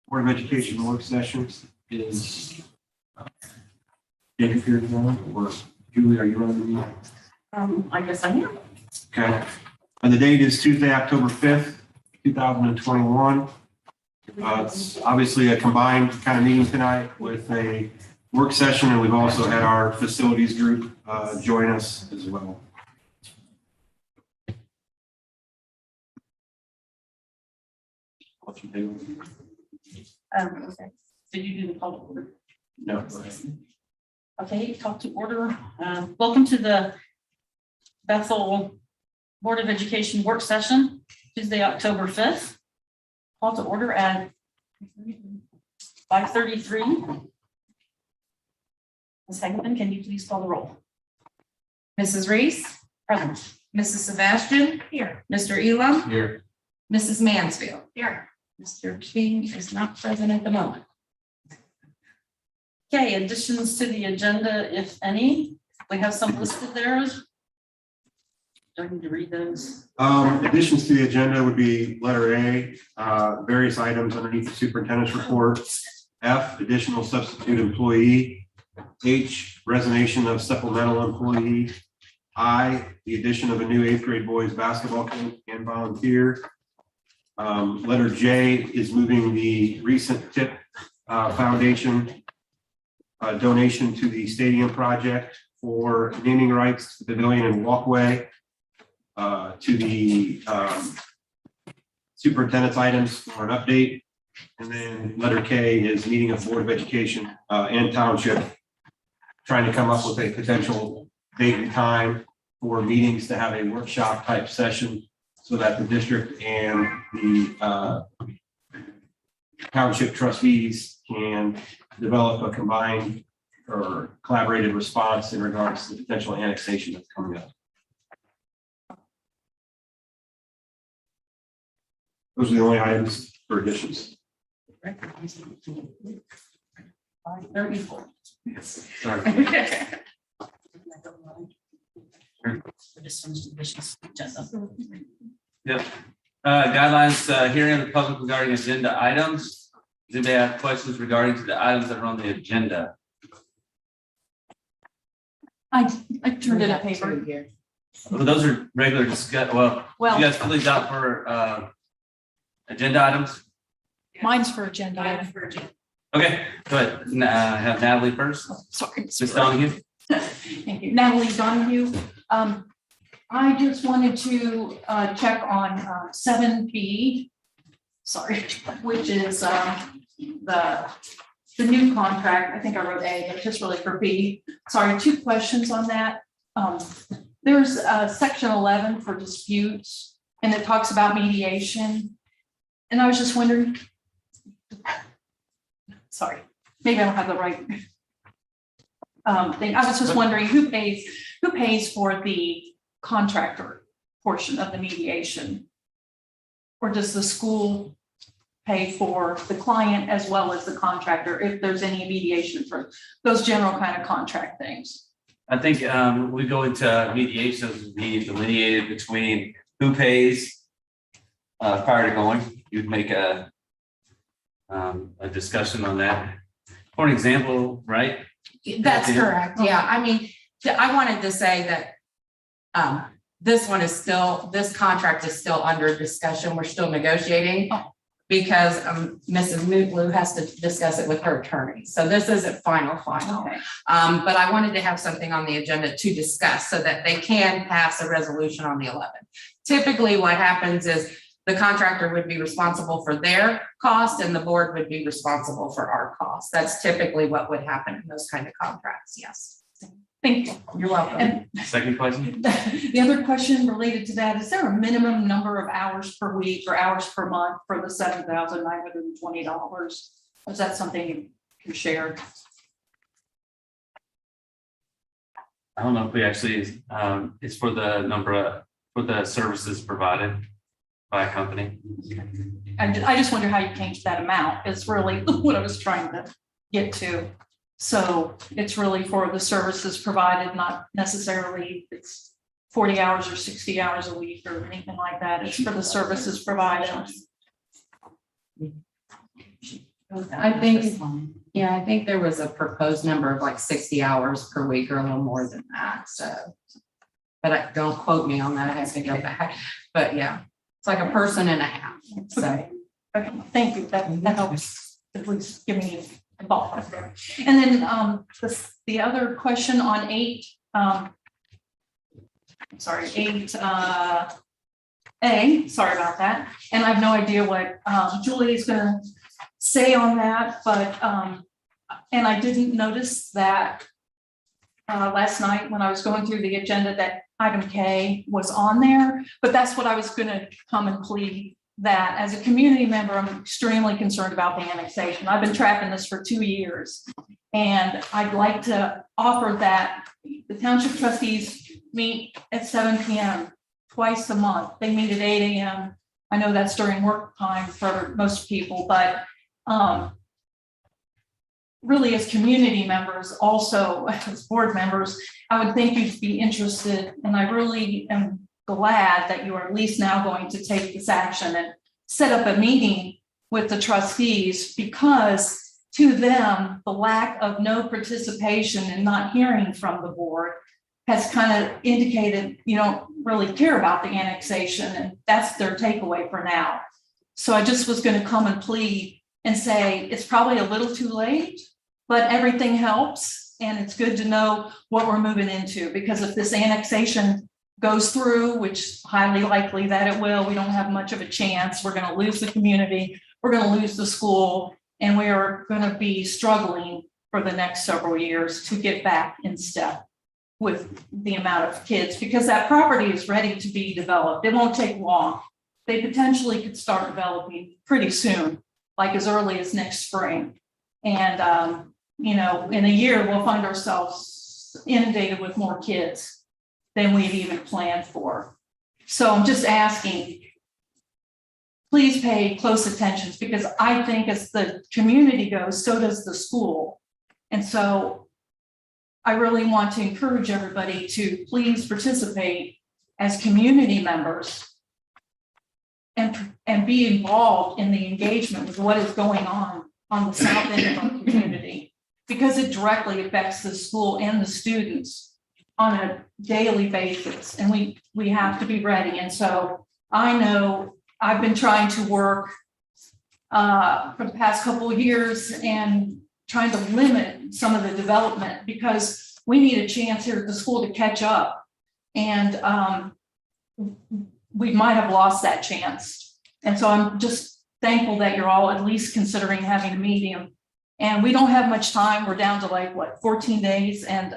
Board of Education work sessions is Jacob here tomorrow, or Julie, are you running the meeting? I guess I am. Okay. And the date is Tuesday, October 5th, 2021. It's obviously a combined kind of meeting tonight with a work session, and we've also had our facilities group join us as well. What you do? Okay. Did you do the public order? No, go ahead. Okay, call to order. Welcome to the Bethel Board of Education work session, Tuesday, October 5th. Call to order at 5:33. Ms. Hageman, can you please call the roll? Mrs. Reese, Present. Mrs. Sebastian, Here. Mr. Elam, Here. Mrs. Mansfield. Here. Mr. King is not present at the moment. Okay, additions to the agenda, if any. We have some listed there. Do I need to read those? Additions to the agenda would be letter A, various items underneath the superintendent's report. F, additional substitute employee. H, resignation of supplemental employee. I, the addition of a new 8th grade boys basketball coach and volunteer. Letter J is moving the recent TIP Foundation donation to the stadium project for naming rights to the pavilion and walkway. To the superintendent's items for an update. And then letter K is meeting of Board of Education and Township, trying to come up with a potential date and time for meetings to have a workshop type session so that the district and the township trustees can develop a combined or collaborative response in regards to the potential annexation that's coming up. Those are the only items for additions. 5:34. Sorry. For this one's additions to the agenda. Yep. Guidelines, hearing of the public regarding agenda items. Does anybody have questions regarding to the items that are on the agenda? I turned in a paper. Well, those are regular discuss, well, Well, you guys pull these out for agenda items? Mine's for agenda. item. Okay, go ahead. Have Natalie first. Sorry. Ms. Donahue? Thank you. Natalie Donahue. I just wanted to check on 7B. Sorry, which is the new contract. I think I wrote A, but just really for B. Sorry, 2 questions on that. There's section 11 for disputes, and it talks about mediation. And I was just wondering, sorry, maybe I don't have the right thing. I was just wondering who pays for the contractor portion of the mediation? Or does the school pay for the client as well as the contractor if there's any mediation for those general kind of contract things? I think we go into mediations, we delineated between who pays prior to going. You'd make a discussion on that. For an example, right? That's Yeah. correct. Yeah, I mean, I wanted to say that this contract is still under discussion. We're still negotiating because Mrs. Mutlu has to discuss it with her attorney. So this isn't final. Okay. But I wanted to have something on the agenda to discuss so that they can pass a resolution on the 11th. Typically, what happens is the contractor would be responsible for their cost and the board would be responsible for our cost. That's typically what would happen in those kind of contracts. Yes. Thank you. You're welcome. And Second question? the other question related to that, is there a minimum number of hours per week or hours per month for the $7,920? Is that something you can share? I don't know if we actually, it's for the for the services provided by a company. And I just wonder how you came to that amount is really what I was trying to get to. So it's really for the services provided, not necessarily it's 40 hours or 60 hours a week or anything like that. It's for the services provided. I think, yeah, I think there was a proposed number of like 60 hours per week or a little more than that, so. But don't quote me on that, I have to go back, but yeah, it's like a person and a half, so. Okay, thank you. That helps at least give me a ballpark there. And then the other question on 8, sorry, 8 A, sorry about that. And I have no idea what Julie is gonna say on that, but and I didn't notice that last night when I was going through the agenda that item K was on there, but that's what I was gonna come and plead, that as a community member, I'm extremely concerned about the annexation. I've been tracking this for 2 years. And I'd like to offer that the township trustees meet at 7 p.m. twice a month. They meet at 8 a.m. I know that's during work time for most people, but really as community members, also as board members, I would think you'd be interested, and I really am glad that you are at least now going to take this action and set up a meeting with the trustees, because to them, the lack of no participation and not hearing from the board has kind of indicated you don't really care about the annexation, and that's their takeaway for now. So I just was going to come and plead and say, it's probably a little too late, but everything helps. And it's good to know what we're moving into, because if this annexation goes through, which highly likely that it will, we don't have much of a chance. We're going to lose the community, we're going to lose the school, and we are going to be struggling for the next several years to get back in step with the amount of kids, because that property is ready to be developed. It won't take long. They potentially could start developing pretty soon, like as early as next spring. And, you know, in a year, we'll find ourselves inundated with more kids than we'd even planned for. So I'm just asking, please pay close attention, because I think as the community goes, so does the school. And so I really want to encourage everybody to please participate as community members and be involved in the engagement with what is going on the south end of our community, because it directly affects the school and the students on a daily basis, and we have to be ready. And so I know I've been trying to work for the past couple of years and trying to limit some of the development, because we need a chance here at the school to catch up. And we might have lost that chance. And so I'm just thankful that you're all at least considering having a meeting. And we don't have much time. We're down to like, what, 14 days. And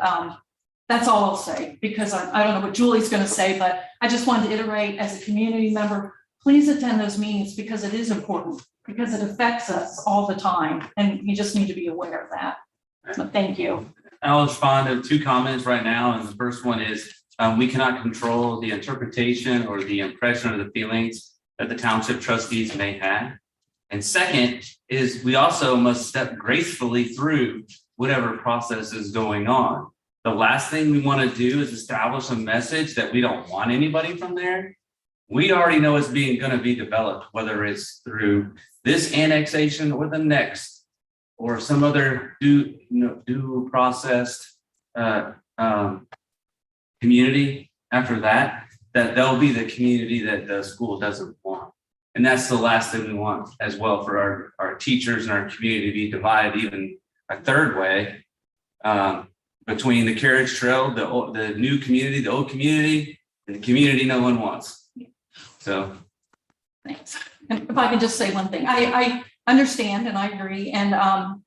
that's all I'll say, because I don't know what Julie's going to say, but I just wanted to iterate as a community member, please attend those meetings, because it is important, because it affects us all the time. And you just need to be aware of that. So thank you. I'll respond to 2 comments right now. And the first one is, we cannot control the interpretation or the impression or the feelings that the township trustees may have. And second is, we also must step gracefully through whatever process is going on. The last thing we want to do is establish a message that we don't want anybody from there. We already know it's going to be developed, whether it's through this annexation or the next, or some other due processed community after that, that they'll be the community that the school doesn't want. And that's the last thing we want as well, for our teachers and our community to be divided even a third way, between the carriage trail, the new community, the old community, and the community no one wants. So. Thanks. And if I can just say one thing, I understand and I agree. And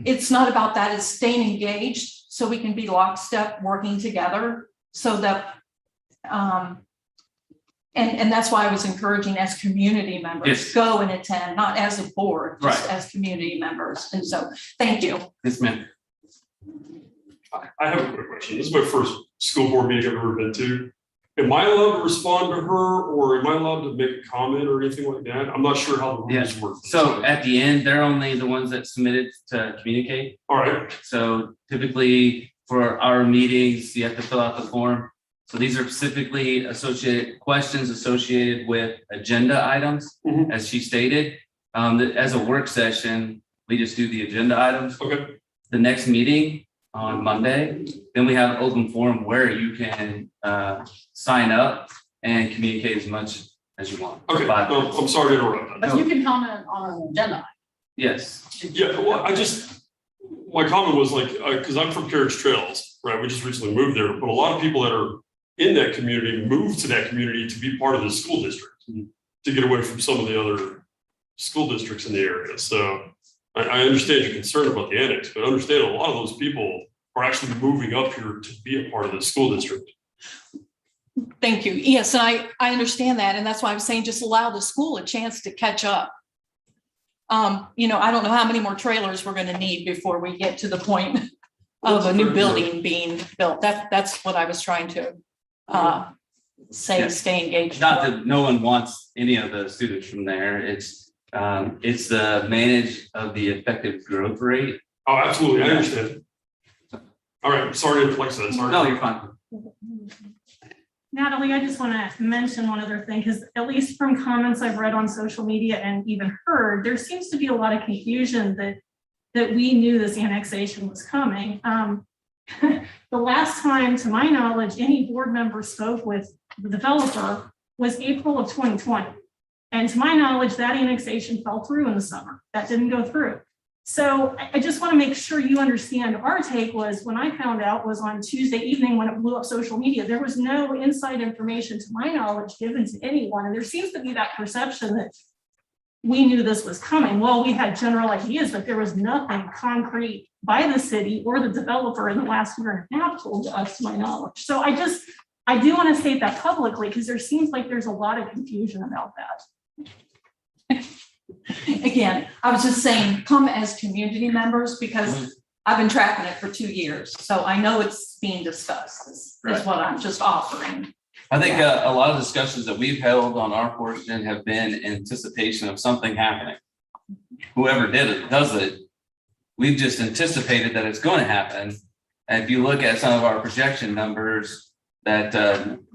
it's not about that, it's staying engaged so we can be lockstep working together, so that and that's why I was encouraging as community members, Yes. Go and attend, not as a board, just Right. as community members. And so thank you. Yes, ma'am. I have a quick question. This is my first school board meeting I've ever been to. Am I allowed to respond to her, or am I allowed to make a comment or anything like that? I'm not sure how the rules work. So at the end, they're only the ones that submitted to communicate. All right, So typically for our meetings, you have to fill out the form. So these are specifically questions associated with agenda items, Mhm. as she stated. As a work session, we just do the agenda items. Okay, The next meeting on Monday, then we have an open forum where you can sign up and communicate as much as you want. okay, 5 minutes. I'm sorry to interrupt. But you can comment on an agenda. Yes, Yeah, well, my comment was like, because I'm from Carriage Trails, right? We just recently moved there, but a lot of people that are in that community move to that community to be part of the school district, to get away from some of the other school districts in the area. So I understand your concern about the annex, but understand a lot of those people are actually moving up here to be a part of the school district. Thank you. Yes, and I understand that. And that's why I'm saying just allow the school a chance to catch up. You know, I don't know how many more trailers we're going to need before we get to the point of a new building being built. That's what I was trying to say, Yeah. stay engaged. not that no one wants any of the students from there. It's the manage of the effective growth rate. Oh, absolutely, I understand. All right, sorry to flex that, sorry. No, you're fine. Natalie, I just want to mention one other thing, because at least from comments I've read on social media and even heard, there seems to be a lot of confusion that we knew this annexation was coming. The last time, to my knowledge, any board member spoke with the developer was April of 2020. And to my knowledge, that annexation fell through in the summer. That didn't go through. So I just want to make sure you understand our take was when I found out was on Tuesday evening when it blew up social media. There was no inside information to my knowledge given to anyone. And there seems to be that perception that we knew this was coming. Well, we had general ideas, but there was nothing concrete by the city or the developer in the last year and a half told us, to my knowledge. So I do want to state that publicly because there seems like there's a lot of confusion about that. Again, I was just saying, come as community members because I've been tracking it for 2 years. So I know it's being discussed is Right. what I'm just offering. I think a lot of discussions that we've held on our portion have been in anticipation of something happening. Whoever does it, we've just anticipated that it's going to happen. And if you look at some of our projection numbers that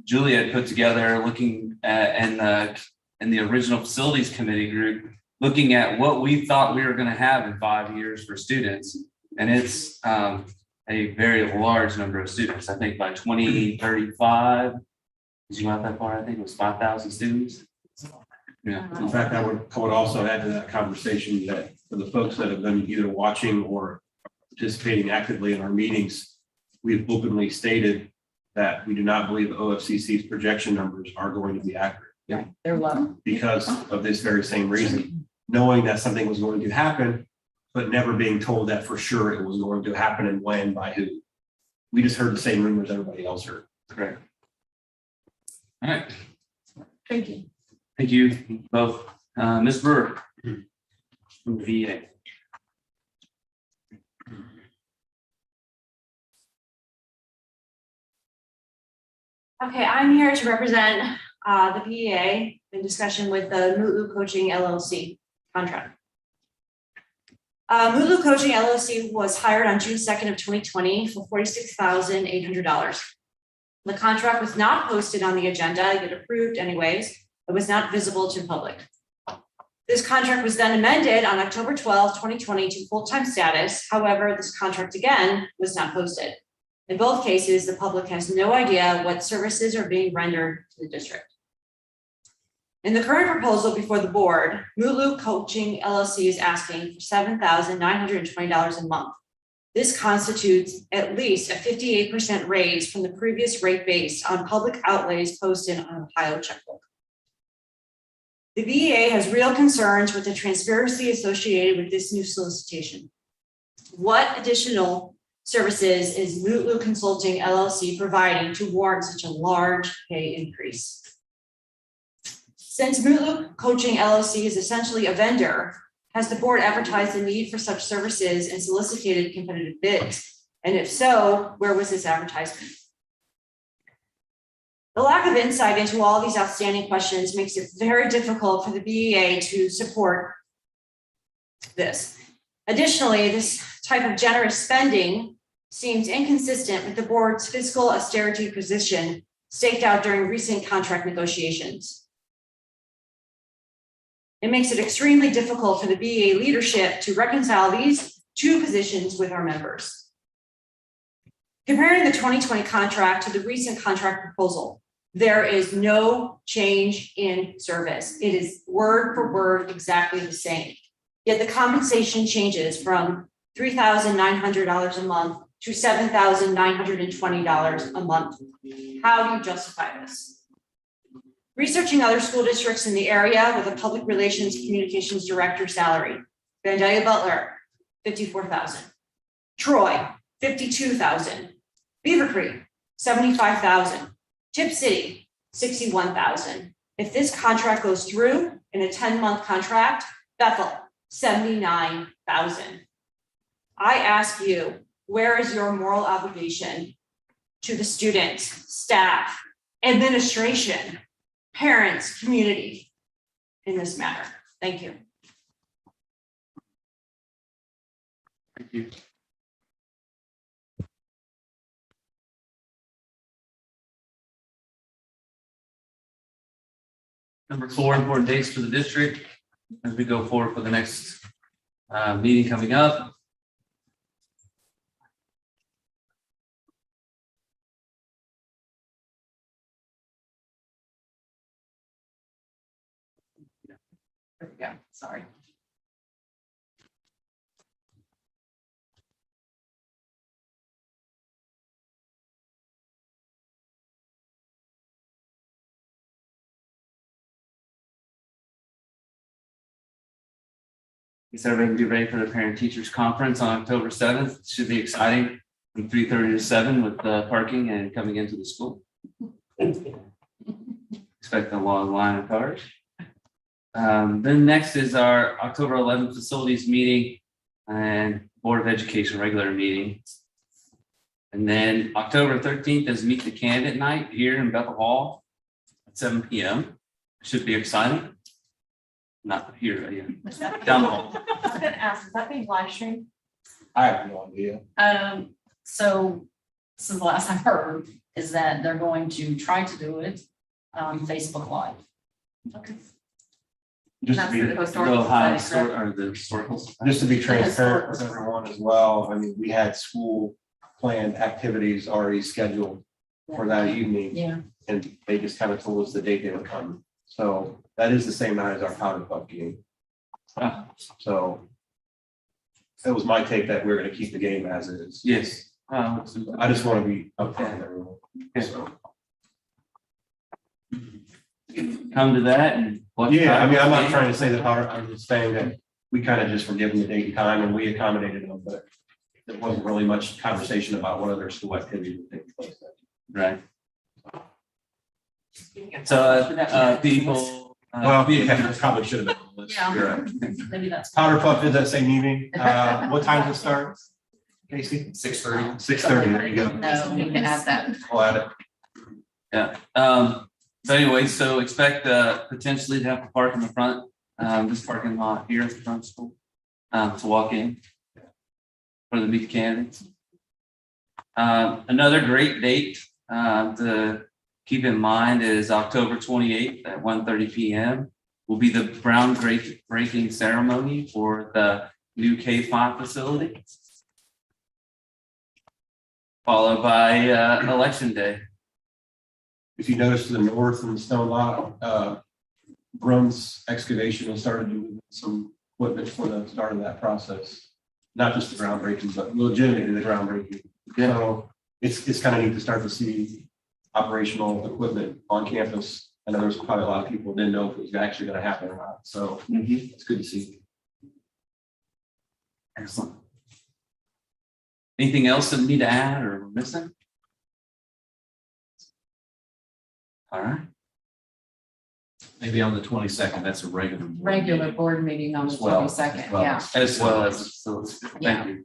Julia had put together, looking at in the original facilities committee group, looking at what we thought we were going to have in 5 years for students, and it's a very large number of students. I think by 2035. Did you go out that far? I think it was 5,000 students. Yeah. In fact, I would also add to that conversation that for the folks that have been either watching or participating actively in our meetings, we've openly stated that we do not believe OFCC's projection numbers are going to be accurate. Yeah, they're low. Because of this very same reason, knowing that something was going to happen, but never being told that for sure it was going to happen and when, by who. We just heard the same rumors everybody else heard. Correct. All right. Thank you. Thank you both. Ms. Brewer from the VA. Okay, I'm here to represent the PEA in discussion with the Mutlu Coaching LLC contract. Mutlu Coaching LLC was hired on June 2nd of 2020 for $46,800. The contract was not posted on the agenda, yet approved anyways. It was not visible to the public. This contract was then amended on October 12th, 2020 to full-time status. However, this contract again was not posted. In both cases, the public has no idea what services are being rendered to the district. In the current proposal before the board, Mutlu Coaching LLC is asking for $7,920 a month. This constitutes at least a 58% raise from the previous rate based on public outlays posted on Ohio checkbook. The VEA has real concerns with the transparency associated with this new solicitation. What additional services is Mutlu Consulting LLC providing to warrant such a large pay increase? Since Mutlu Coaching LLC is essentially a vendor, has the board advertised the need for such services and solicited competitive bids? And if so, where was this advertisement? The lack of insight into all these outstanding questions makes it very difficult for the BEA to support this. Additionally, this type of generous spending seems inconsistent with the board's fiscal austerity position staked out during recent contract negotiations. It makes it extremely difficult for the BEA leadership to reconcile these two positions with our members. Comparing the 2020 contract to the recent contract proposal, there is no change in service. It is word for word exactly the same. Yet the compensation changes from $3,900 a month to $7,920 a month. How do you justify this? Researching other school districts in the area with a public relations communications director salary. Vandalia Butler, $54,000. Troy, $52,000. Beaver Creek, $75,000. Tip City, $61,000. If this contract goes through in a 10-month contract, Bethel, $79,000. I ask you, where is your moral obligation to the students, staff, administration, parents, community in this matter? Thank you. Thank you. Number 4, important dates for the district as we go forward for the next meeting coming up. There we go, sorry. Is everybody be ready for the parent teachers conference on October 7th? Should be exciting from 3:30 to 7 with parking and coming into the school. Expect a long line of cars. Then next is our October 11th facilities meeting and Board of Education regular meeting. And then October 13th is meet the candidate night here in Bethel Hall at 7 p.m. Should be exciting. Not here, but yeah, down the hall. I was gonna ask, is that being live streamed? I have no idea. So this is the last I've heard is that they're going to try to do it on Facebook Live. Okay. Just That's to the be, historical society, correct? Or the historical. just to be transparent with everyone as well, I mean, we had school planned activities already scheduled for that evening. Yeah. And they just kind of told us the date they would come. So that is the same night as our powder puff game. Ah. So that was my take that we're gonna keep the game as is. Yes. I just want to be upfront with everyone. So, Come to that and. yeah, I mean, I'm not trying to say that, I'm just saying that we kind of just were given the date and time and we accommodated them, but there wasn't really much conversation about what other school activities would take place. Right. So, people. Well, yeah, it probably should have been on the list. Yeah. You're right. Maybe that's. Powder puff is that same evening. What time does it start? Casey? 6:30. 6:30, there you go. No, we can add that. I'll add it. Yeah, so anyway, so expect potentially to have to park in the front, this parking lot here at the front school, to walk in. For the meet the candidates. Another great date to keep in mind is October 28th at 1:30 p.m. will be the groundbreaking ceremony for the new K-5 facility. Followed by election day. If you notice to the north in the stone lot, Brum's excavation has started doing some equipment for the start of that process. Not just the groundbreaking, but legitimately the groundbreaking. Yeah. So it's kind of neat to start to see operational equipment on campus. I know there's probably a lot of people who didn't know if it was actually going to happen or not. So it's good to see. Excellent. Anything else that we need to add or we're missing? All right. Maybe on the 22nd, that's a regular. Regular board meeting on the As well, 22nd, as well. yeah. As well as, so, Yeah. thank you.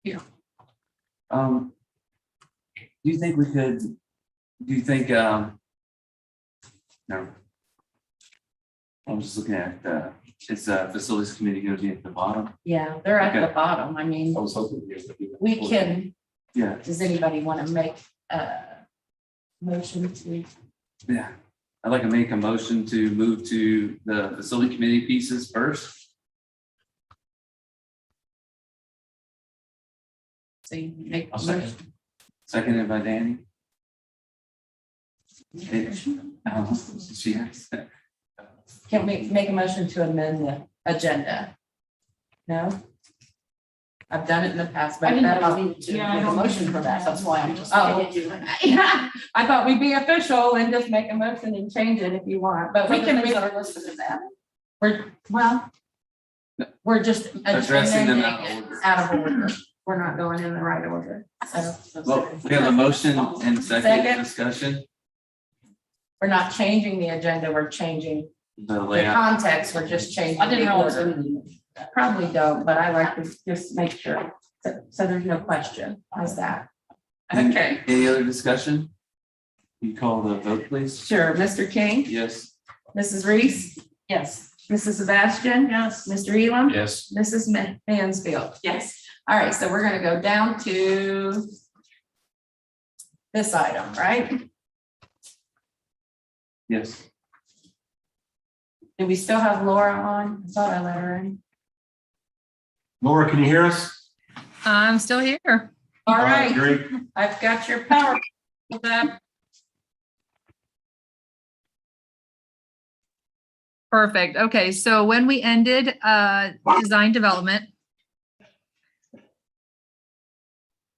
Yeah. Do you think we could, do you think, no. I was just looking at, Is facilities committee gonna be at the bottom? Yeah, they're at the Okay. bottom. I mean, I was hoping to get the. we can, Yeah, does anybody want to make a motion to? yeah. I'd like to make a motion to move to the facility committee pieces first. So you make a I'll second. motion. Seconded by Danny. She has. Can we make a motion to amend the agenda? No? I've done it in the past, but I didn't I'll know. need to Yeah, I make a don't motion think for that. That's why I'm just. Oh. Yeah, I thought we'd be official and just make a motion and change it if you want, but we can. We're just. Addressing them amending out of it order. Out of order. We're not going in the right order. So Well, we have a motion and second Second. discussion, we're not changing the agenda, we're changing the the layout. context, we're just changing. I didn't the realize order. Probably don't, but I like to just make sure, so there's no question. How's that? Okay, Any other discussion? You call the vote, please? sure. Mr. King, Yes. Mrs. Reese, Yes. Mrs. Sebastian, Yes. Mr. Elam, Yes. Mrs. Mansfield. Yes. All right, so we're gonna go down to this item, right? Yes. Do we still have Laura on? I thought I let her in. Laura, can you hear us? I'm still here. All right, Great. I've got your power. That Perfect. Okay, so when we ended design development,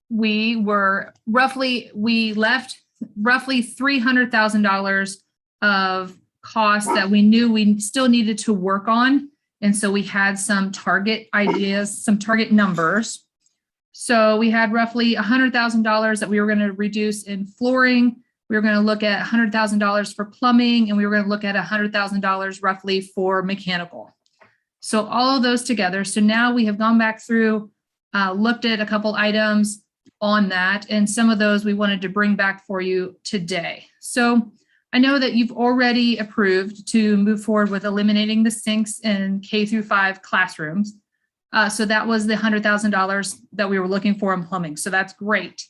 we left roughly $300,000 of costs that we knew we still needed to work on. And so we had some target ideas, some target numbers. So we had roughly $100,000 that we were going to reduce in flooring. We were going to look at $100,000 for plumbing, and we were going to look at $100,000 roughly for mechanical. So all of those together. So now we have gone back through, looked at a couple items on that, and some of those we wanted to bring back for you today. So I know that you've already approved to move forward with eliminating the sinks in K-5 classrooms. So that was the $100,000 that we were looking for in plumbing. So that's great.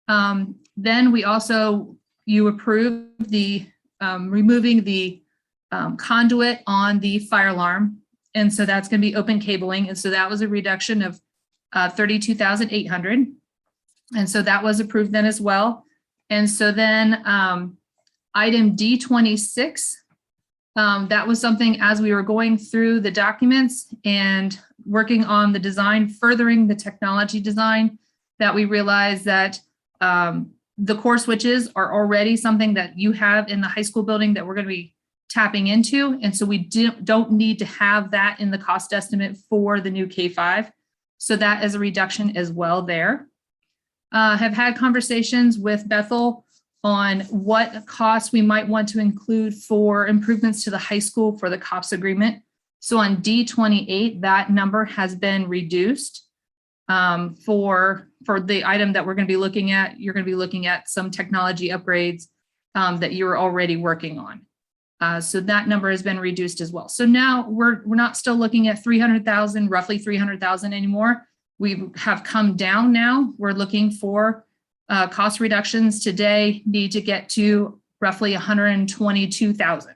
Then we also, you approved the removing the conduit on the fire alarm. And so that's going to be open cabling. And so that was a reduction of $32,800. And so that was approved then as well. And so then item D26, that was something as we were going through the documents and working on the design, furthering the technology design, that we realized that the core switches are already something that you have in the high school building that we're going to be tapping into. And so we don't need to have that in the cost estimate for the new K-5. So that is a reduction as well there. Have had conversations with Bethel on what costs we might want to include for improvements to the high school for the COPS agreement. So on D28, that number has been reduced. For the item that we're going to be looking at, you're going to be looking at some technology upgrades that you're already working on. So that number has been reduced as well. So now we're not still looking at 300,000, roughly 300,000 anymore. We have come down now. We're looking for cost reductions today, need to get to roughly 122,000.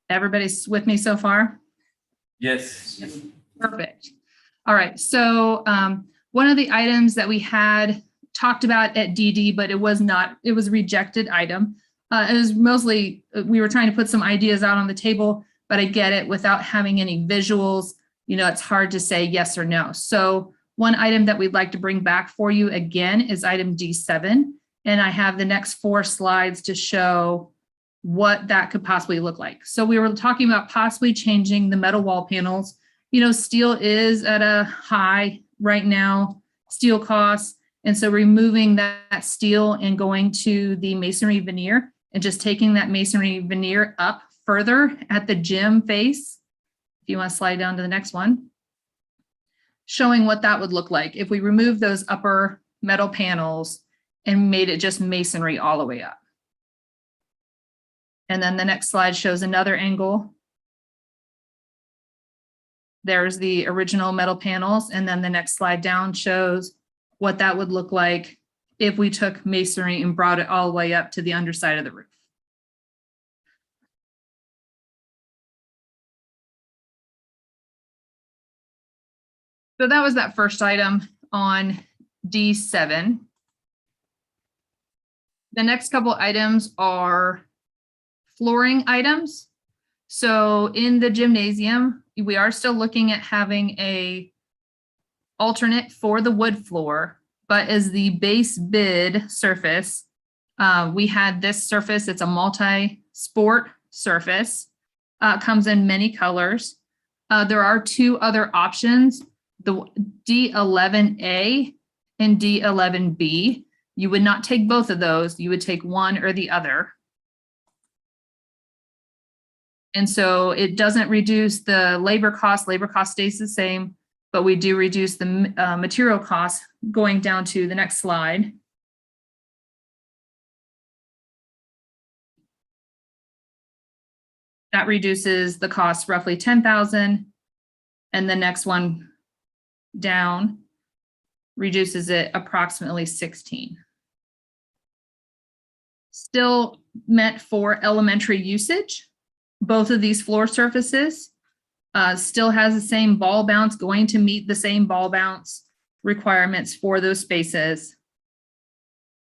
Everybody's with me so far? Yes. Perfect. All right. So one of the items that we had talked about at DD, but it was a rejected item. It was mostly, we were trying to put some ideas out on the table, but I get it, without having any visuals, it's hard to say yes or no. So one item that we'd like to bring back for you again is item D7. And I have the next 4 slides to show what that could possibly look like. So we were talking about possibly changing the metal wall panels. Steel is at a high right now, steel costs. And so removing that steel and going to the masonry veneer and just taking that masonry veneer up further at the gym face. If you want to slide down to the next one, showing what that would look like if we remove those upper metal panels and made it just masonry all the way up. And then the next slide shows another angle. There's the original metal panels, and then the next slide down shows what that would look like if we took masonry and brought it all the way up to the underside of the roof. So that was that first item on D7. The next couple items are flooring items. So in the gymnasium, we are still looking at having a alternate for the wood floor, but as the base bid surface, we had this surface. It's a multi-sport surface. Comes in many colors. There are two other options, the D11A and D11B. You would not take both of those. You would take one or the other. And so it doesn't reduce the labor cost. Labor cost stays the same, but we do reduce the material costs going down to the next slide. That reduces the cost roughly 10,000. And the next one down reduces it approximately 16. Still meant for elementary usage. Both of these floor surfaces still has the same ball bounce, going to meet the same ball bounce requirements for those spaces.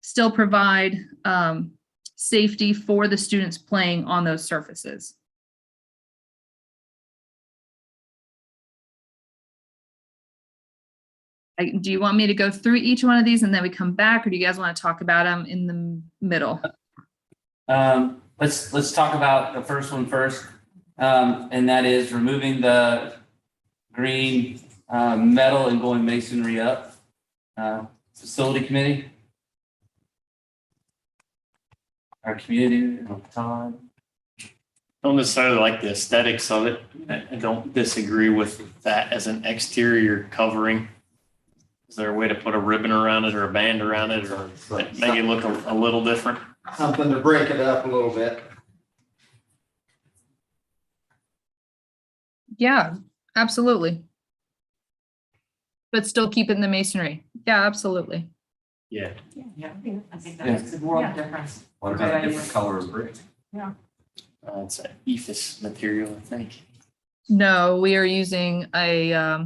Still provide safety for the students playing on those surfaces. Do you want me to go through each one of these and then we come back, or do you guys want to talk about them in the middle? Let's talk about the first one first, and that is removing the green metal and going masonry up. Facility committee, our community, Todd. Don't necessarily like the aesthetics of it. I don't disagree with that as an exterior covering. Is there a way to put a ribbon around it or a band around it or make it look a little different? Something to break it up a little bit. Yeah, absolutely. But still keeping the masonry. Yeah, absolutely. Yeah. I think that makes a world of difference. What about a different color of brick? It's an ephes material, I think. No, we are using a,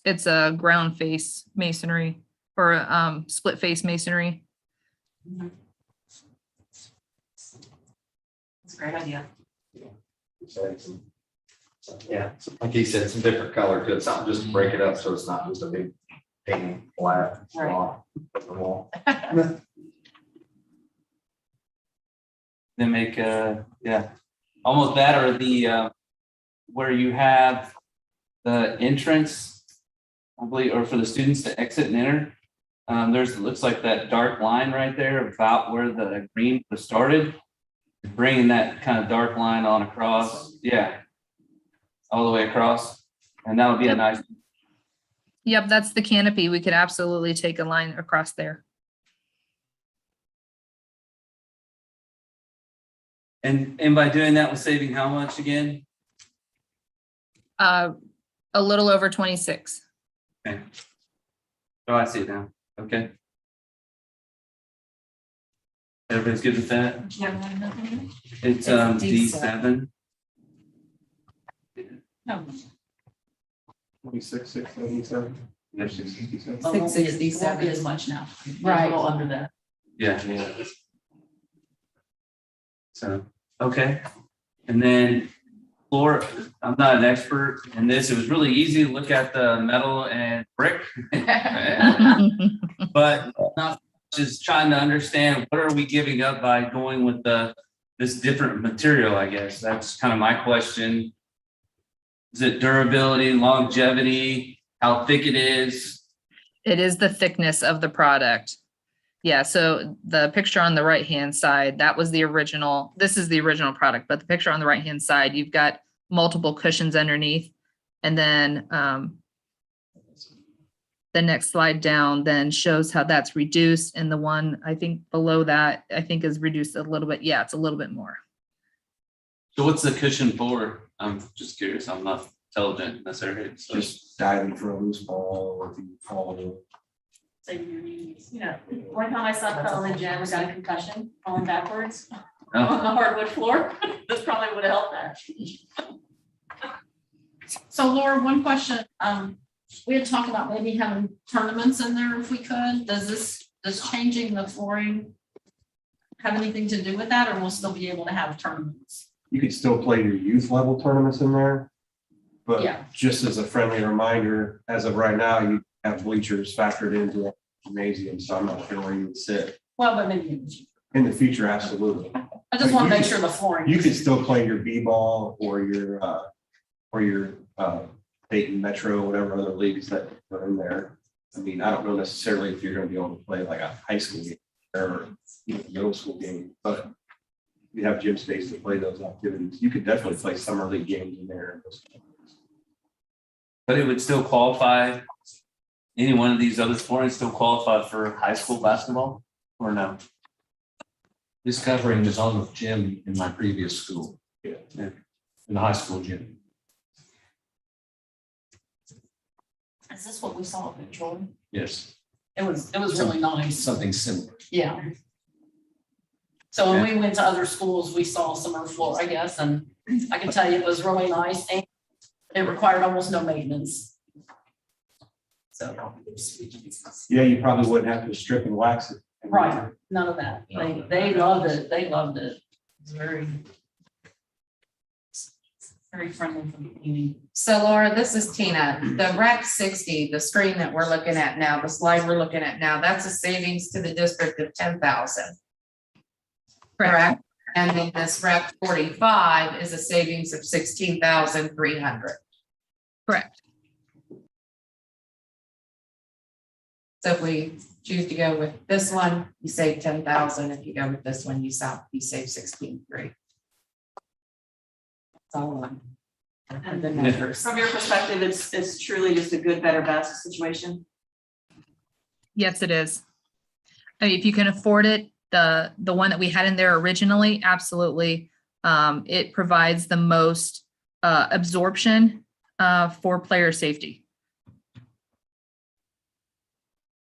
it's a ground face masonry or split face masonry. It's a great idea. Yeah, like he said, some different color to it, something just to break it up so it's not just a big thing flat block on the wall. They make almost that, or the where you have the entrance, I believe, or for the students to exit and enter. There's, it looks like that dark line right there about where the green was started, bringing that kind of dark line on across. Yeah. All the way across. And that would be a nice. Yep, that's the canopy. We could absolutely take a line across there. And by doing that, we're saving how much again? A little over 26. Okay. Oh, I see it now. Okay. Everybody's good with that? It's D7. No. 26, 677. 667. 667 as much now. Right. A little under that. Yeah. So, okay. And then floor, I'm not an expert in this. It was really easy to look at the metal and brick. But not just trying to understand what are we giving up by going with this different material, I guess. That's kind of my question. Is it durability, longevity, how thick it is? It is the thickness of the product. Yeah, so the picture on the right-hand side, that was the original, this is the original product, but the picture on the right-hand side, you've got multiple cushions underneath. And then the next slide down then shows how that's reduced. And the one, I think below that, I think is reduced a little bit. Yeah, it's a little bit more. So what's the cushion for? I'm just curious. I'm not intelligent in this area. So Just diving for a loose ball or if you fall. So one time I saw Phil in the gym, got a concussion, falling backwards on the hardwood floor. This probably would have helped that. So Laura, one question, we had talked about maybe having tournaments in there if we could. Does changing the flooring have anything to do with that, or we'll still be able to have tournaments? You could still play your youth level tournaments in there. But Yeah. just as a friendly reminder, as of right now, you have bleachers factored into the gymnasium, so I'm not sure where you would sit. Well, but maybe, In the future, absolutely. I just want to make sure the flooring. You could still play your B-ball or your Dayton Metro, whatever other leagues that are in there. I mean, I don't know necessarily if you're gonna be able to play like a high school game or even a middle school game, but you have gym space to play those activities. You could definitely play summer league games in there. but it would still qualify. Any one of these other sports still qualify for high school basketball or no? This covering is on the gym in my previous school. Yeah. In the high school gym. Is this what we saw in Troy? Yes, It was really nice. something similar. Yeah. So when we went to other schools, we saw summer floor, I guess, and I can tell you it was really nice and it required almost no maintenance. So, Yeah, you probably wouldn't have to strip and wax it. right, none of that. They loved it. They loved it. It's very friendly for the community. So Laura, this is Tina. The Rec 60, the screen that we're looking at now, the slide we're looking at now, that's a savings to the district of 10,000. Correct? And then this Rec 45 is a savings of 16,300. Correct. So if we choose to go with this one, you save 10,000. If you go with this one, you save 16,300. That's all on. The numbers. From your perspective, it's truly just a good, better, best situation. Yes, it is. I mean, if you can afford it, the one that we had in there originally, absolutely. It provides the most absorption for player safety.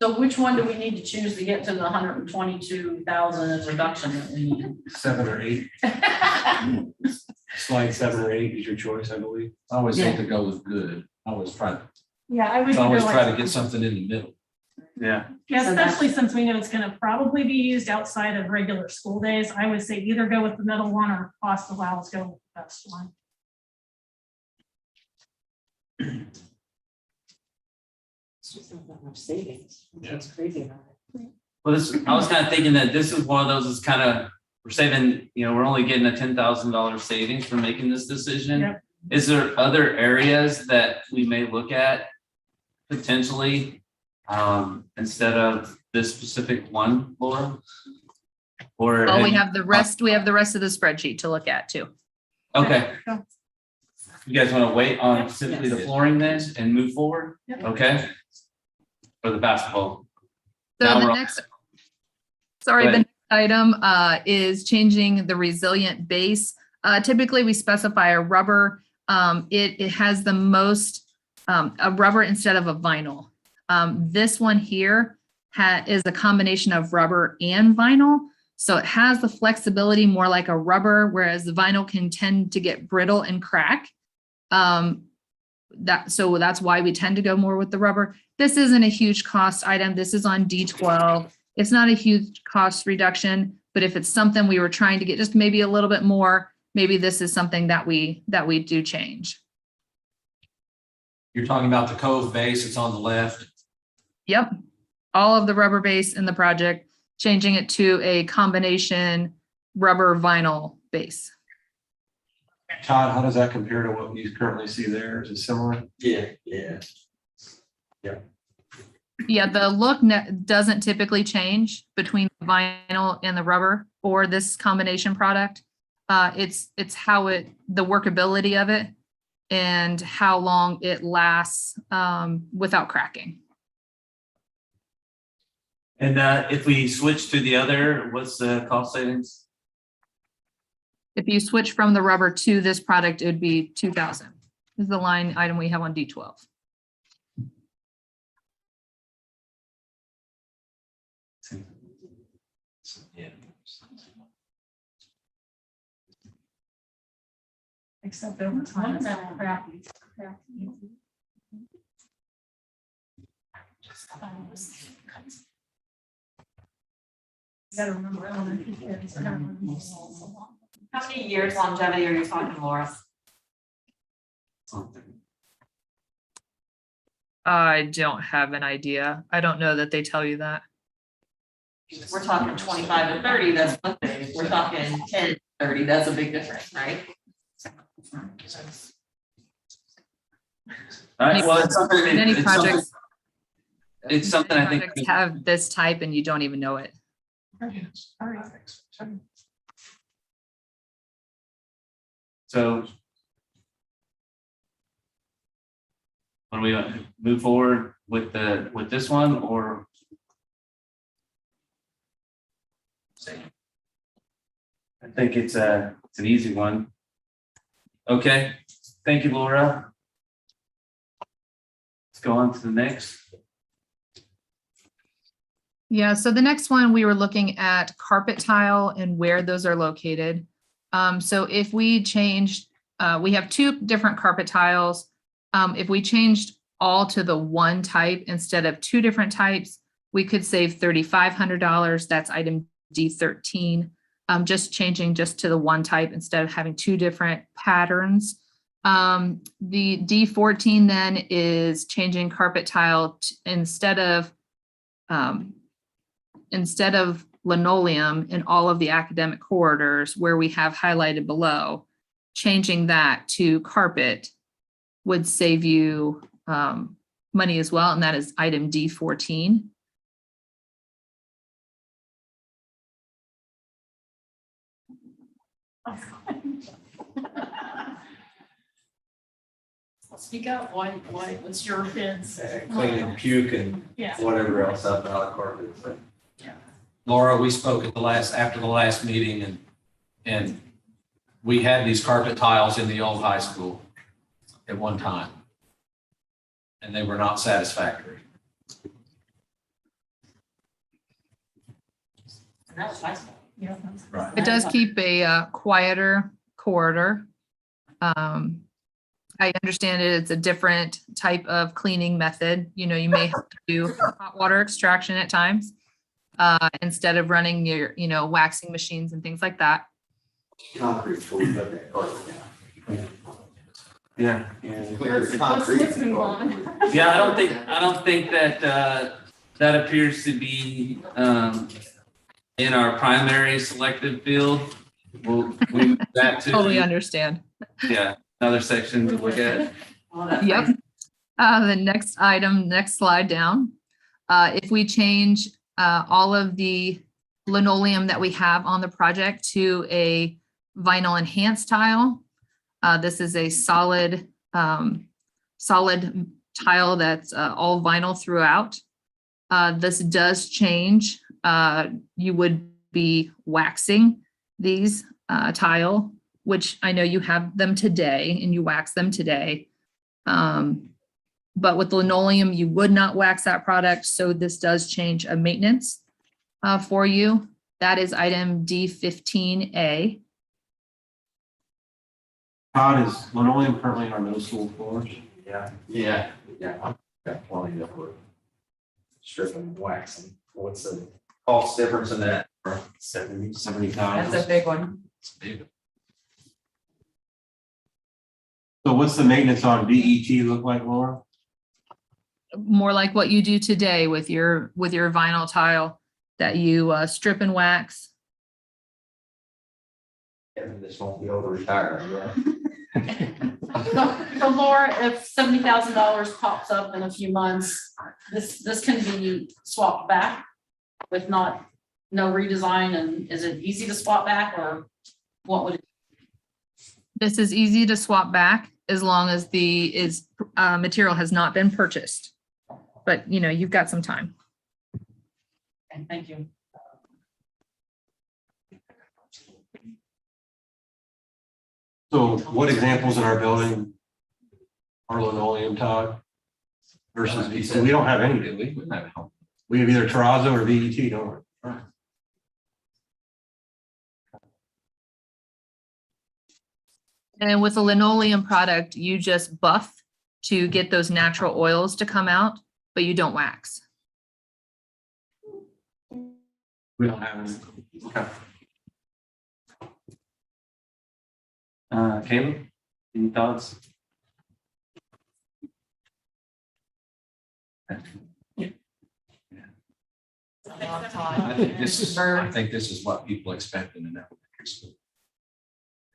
So which one do we need to choose to get to the 122,000 reduction that we need? 7 or 8, slide 7 or 8 is your choice, I believe. I always hate to go with good. I always try Yeah, to get something in the middle. Yeah. Yeah, especially since we know it's gonna probably be used outside of regular school days. I would say either go with the middle one or cost allows, go with the best one. It's just not that much savings. That's crazy about it. Well, I was kind of thinking that this is one of those, is kind of, we're saving, we're only getting a $10,000 savings for making this decision. Yep. Is there other areas that we may look at potentially, instead of this specific one, Laura? Or? Oh, we have the rest of the spreadsheet to look at too. Okay. You guys want to wait on specifically the flooring then and move forward? Yep. Okay. For the basketball. So Now the we're on- next, sorry, Go the ahead. next item is changing the resilient base. Typically, we specify a rubber. It has the most, a rubber instead of a vinyl. This one here is a combination of rubber and vinyl. So it has the flexibility more like a rubber, whereas the vinyl can tend to get brittle and crack. So that's why we tend to go more with the rubber. This isn't a huge cost item. This is on D12. It's not a huge cost reduction, but if it's something we were trying to get just maybe a little bit more, maybe this is something that we do change. You're talking about the Cove base, it's on the left. Yep. All of the rubber base in the project, changing it to a combination rubber vinyl base. Todd, how does that compare to what we currently see there? Is it similar? Yeah. Yeah, the look doesn't typically change between the vinyl and the rubber or this combination product. It's how the workability of it and how long it lasts without cracking. And if we switch to the other, what's the cost savings? If you switch from the rubber to this product, it would be 2,000. This is the line item we have on D12. Yeah. Except over time. it's crap. You gotta remember elementary kids. How many years longevity are you talking, Laura? I don't have an idea. I don't know that they tell you that. If we're talking 25 to 30, that's one thing. If we're talking 10 to 30, that's a big difference, right? All right, well, it's something, Many it's something, projects. it's something I think. Projects have this type and you don't even know it. So. When we move forward with this one or? I think it's an easy one. Okay, thank you, Laura. Let's go on to the next. Yeah, so the next one, we were looking at carpet tile and where those are located. So if we changed, we have two different carpet tiles. If we changed all to the one type instead of two different types, we could save $3,500. That's item D13. Just changing just to the one type instead of having two different patterns. The D14 then is changing carpet tile instead of linoleum in all of the academic corridors where we have highlighted below, changing that to carpet would save you money as well, and that is item D14. Speak up, what's your kids? Cleaning puke and Yeah. whatever else up out of carpet. So, Laura, we spoke after the last meeting and we had these carpet tiles in the old high school at one time. And they were not satisfactory. And that was high school. Yeah. Right. It does keep a quieter corridor. I understand it's a different type of cleaning method. You know, you may have to do hot water extraction at times instead of running your, waxing machines and things like that. Concrete floor, but that carpet, Yeah. Clear concrete. Let's move on. Yeah, I don't think that that appears to be in our primary selected field. We'll move that to. Totally understand. Yeah, another section to look at. Well, that's Yep. nice. The next item, next slide down. If we change all of the linoleum that we have on the project to a vinyl enhanced tile, this is a solid tile that's all vinyl throughout. This does change. You would be waxing these tile, which I know you have them today and you wax them today. But with linoleum, you would not wax that product. So this does change a maintenance for you. That is item D15A. Todd, is linoleum currently on no school floors? Yeah. Yeah. I've got plenty of wood. Stripping and waxing. What's the cost difference in that? 70,000. That's a big one. So what's the maintenance on DET look like, Laura? More like what you do today with your vinyl tile that you strip and wax. Kevin just won't be able to retire, yeah. So Laura, if $70,000 pops up in a few months, this can be swapped back with no redesign, and is it easy to swap back, or what would it? This is easy to swap back as long as the material has not been purchased. But you've got some time. Okay, thank you. So what examples in our building are linoleum, Todd? Versus, VET? We don't have any, do we? We have either terrazzo or VET, don't we? And with a linoleum product, you just buff to get those natural oils to come out, but you don't wax. We don't have any. Okay. Caleb, any thoughts? I think this is what people expect in an elementary school.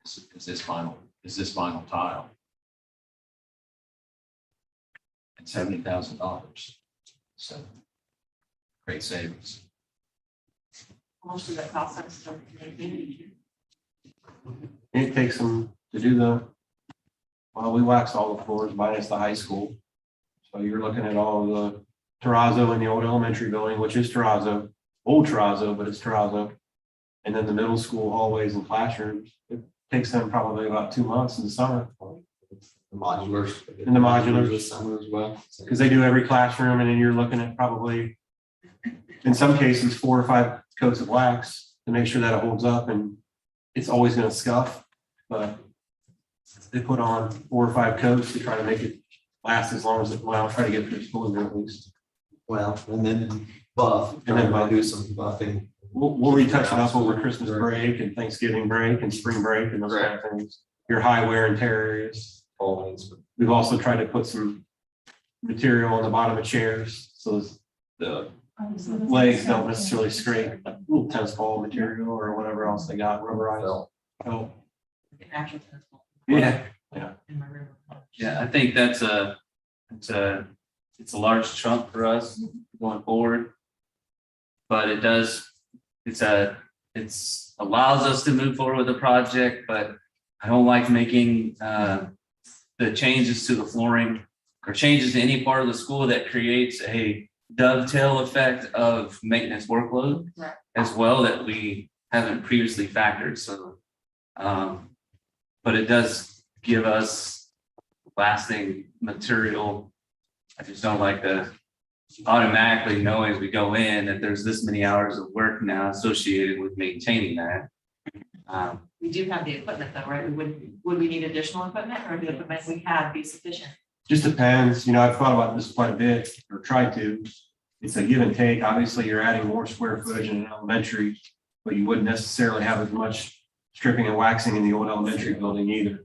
Is this vinyl tile. And $70,000. So great savings. Most of the cost us to maintain. It takes them to do well, we waxed all the floors minus the high school. So you're looking at all the terrazzo in the old elementary building, which is terrazzo, old terrazzo, but it's terrazzo. And then the middle school hallways and classrooms, it takes them probably about 2 months in the summer. The modulars. And the modulars. This summer as well. Because they do every classroom, and then you're looking at probably, in some cases, 4 or 5 coats of wax to make sure that it holds up, and it's always gonna scuff, but they put on 4 or 5 coats to try to make it last as long as it, well, try to get through school year at least. Well, and then buff, And then buff. do some buffing. We'll retouch it up over Christmas break and Thanksgiving break and spring break and those kind of things. Your high wear and tear areas. Always. We've also tried to put some material on the bottom of chairs, so the legs don't necessarily scrape, like little tennis ball material or whatever else they got, rubberized. Oh, Actual tennis ball. yeah, In my room. Yeah, I think it's a large chunk for us going forward. But it's allows us to move forward with the project, but I don't like making the changes to the flooring or changes to any part of the school that creates a dovetail effect of maintenance workload Right. as well that we haven't previously factored. So, but it does give us lasting material. I just don't like the automatically knowing as we go in that there's this many hours of work now associated with maintaining that. We do have the equipment though, right? Would we need additional equipment or the equipment we have be sufficient? just depends, I've thought about this quite a bit, or tried to. It's a give and take. Obviously, you're adding more square footage in an elementary, but you wouldn't necessarily have as much stripping and waxing in the old elementary building either.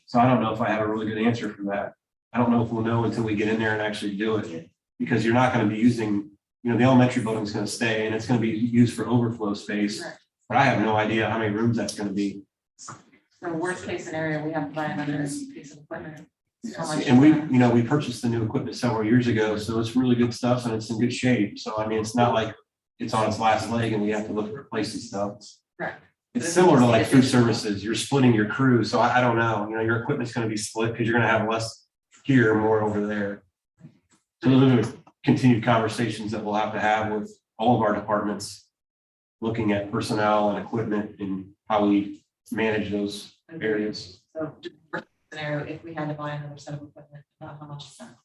So I don't know if I have a really good answer for that. I don't know if we'll know until we get in there and actually do it, because you're not going to be using, the elementary building's going to stay and it's going to be used for overflow space. Right. But I have no idea how many rooms that's going to be. So worst case scenario, we have to buy another piece of equipment. How much And is that? we purchased the new equipment several years ago, so it's really good stuff and it's in good shape. So I mean, it's not like it's on its last leg and we have to look at replacing stuff. Correct. It's similar to like food services. You're splitting your crew. So I don't know, your equipment's gonna be split because you're gonna have less here, more over there. So those are continued conversations that we'll have to have with all of our departments, looking at personnel and equipment and how we manage those areas. So worst scenario, if we had to buy another set of equipment, about how much is that?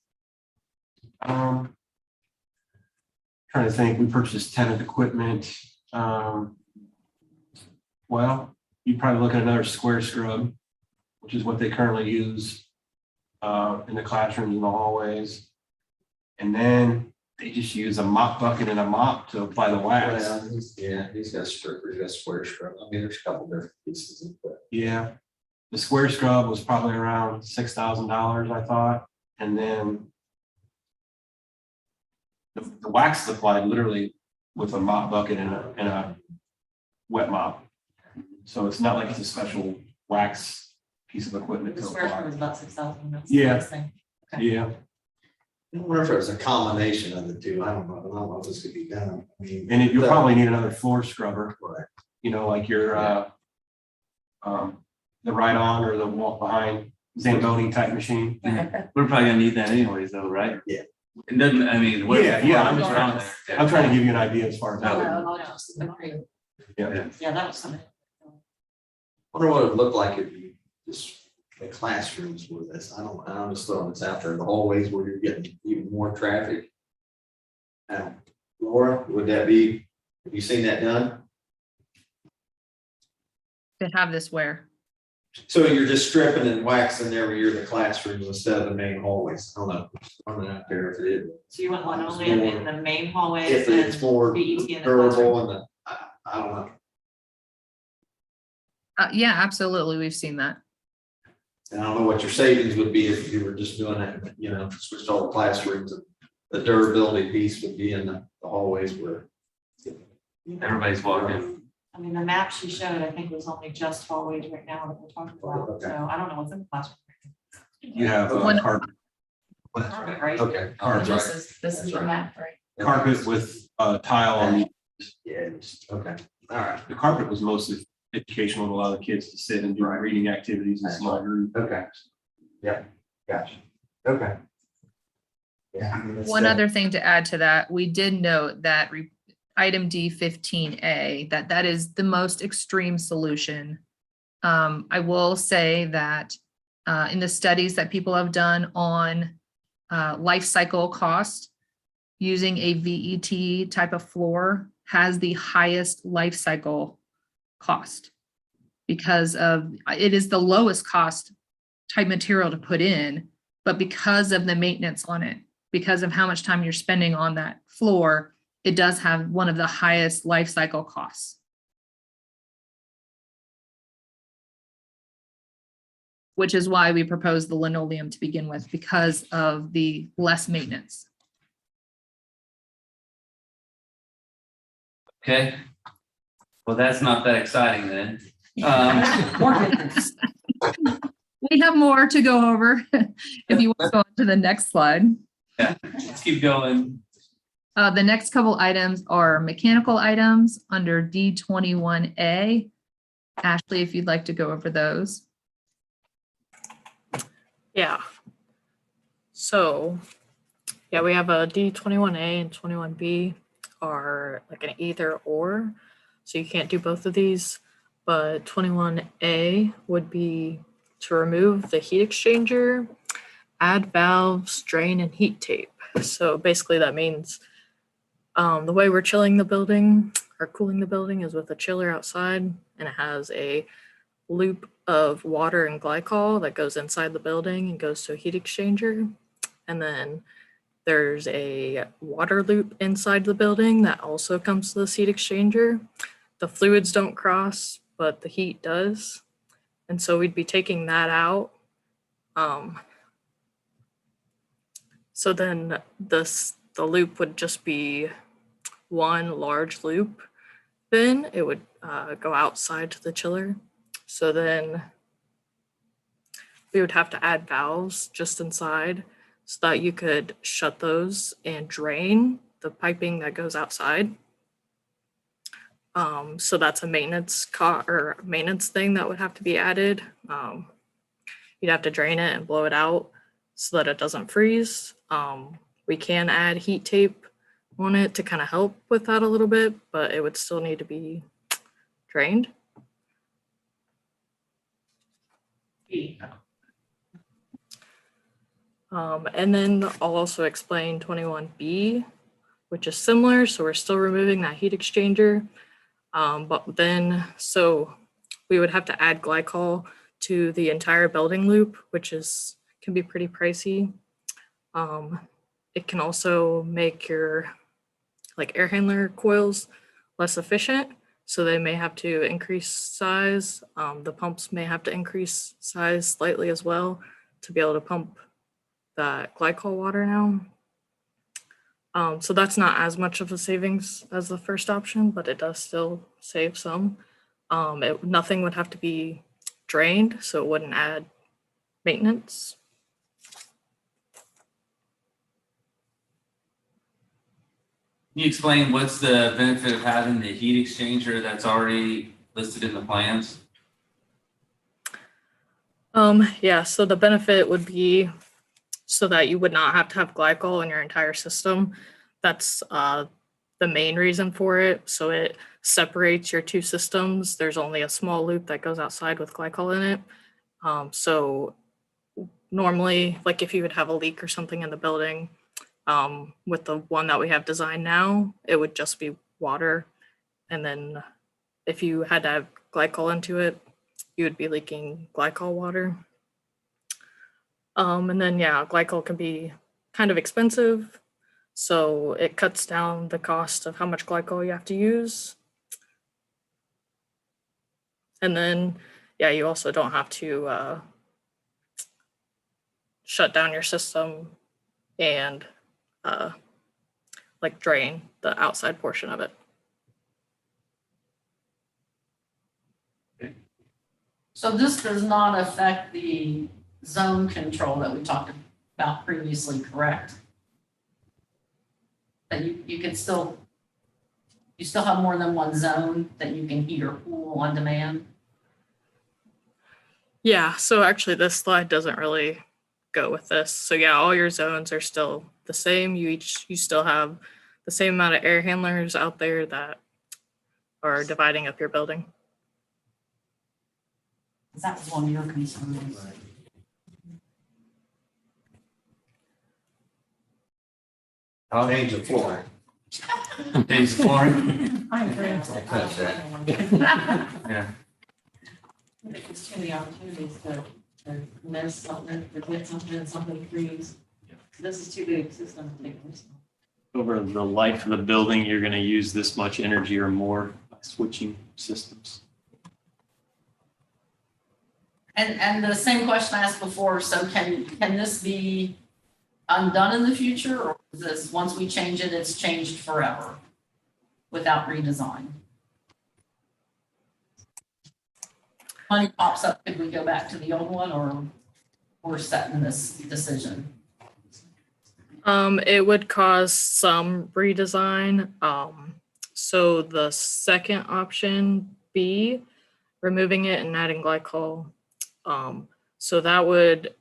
Trying to think, we purchased 10 of equipment. Well, you'd probably look at another square scrub, which is what they currently use in the classrooms and the hallways. And then they just use a mop bucket and a mop to apply the wax. He's got strippers, he's got square scrub. I mean, there's a couple different pieces of equipment. Yeah, the square scrub was probably around $6,000, I thought, and then the wax is applied literally with a mop bucket and a wet mop. So it's not like it's a special wax piece of equipment The to square foot apply. was about 6,000. That's Yeah. the nice thing. Okay. Yeah, I wonder if there's a combination of the two. I don't know if this could be done. I mean. and you'll probably need another floor scrubber, Right. like your the ride on or the walk behind Zamboni type machine. We're probably gonna need that anyways though, right? Yeah. It doesn't, I mean. Yeah, I'm just around there. I'm trying to give you an idea as far as No, how. no, no, agreed. Yeah. Yeah, that was something. Wonder what it would look like if you just the classrooms with this. I'm just throwing this out there, the hallways where you're getting even more traffic. Laura, would that be, have you seen that done? To have this where? So you're just stripping and waxing every year the classrooms instead of the main hallways. I don't know. I don't know if it is. So you want one only in the main hallways If and it's more BET in the classroom? durable and I don't know. Yeah, absolutely. We've seen that. And I don't know what your savings would be if you were just doing that, switched all the classrooms. And the durability piece would be in the hallways where. Everybody's walking. I mean, the map she showed, I think was only just hallways right now that we're talking about, Okay. so I don't know what's in the classroom. You have One- carpet. Right? Okay. Carpet, This is the map, right? carpet with tile on, Yeah, okay, all right, the carpet was mostly educational to allow the kids to sit and do reading activities in small groups. okay. Yeah, gotcha, okay. Yeah. I mean, it's One the- other thing to add to that, we did note that item D15A, that is the most extreme solution. I will say that in the studies that people have done on life cycle cost, using a VET type of floor has the highest life cycle cost because of, it is the lowest cost type material to put in, but because of the maintenance on it, because of how much time you're spending on that floor, it does have one of the highest life cycle costs. Which is why we proposed the linoleum to begin with, because of the less maintenance. Okay. Well, that's not that exciting then. We have more to go over if you want to go on to the next slide. Yeah, let's keep going. The next couple items are mechanical items under D21A. Ashley, if you'd like to go over those. Yeah. So, yeah, we have a D21A and 21B are like an either or. So you can't do both of these, but 21A would be to remove the heat exchanger, add valves, drain, and heat tape. So basically that means the way we're chilling the building or cooling the building is with a chiller outside, and it has a loop of water and glycol that goes inside the building and goes to a heat exchanger. And then there's a water loop inside the building that also comes to the heat exchanger. The fluids don't cross, but the heat does. And so we'd be taking that out. So then the loop would just be one large loop. Then it would go outside to the chiller. So then we would have to add valves just inside so that you could shut those and drain the piping that goes outside. So that's a maintenance thing that would have to be added. You'd have to drain it and blow it out so that it doesn't freeze. We can add heat tape on it to kind of help with that a little bit, but it would still need to be drained. And then I'll also explain 21B, which is similar. So we're still removing that heat exchanger. But then, so we would have to add glycol to the entire building loop, which can be pretty pricey. It can also make your air handler coils less efficient. So they may have to increase size. The pumps may have to increase size slightly as well to be able to pump that glycol water now. So that's not as much of a savings as the first option, but it does still save some. Nothing would have to be drained, so it wouldn't add maintenance. Can you explain what's the benefit of having the heat exchanger that's already listed in the plans? Yeah, so the benefit would be so that you would not have to have glycol in your entire system. That's the main reason for it. So it separates your two systems. There's only a small loop that goes outside with glycol in it. So normally, like if you would have a leak or something in the building, with the one that we have designed now, it would just be water. And then if you had to have glycol into it, you would be leaking glycol water. And then, yeah, glycol can be kind of expensive. So it cuts down the cost of how much glycol you have to use. And then, yeah, you also don't have to shut down your system and like drain the outside portion of it. So this does not affect the zone control that we talked about previously, correct? That you can still, you still have more than one zone that you can heat or cool on demand? Yeah, so actually this slide doesn't really go with this. So yeah, all your zones are still the same. You still have the same amount of air handlers out there that are dividing up your building. That was one of your concerns. I'll change the floor. Change the flooring. I agree. Yeah. There's too many opportunities to miss something, to get something, something freeze. This is too big a system to take this. Over the life of the building, you're gonna use this much energy or more by switching systems. And the same question I asked before, so can this be undone in the future, or is this, once we change it, it's changed forever without redesign? Money pops up, could we go back to the old one, or we're set in this decision? It would cause some redesign. So the second option, B, removing it and adding glycol. So that would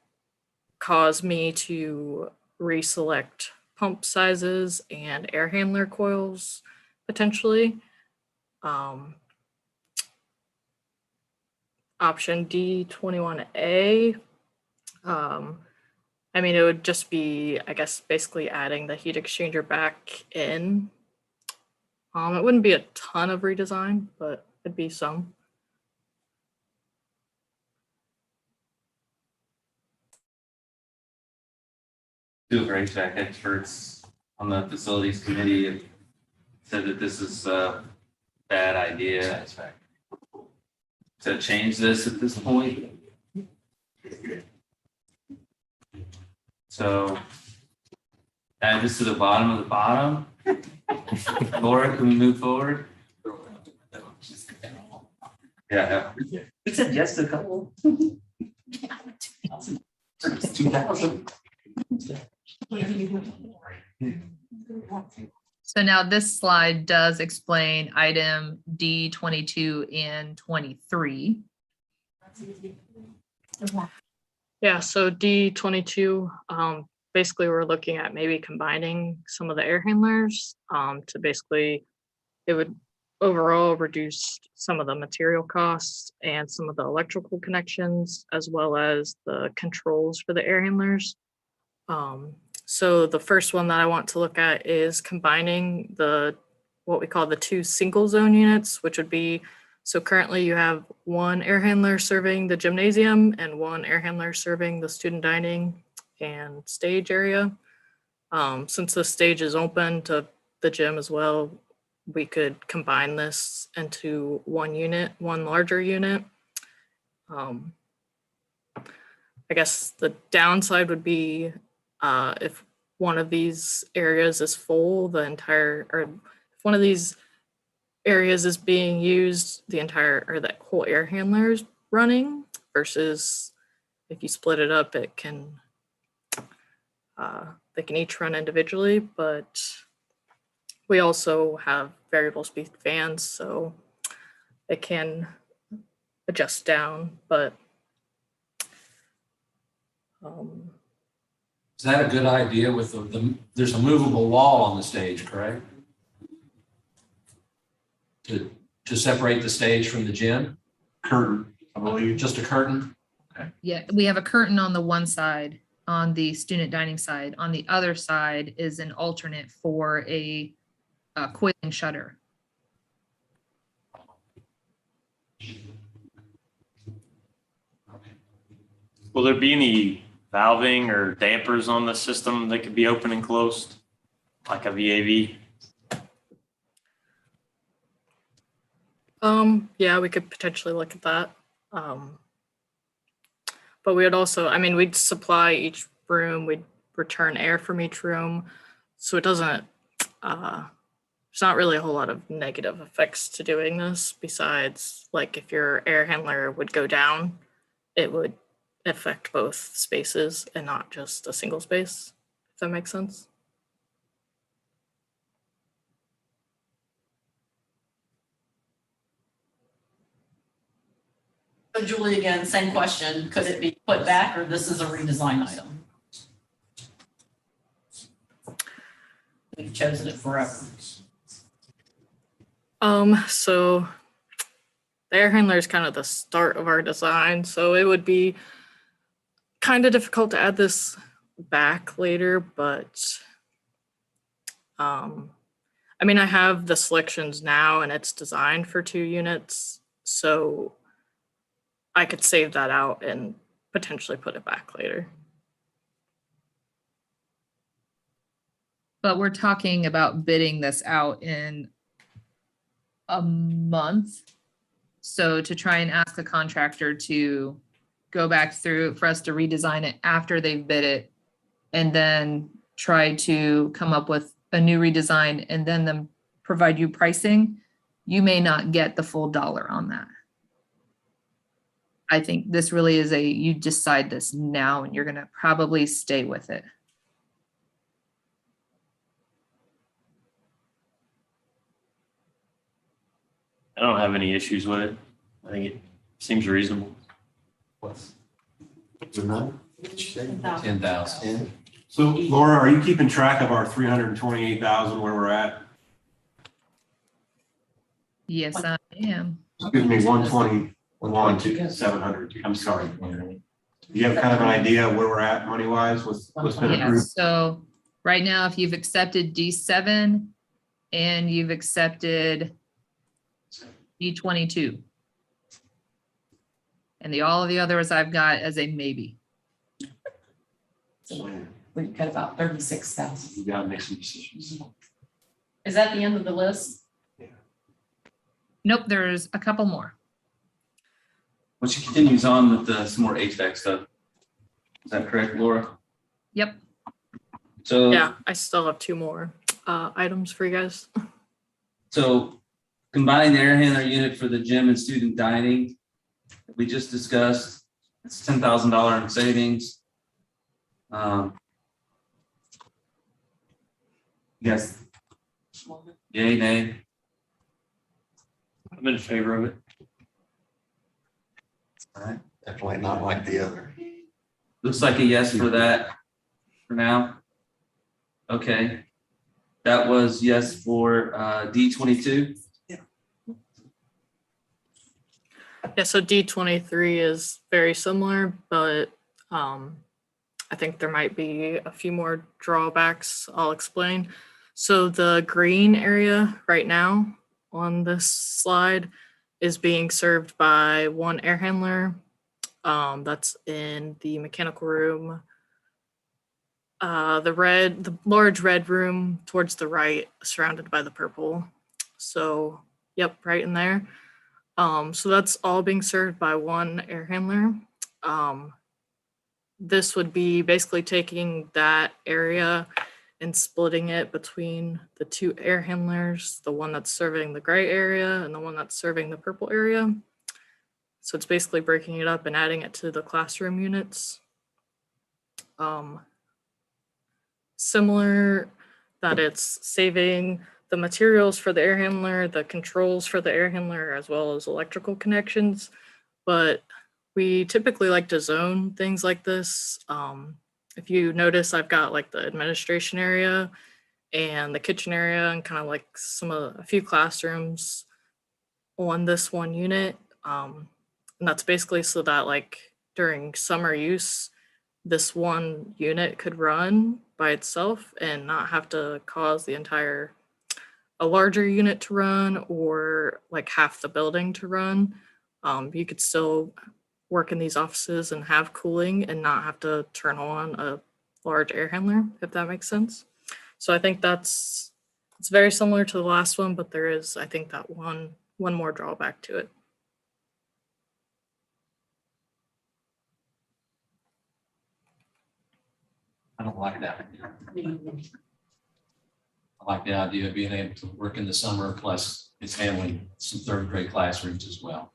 cause me to reselect pump sizes and air handler coils potentially. Option D, 21A. I mean, it would just be, I guess, basically adding the heat exchanger back in. It wouldn't be a ton of redesign, but it'd be some. Two of our HVAC experts on the facilities committee have said that this is a bad idea to change this at this point. So add this to the bottom of the bottom. Laura, can we move forward? Yeah. We said yes to a couple. 2,000. So now this slide does explain item D 22 and 23. Yeah, so D22, basically we're looking at maybe combining some of the air handlers to basically, it would overall reduce some of the material costs and some of the electrical connections, as well as the controls for the air handlers. So the first one that I want to look at is combining what we call the two single zone units, which would be, so currently you have one air handler serving the gymnasium and one air handler serving the student dining and stage area. Since the stage is open to the gym as well, we could combine this into one unit, one larger unit. I guess the downside would be if one of these areas is full, or if one of these areas is being used, the whole air handler is running, versus if you split it up, it can, they can each run individually, but we also have variable speed fans, so it can adjust down, but Is that a good idea with there's a movable wall on the stage, correct? To separate the stage from the gym? Curtain, I believe. Just a curtain? Yeah, we have a curtain on the one side, on the student dining side. On the other side is an alternate for a coiling shutter. Will there be any valving or dampers on the system that could be open and closed? Like a VAV? Yeah, we could potentially look at that. But we would also, I mean, we'd supply each room, we'd return air from each room. So it doesn't, there's not really a whole lot of negative effects to doing this besides like if your air handler would go down, it would affect both spaces and not just a single space, if that makes sense. So Julie, again, same question. Could it be put back or this is a redesign item? We've chosen it forever. So the air handler is kind of the start of our design, so it would be kind of difficult to add this back later, but I mean, I have the selections now and it's designed for 2 units, so I could save that out and potentially put it back later. But we're talking about bidding this out in a month. So to try and ask the contractor to go back through for us to redesign it after they've bid it and then try to come up with a new redesign and then them provide you pricing, you may not get the full dollar on that. I think this really is you decide this now and you're gonna probably stay with it. I don't have any issues with it. I think it seems reasonable. What's the number? 10,000. So Laura, are you keeping track of our 328,000 where we're at? Yes, I am. Excuse me, 121, 700. I'm sorry. Do you have kind of an idea where we're at money wise with what's been approved? Yes, so right now, if you've accepted D7 and you've accepted D22. And all of the others I've got as a maybe. We've got about 36,000. You gotta make some decisions. Is that the end of the list? Nope, there's a couple more. Well, she continues on with some more HVAC stuff. Is that correct, Laura? Yep. So. Yeah, I still have 2 more items for you guys. So combining the air handler unit for the gym and student dining, we just discussed, it's $10,000 in savings. Yes. Yay, nay? I'm in favor of it. All right. Definitely not like the other. Looks like a yes for that for now. Okay. That was yes for D22. Yeah, so D23 is very similar, but I think there might be a few more drawbacks I'll explain. So the green area right now on this slide is being served by 1 air handler. That's in the mechanical room. The large red room towards the right, surrounded by the purple. So, yep, right in there. So that's all being served by 1 air handler. This would be basically taking that area and splitting it between the 2 air handlers, the one that's serving the gray area and the one that's serving the purple area. So it's basically breaking it up and adding it to the classroom units. Similar that it's saving the materials for the air handler, the controls for the air handler, as well as electrical connections. But we typically like to zone things like this. If you notice, I've got like the administration area and the kitchen area and kind of like a few classrooms on this one unit. And that's basically so that like during summer use, this one unit could run by itself and not have to cause a larger unit to run or like half the building to run. You could still work in these offices and have cooling and not have to turn on a large air handler, if that makes sense. So I think it's very similar to the last one, but there is, I think, that one more drawback to it. I don't like that. I like the idea of being able to work in the summer, plus it's handling some third grade classrooms as well.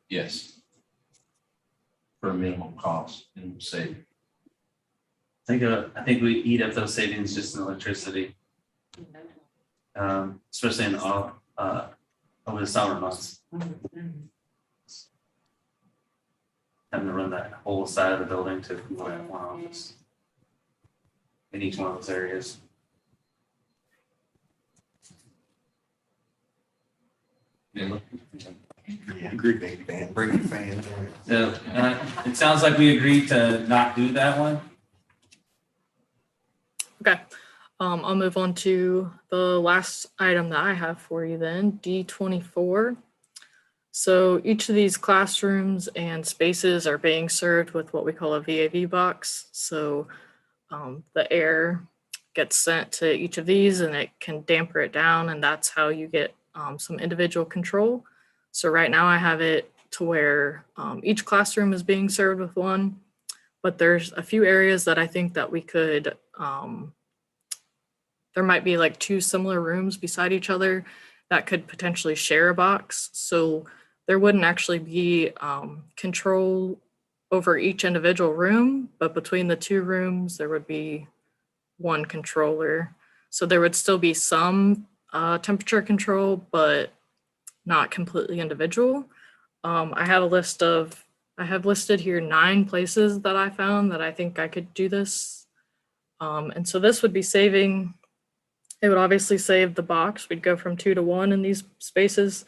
Yes. For a minimum cost and save. I think we eat up those savings just in electricity, especially in over the summer months. Having to run that whole side of the building to one office in each one of those areas. Yeah. Agree, big fan, bring the fans. So, it sounds like we agreed to not do that one. Okay, I'll move on to the last item that I have for you then, D24. So each of these classrooms and spaces are being served with what we call a VAV box. So the air gets sent to each of these and it can damper it down, and that's how you get some individual control. So right now I have it to where each classroom is being served with one, but there's a few areas that I think that we could, there might be like two similar rooms beside each other that could potentially share a box. So there wouldn't actually be control over each individual room, but between the two rooms, there would be one controller. So there would still be some temperature control, but not completely individual. I have listed here 9 places that I found that I think I could do this. And so this would be saving, it would obviously save the box. We'd go from 2 to 1 in these spaces.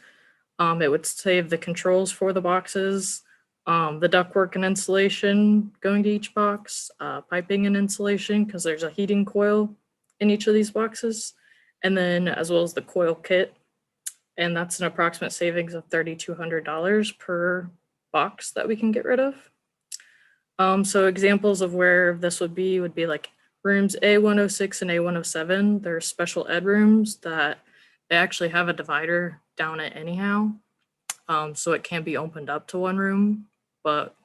It would save the controls for the boxes, the ductwork and insulation going to each box, piping and insulation, because there's a heating coil in each of these boxes, and then as well as the coil kit. And that's an approximate savings of $3,200 per box that we can get rid of. So examples of where this would be like rooms A106 and A107. They're special ed rooms that they actually have a divider down it anyhow. So it can be opened up to one room, but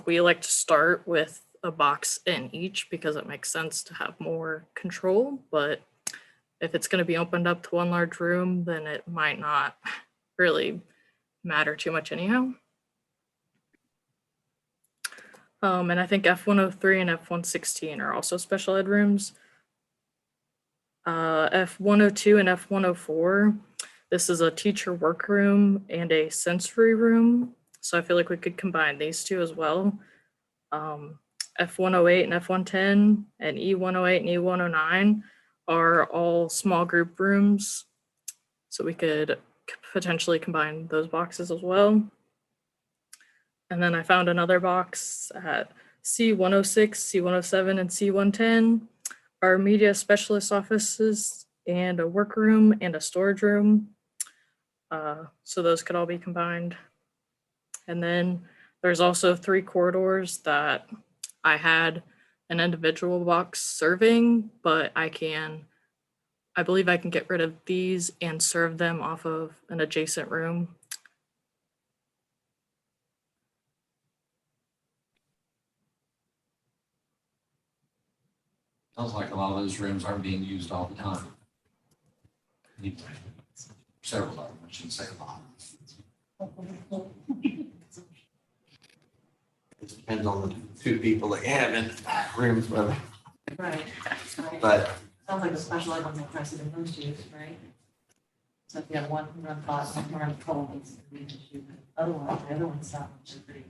we like to start with a box in each because it makes sense to have more control. But if it's going to be opened up to one large room, then it might not really matter too much anyhow. And I think F103 and F116 are also special ed rooms. F102 and F104, this is a teacher workroom and a sensory room. So I feel like we could combine these two as well. F108 and F110 and E108 and E109 are all small group rooms. So we could potentially combine those boxes as well. And then I found another box at C106, C107, and C110 are media specialist offices and a workroom and a storage room. So those could all be combined. And then there's also 3 corridors that I had an individual box serving, but I believe I can get rid of these and serve them off of an adjacent room. Sounds like a lot of those rooms aren't being used all the time. Several of them, I shouldn't say a lot. It depends on the 2 people that you have in rooms, but Right. But Sounds like the special ed ones are precedent most use, right? So if you have one who run class, one who run cold, it's a big issue, but otherwise, the other one's not much of pretty.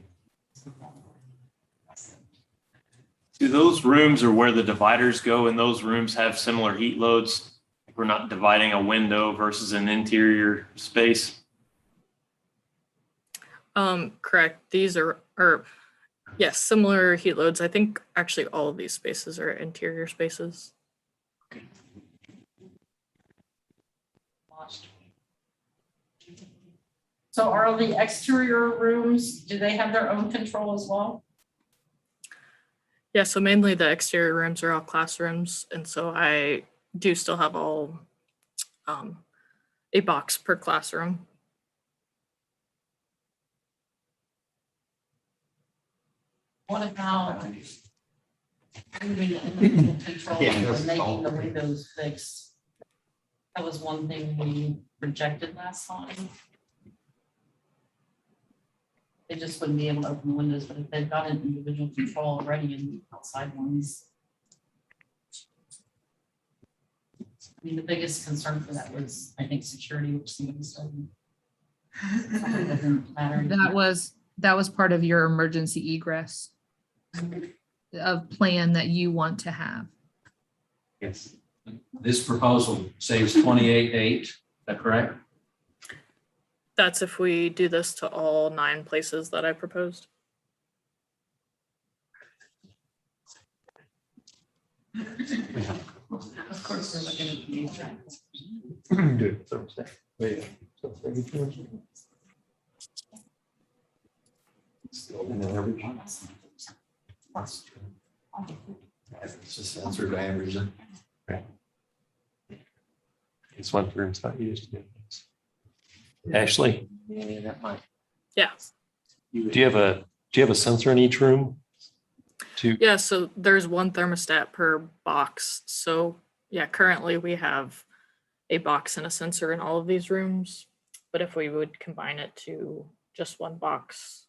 Do those rooms or where the dividers go in those rooms have similar heat loads? Like we're not dividing a window versus an interior space? Correct. These are, yes, similar heat loads. I think actually all of these spaces are interior spaces. So are the exterior rooms, do they have their own control as well? Yeah, so mainly the exterior rooms are all classrooms, and so I do still have all a box per classroom. What about moving the control Yeah, and that's making all. the windows fixed? That was one thing we rejected last time. They just wouldn't be able to open the windows, but if they've got an individual control already in the outside ones. I mean, the biggest concern for that was, I think, security, which seems doesn't matter. That was part of your emergency egress of plan that you want to have. Yes. This proposal saves 28.8, is that correct? That's if we do this to all 9 places that I proposed. Of course, we're looking at the trends. It's just sensor average. It's one room's not used. Ashley, Yeah. do you have a sensor in each room? Yeah, so there's one thermostat per box. So yeah, currently we have a box and a sensor in all of these rooms. But if we would combine it to just one box,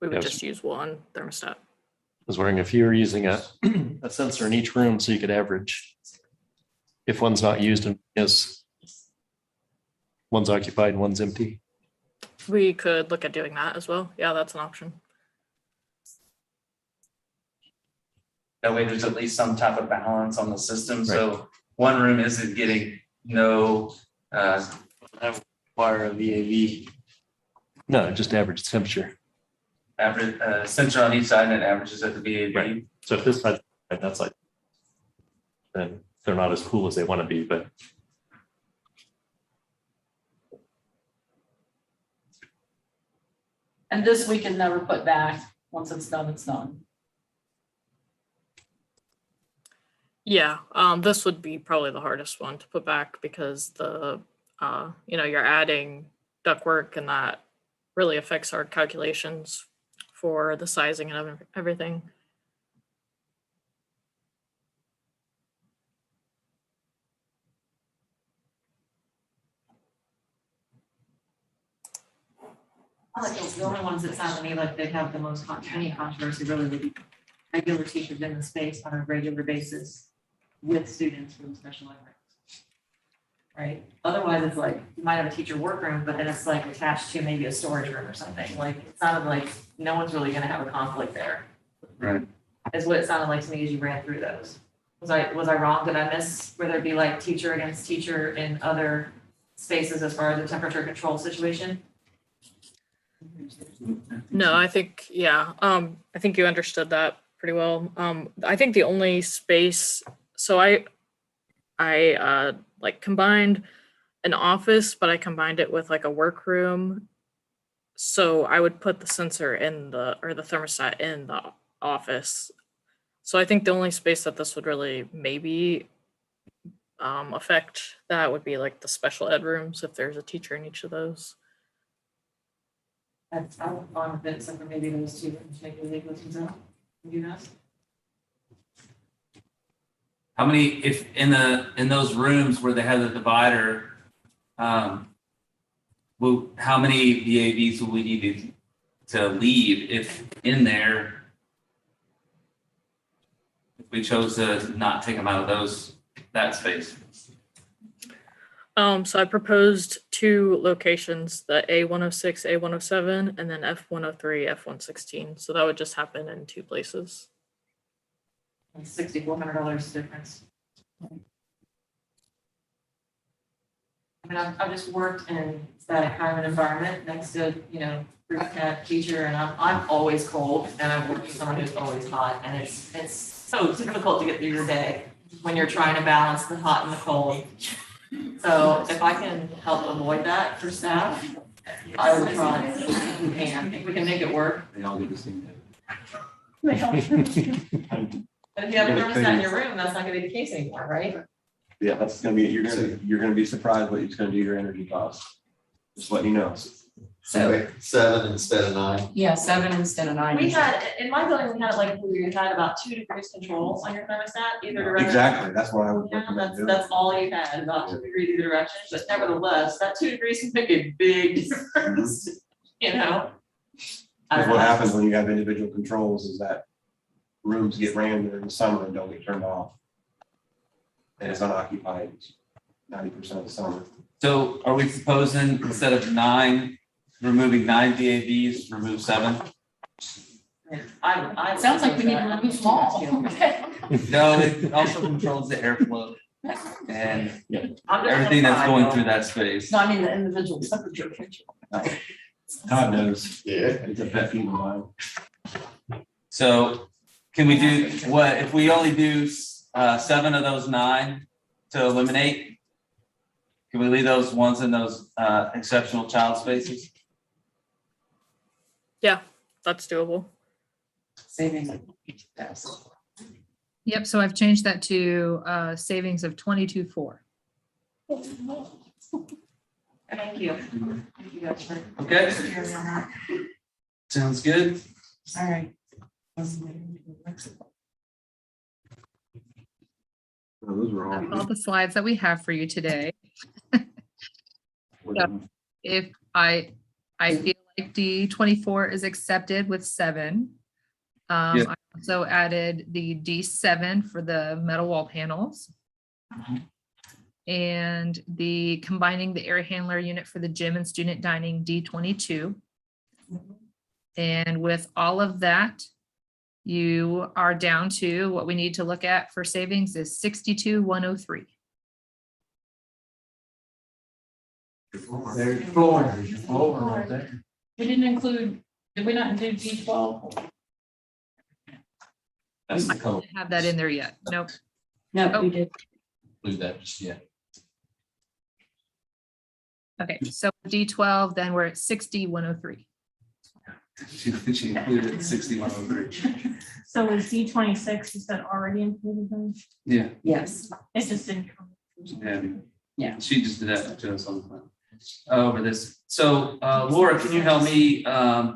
we would Yes. just use one thermostat. I was wondering if you were using a sensor in each room so you could average. If one's not used and is one's occupied and one's empty. We could look at doing that as well. Yeah, that's an option. That way there's at least some type of balance on the system. So one room isn't getting no Wire a VAV. No, just average temperature. average sensor on each side and it averages at the VAV. Right. So if this side, that's like, then they're not as cool as they want to be, but And this we can never put back. Once it's done, it's done. Yeah, this would be probably the hardest one to put back because the, you're adding ductwork and that really affects our calculations for the sizing and everything. I like the only ones that sound to me like they have the most any controversy really would be regular teachers in the space on a regular basis with students from special ed. Right? Otherwise, it's like, you might have a teacher workroom, but then it's like attached to maybe a storage room or something. Like, it sounded like no one's really gonna have a conflict there. Right. Is what it sounded like to me as you ran through those. Was I wrong? Did I miss where there'd be like teacher against teacher in other spaces as far as the temperature control situation? No, I think, yeah, I think you understood that pretty well. I think the only space, so I like combined an office, but I combined it with like a workroom. So I would put the sensor in the thermostat in the office. So I think the only space that this would really maybe affect that would be like the special ed rooms, if there's a teacher in each of those. That's, I'm on the fence, or maybe those two, maybe they go things out. You know? How many, if in those rooms where they have the divider, how many VAVs will we need to leave if in there? If we chose to not take them out of that space? So I proposed 2 locations, the A106, A107, and then F103, F116. So that would just happen in 2 places. $6,400 difference. I mean, I've just worked in that kind of an environment next to, group cat teacher, and I'm always cold, and I'm working with someone who's always hot, and it's so difficult to get through your day when you're trying to balance the hot and the cold. So if I can help avoid that for staff, I will try if we can, if we can make it work. They all do the same thing. But if you have a thermostat in your room, that's not gonna be the case anymore, right? Yeah, that's gonna be, you're gonna be surprised what it's gonna do to your energy costs. Just let you know. So, 7 instead of 9. yeah, 7 instead of 9. We had, in my building, we had like, we had about 2 degrees control on your thermostat, either direction. Exactly, that's what I would Yeah, recommend doing. that's all you had, about 2 degrees either direction, but nevertheless, that 2 degrees can make a big difference, I don't Because what know. happens when you have individual controls is that rooms get ran during the summer and don't get turned off. And it's unoccupied 90% of the summer. So are we proposing instead of 9, removing 9 VABs, remove 7? I. It sounds like we need to remove them all. No, it also controls the airflow and I'm just everything that's gonna going try, through that space. No, I mean the individual temperature. Todd knows. Yeah. It's a pet peeve of mine. So can we do, what, if we only do 7 of those 9 to eliminate? Can we leave those ones in those exceptional child spaces? Yeah, that's doable. Savings. Yep, so I've changed that to savings of 22.4. Thank you. Thank you guys for. Okay. hearing me on that. Sounds good. All right. Those were That's all. all the slides that we have for you today. If I feel like D24 is accepted with 7. Yeah. I also added the D7 for the metal wall panels. And the combining the air handler unit for the gym and student dining D22. And with all of that, you are down to what we need to look at for savings is 62,103. There's floor, there's your floor right there. We didn't include, did we not include D12? That's the I code. didn't have that in there yet. Nope. No, we did. Include that just yet. Okay, so D12, then we're at 60,103. She included 6103. So is D26, is that already included then? Yeah, Yes. It just didn't. come. yeah. Yeah. She just did that to us on the plan. Over this. So Laura, can you help me try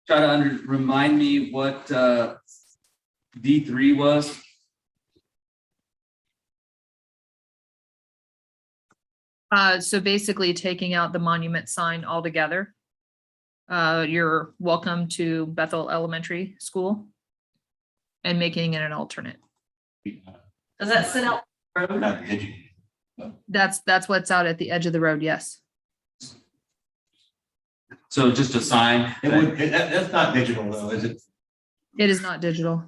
to remind me what D3 was? So basically taking out the monument sign altogether. You're welcome to Bethel Elementary School and making it an alternate. Does that sit out? Not digital. That's what's out at the edge of the road, yes. So just a sign. It would, that's not digital though, is it? It is not digital.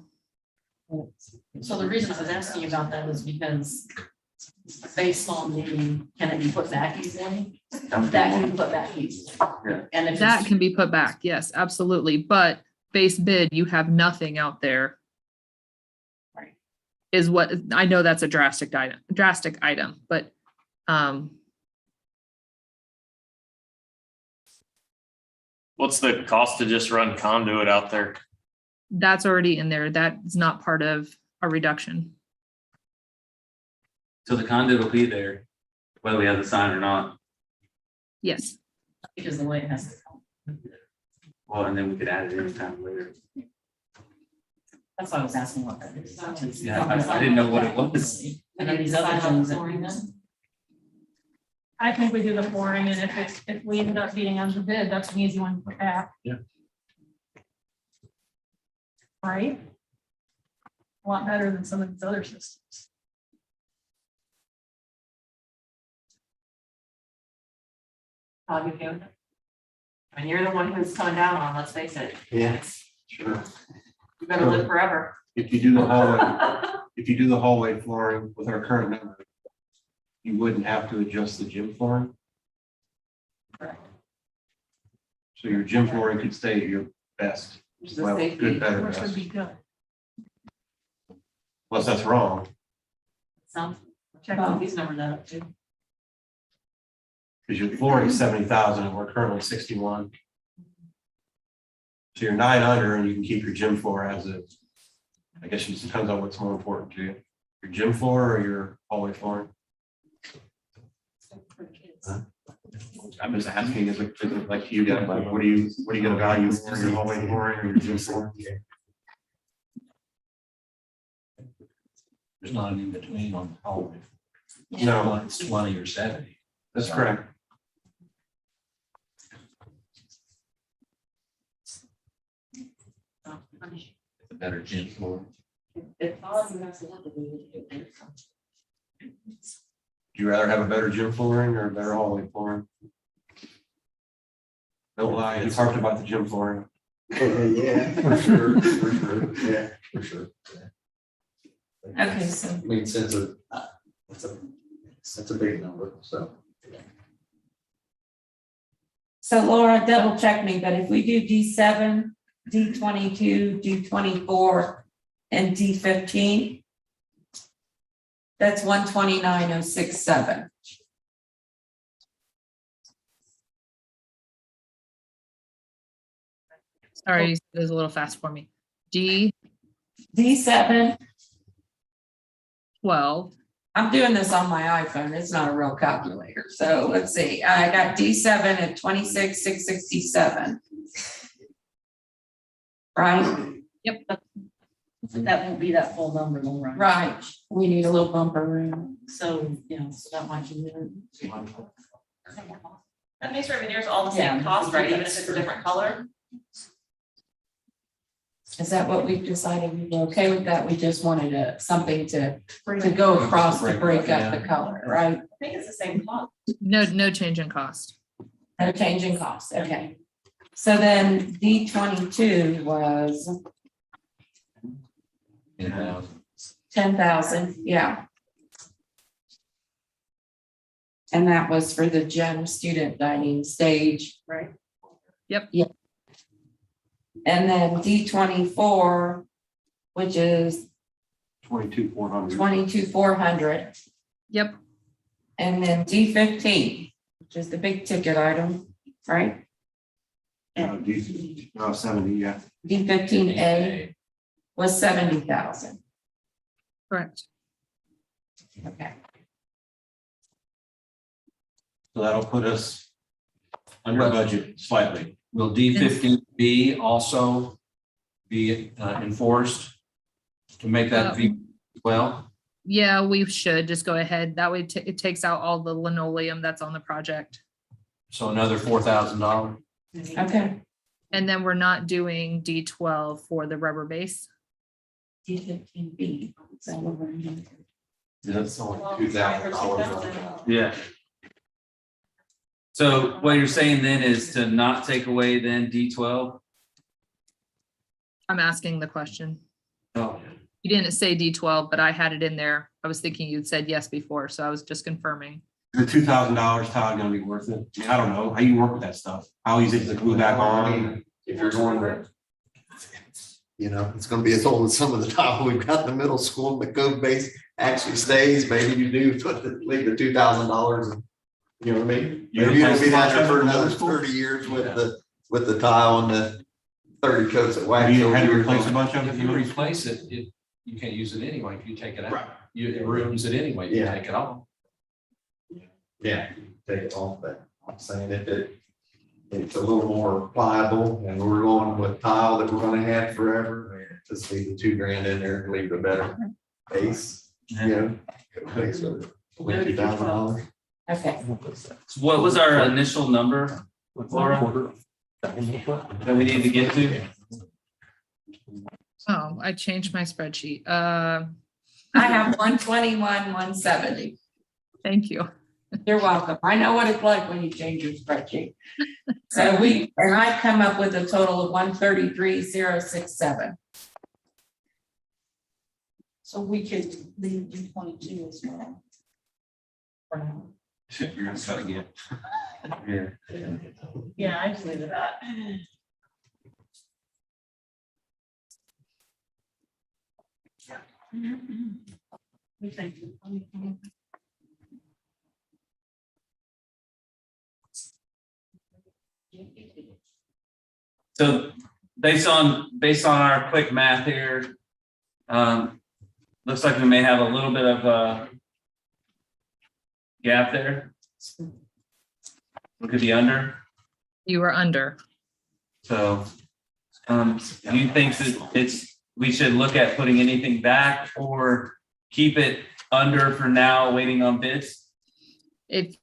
So the reason I was asking about that was because based on the, can it be put back easily? That can be put back easily. Yeah. And if That it's, can be put back, yes, absolutely. But base bid, you have nothing out there. Right. Is what, I know that's a drastic item, but What's the cost to just run conduit out there? that's already in there. That's not part of a reduction. So the conduit will be there, whether we have the sign or not. Yes. because the way it has to come. Well, and then we could add it anytime later. That's why I was asking what that is. Yeah, I didn't know what it was. And then these other things that. I think we do the flooring, and if we end up beating on the bid, that's an easy one to put back. Yeah. Right? A lot better than some of these other systems. I'll give you. I mean, you're the one who's coming down on, let's face it. Yeah, sure. You better live forever. If you do the hallway flooring with our current number, you wouldn't have to adjust the gym flooring. Correct. So your gym flooring could stay at your best. Which is a Well, safety. good, better, Which would best. be good. Unless that's wrong, Sounds, Check well, on these numbers add up too. because your flooring is 70,000 and we're currently 61. So you're 900 and you can keep your gym floor as is. I guess it just depends on what's more important to you, your gym floor or your hallway flooring. For kids. I'm just asking, is it like you guys, like, what do you gonna value more, your hallway flooring or your gym floor? There's not an in between on the hallway. No, It's 20 or 70. that's correct. It's a better gym floor. If all of you guys want to do it. Do you rather have a better gym flooring or a better hallway flooring? Don't lie, you talked about the gym flooring. Yeah, for sure, yeah, for sure. Yeah. Okay, so I mean, since that's a big number, so. So Laura, double check me, but if we do D7, D22, D24, and D15, that's 129,067. Sorry, it was a little fast for me. D D7, 12, I'm doing this on my iPhone, it's not a real calculator, so let's see, I got D7 at 26,667. Right? That won't be that full number, though, right? Right, we need a little bumper room. So, you know, so that might be. That makes Ravenier's all the same cost, right, even if it's a different color? Is that what we've decided? We were okay with that? We just wanted something to go across to break up the color, right? I think it's the same cost. no change in cost. No change in cost, okay. So then D22 was 10,000, yeah. And that was for the gym, student dining, stage. Right. Yep. And then D24, which is 22,400. 22,400. Yep, And then D15, which is the big ticket item, right? 70, yeah. D15A was 70,000. correct. Okay. So that'll put us under budget slightly. Will D15B also be enforced to make that V well? Yeah, we should just go ahead. That way it takes out all the linoleum that's on the project. So another $4,000? Okay. And then we're not doing D12 for the rubber base. D15B. That's only $2,000. Yeah. So what you're saying then is to not take away then D12? I'm asking the question. Oh. You didn't say D12, but I had it in there. I was thinking you'd said yes before, so I was just confirming. The $2,000, Todd, gonna be worth it? I mean, I don't know, how you work with that stuff? How easy is it to glue back on? If you're going to, you know, it's gonna be as old as some of the tile we've got in the middle school, the code base actually stays, maybe you do leave the $2,000 and, you know what I mean? You Maybe it'll be replace that for the another middle school? 30 years with the tile and the 30 coats of wax. Have you had to replace a bunch of If it? you replace it, you can't use it anyway if you take it Right. out. It ruins it anyway if you Yeah. take it off. Yeah, take it off, but I'm saying it's a little more pliable and we're going with tile that we're gonna have forever. Just leave the $2,000 in there, leave the better base, you know. Base of $20,000. Okay. So what was our initial number, Laura? That we need to get to? Oh, I changed my spreadsheet. I have 121, 170. Thank you. You're welcome. I know what it's like when you change your spreadsheet. So I come up with a total of 133,067. So we could leave D22 as well. for now. You're gonna cut again. Yeah. Yeah, I just leave it at. We think. So based on our quick math here, looks like we may have a little bit of a gap there. We could be under. You are under. So, do you think that we should look at putting anything back or keep it under for now, waiting on bids? If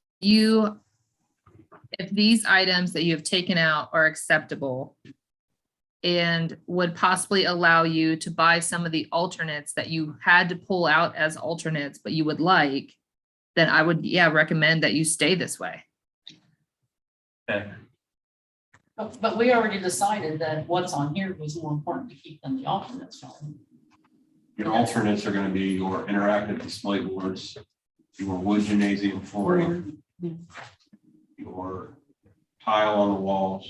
these items that you have taken out are acceptable and would possibly allow you to buy some of the alternates that you had to pull out as alternates, but you would like, then I would, recommend that you stay this way. Okay. But we already decided that what's on here was more important to keep than the alternates. Your alternates are gonna be your interactive display boards, your wood gymnasium flooring, your tile on the walls,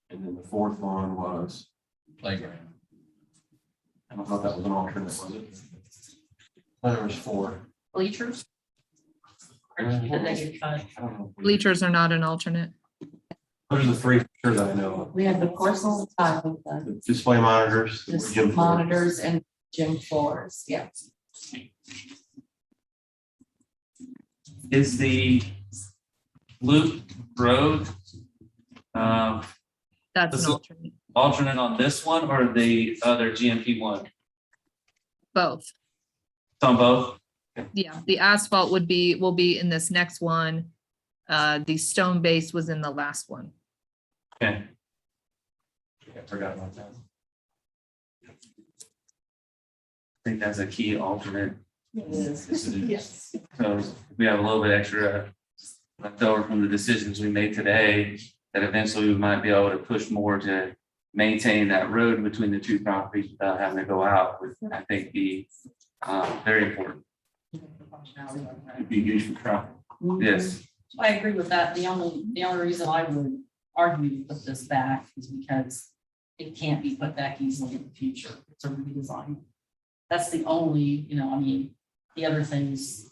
and then the fourth one was, Playground. I don't know if that was an alternate, was it? Oh, there was 4. Bleachers? Or did they get cut? I don't know. Bleachers are not an alternate. Those are the 3 sure that I know of. We had the porcelain tile, the The display monitors, the just gym floor. monitors and gym floors, yeah. Is the Loop Road That's This an is- alternate. alternate on this one or the other GMP one? It's Both. on both? Yeah, the asphalt will be in this next one. The stone base was in the last one. Okay. I forgot about that. I think that's a key alternate. Yes. So if we have a little bit extra left over from the decisions we made today, that eventually we might be able to push more to maintain that road between the two properties without having to go out, would, I think, be very important. It'd be used for traffic. Yes. I agree with that. The only reason I would argue to put this back is because it can't be put back easily in the future. It's a redesign. That's the only, I mean, the other things,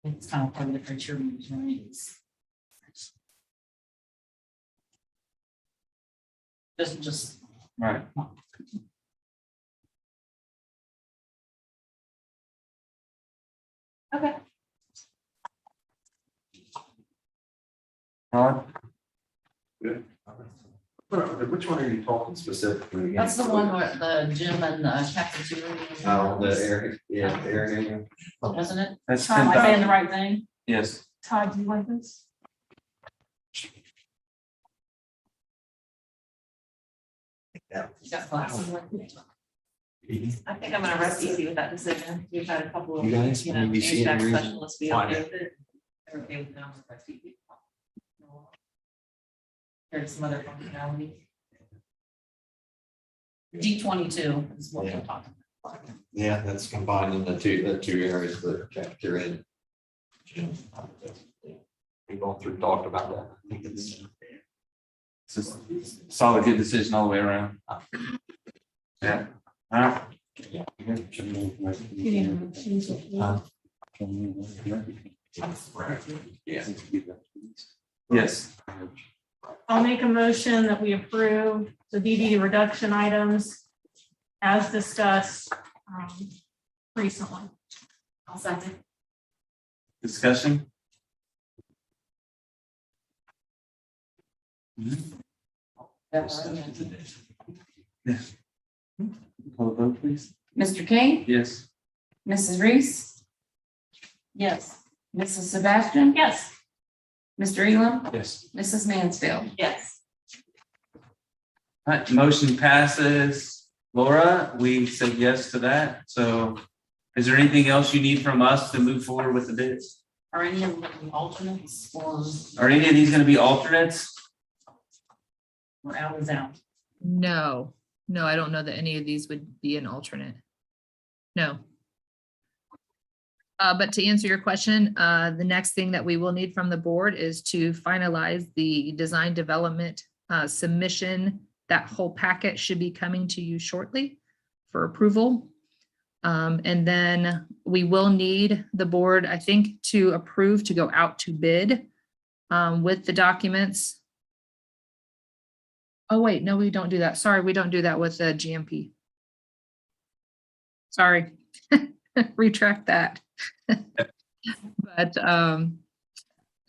it's kind of part of the criteria, right? Just. Right. Okay. Good. Which one are you talking specifically? That's the one where the gym and the cafeteria. Oh, the area, yeah, the area. Wasn't it? That's Am I saying the 10,000. right thing? Yes. Todd, do you like this? You got glasses. I think I'm gonna rest easy with that decision. We've had a couple of, You guys, I mean, you see any HVAC reason specialists be why okay not? with it. They're okay with them, rest easy. There's some other functionality. D22 is what we're talking about. Yeah, that's combining the two areas, the cafeteria and gym. We've gone through, talked about that. I think it's. It's a solid, good decision all the way around. Yeah. All right. Yeah. Yes. I'll make a motion that we approve the DD reduction items as discussed recently. I'll second. Discussion? Yes. Call the vote, please. Mr. King, Yes. Mrs. Reese, Yes. Mrs. Sebastian, Yes. Mr. Elam, Yes. Mrs. Mansfield. Yes. All right, motion passes. Laura, we said yes to that. So is there anything else you need from us to move forward with the bids? Are any of them alternates or Are any of these going to be alternates? out is out? No, I don't know that any of these would be an alternate. No. But to answer your question, the next thing that we will need from the board is to finalize the design development submission. That whole packet should be coming to you shortly for approval. And then we will need the board, I think, to approve to go out to bid with the documents. Oh, wait, no, we don't do that. Sorry, we don't do that with the GMP. Sorry, retract that. But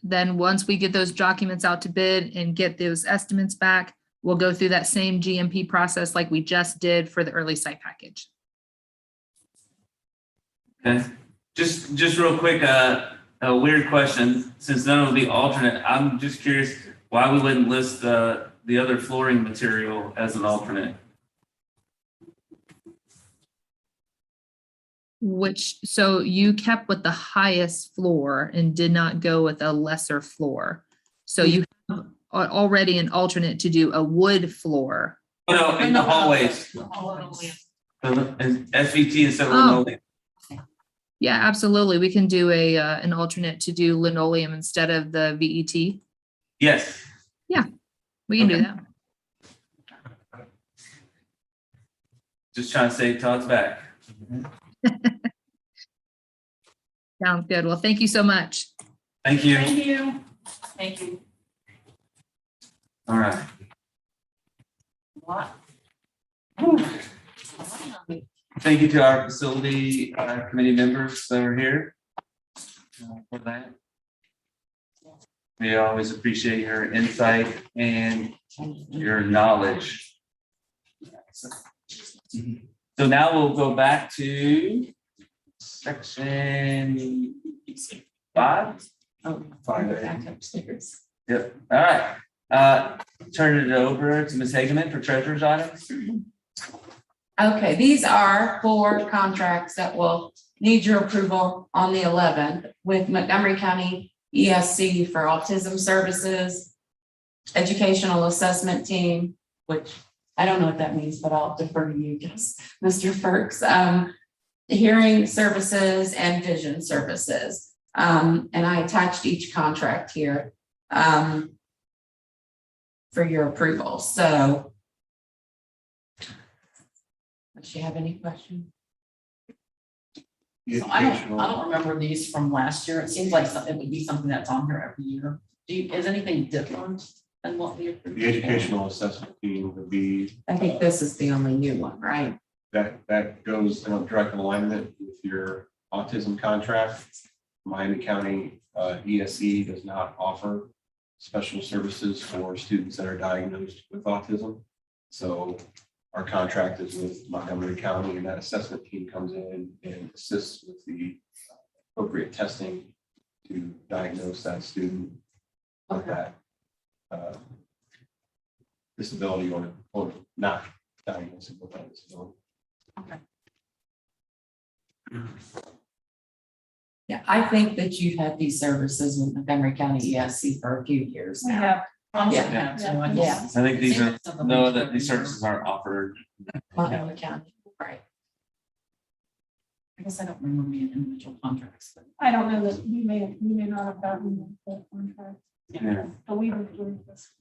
then once we get those documents out to bid and get those estimates back, we'll go through that same GMP process like we just did for the early site package. Okay, just real quick, a weird question, since none of the alternate, I'm just curious why we wouldn't list the other flooring material as an alternate. So you kept with the highest floor and did not go with a lesser floor. So you have already an alternate to do a wood floor. Oh, no, in the hallways, and SVT instead of linoleum. Yeah, absolutely. We can do an alternate to do linoleum instead of the VET. Yes. We can do that. Just trying to save Todd's back. Sounds good. Well, thank you so much. Thank you. Thank you. Thank you. All right. What? Thank you to our facility committee members that are here for that. We always appreciate your insight and your knowledge. So now we'll go back to section 5. Yep. All right. Turn it over to Ms. Hageman for treasurer's items. Okay, these are 4 contracts that will need your approval on the 11th with Montgomery County ESC for autism services, educational assessment team, which I don't know what that means, but I'll defer to you, just Mr. Ferks, hearing services and vision services. And I attached each contract here for your approval. So does she have any questions? So I don't remember these from last year. It seems like it would be something that's on here every year. Is anything different than what we approved? The educational assessment team would be, I think this is the only new one, right? that goes in a direct alignment with your autism contract. Miami County ESC does not offer special services for students that are diagnosed with autism. So our contract is with Montgomery County, and that assessment team comes in and assists with the appropriate testing to diagnose that student with that disability or not diagnosing with that disability. Okay. Yeah, I think that you've had these services with Montgomery County ESC for a few years We now. have. Yeah. Yeah. I think these are, no, that these services aren't offered. Montgomery County, right? I guess I don't remember me in individual contracts, but. I don't know that we may not have gotten the contract, Yeah. but we were doing this.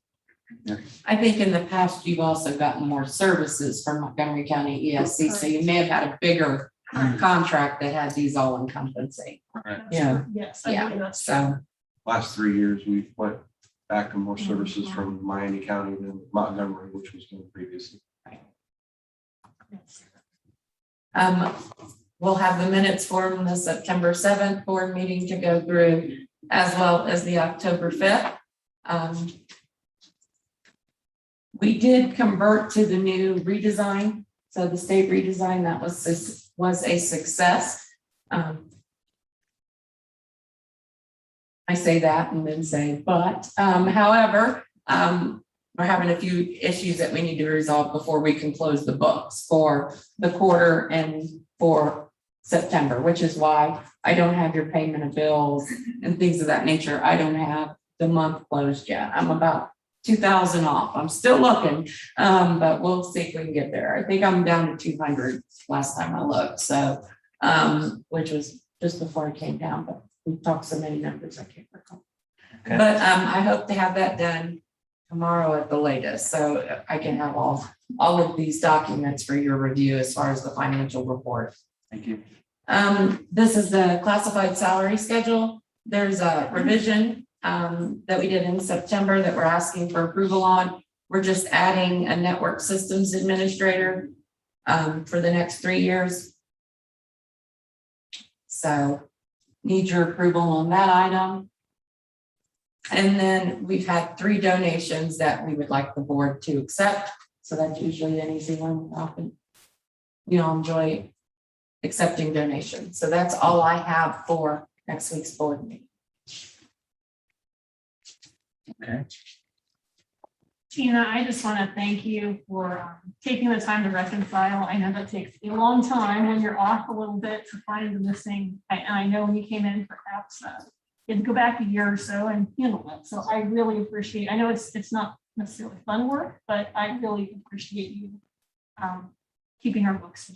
I think in the past, you've also gotten more services from Montgomery County ESC, so you may have had a bigger contract that had these all encompassing. Yeah. Yes, I Yeah, believe that's true. so, Last 3 years, we've went back to more services from Miami County than Montgomery, which was done previously. we'll have the minutes from the September 7th board meeting to go through, as well as the October 5th. We did convert to the new redesign. So the state redesign, that was a success. I say that and then say, but, however, we're having a few issues that we need to resolve before we can close the books for the quarter and for September, which is why I don't have your payment of bills and things of that nature. I don't have the month closed yet. I'm about 2,000 off. I'm still looking, but we'll see if we can get there. I think I'm down to 200 last time I looked, so, which was just before I came down, but we talked so many numbers, I can't recall. Okay. But I hope to have that done tomorrow at the latest, so I can have all of these documents for your review as far as the financial report. Thank you. This is the classified salary schedule. There's a revision that we did in September that we're asking for approval on. We're just adding a network systems administrator for the next 3 years. So need your approval on that item. And then we've had 3 donations that we would like the board to accept. So that's usually an easy one. Often, you know, enjoy accepting donations. So that's all I have for next week's board meeting. Okay. Tina, I just want to thank you for taking the time to reconcile. I know that takes a long time when you're off a little bit to find the missing. And I know when you came in, perhaps you had to go back a year or so and handle it. So I really appreciate, I know it's not necessarily fun work, but I really appreciate you keeping our books.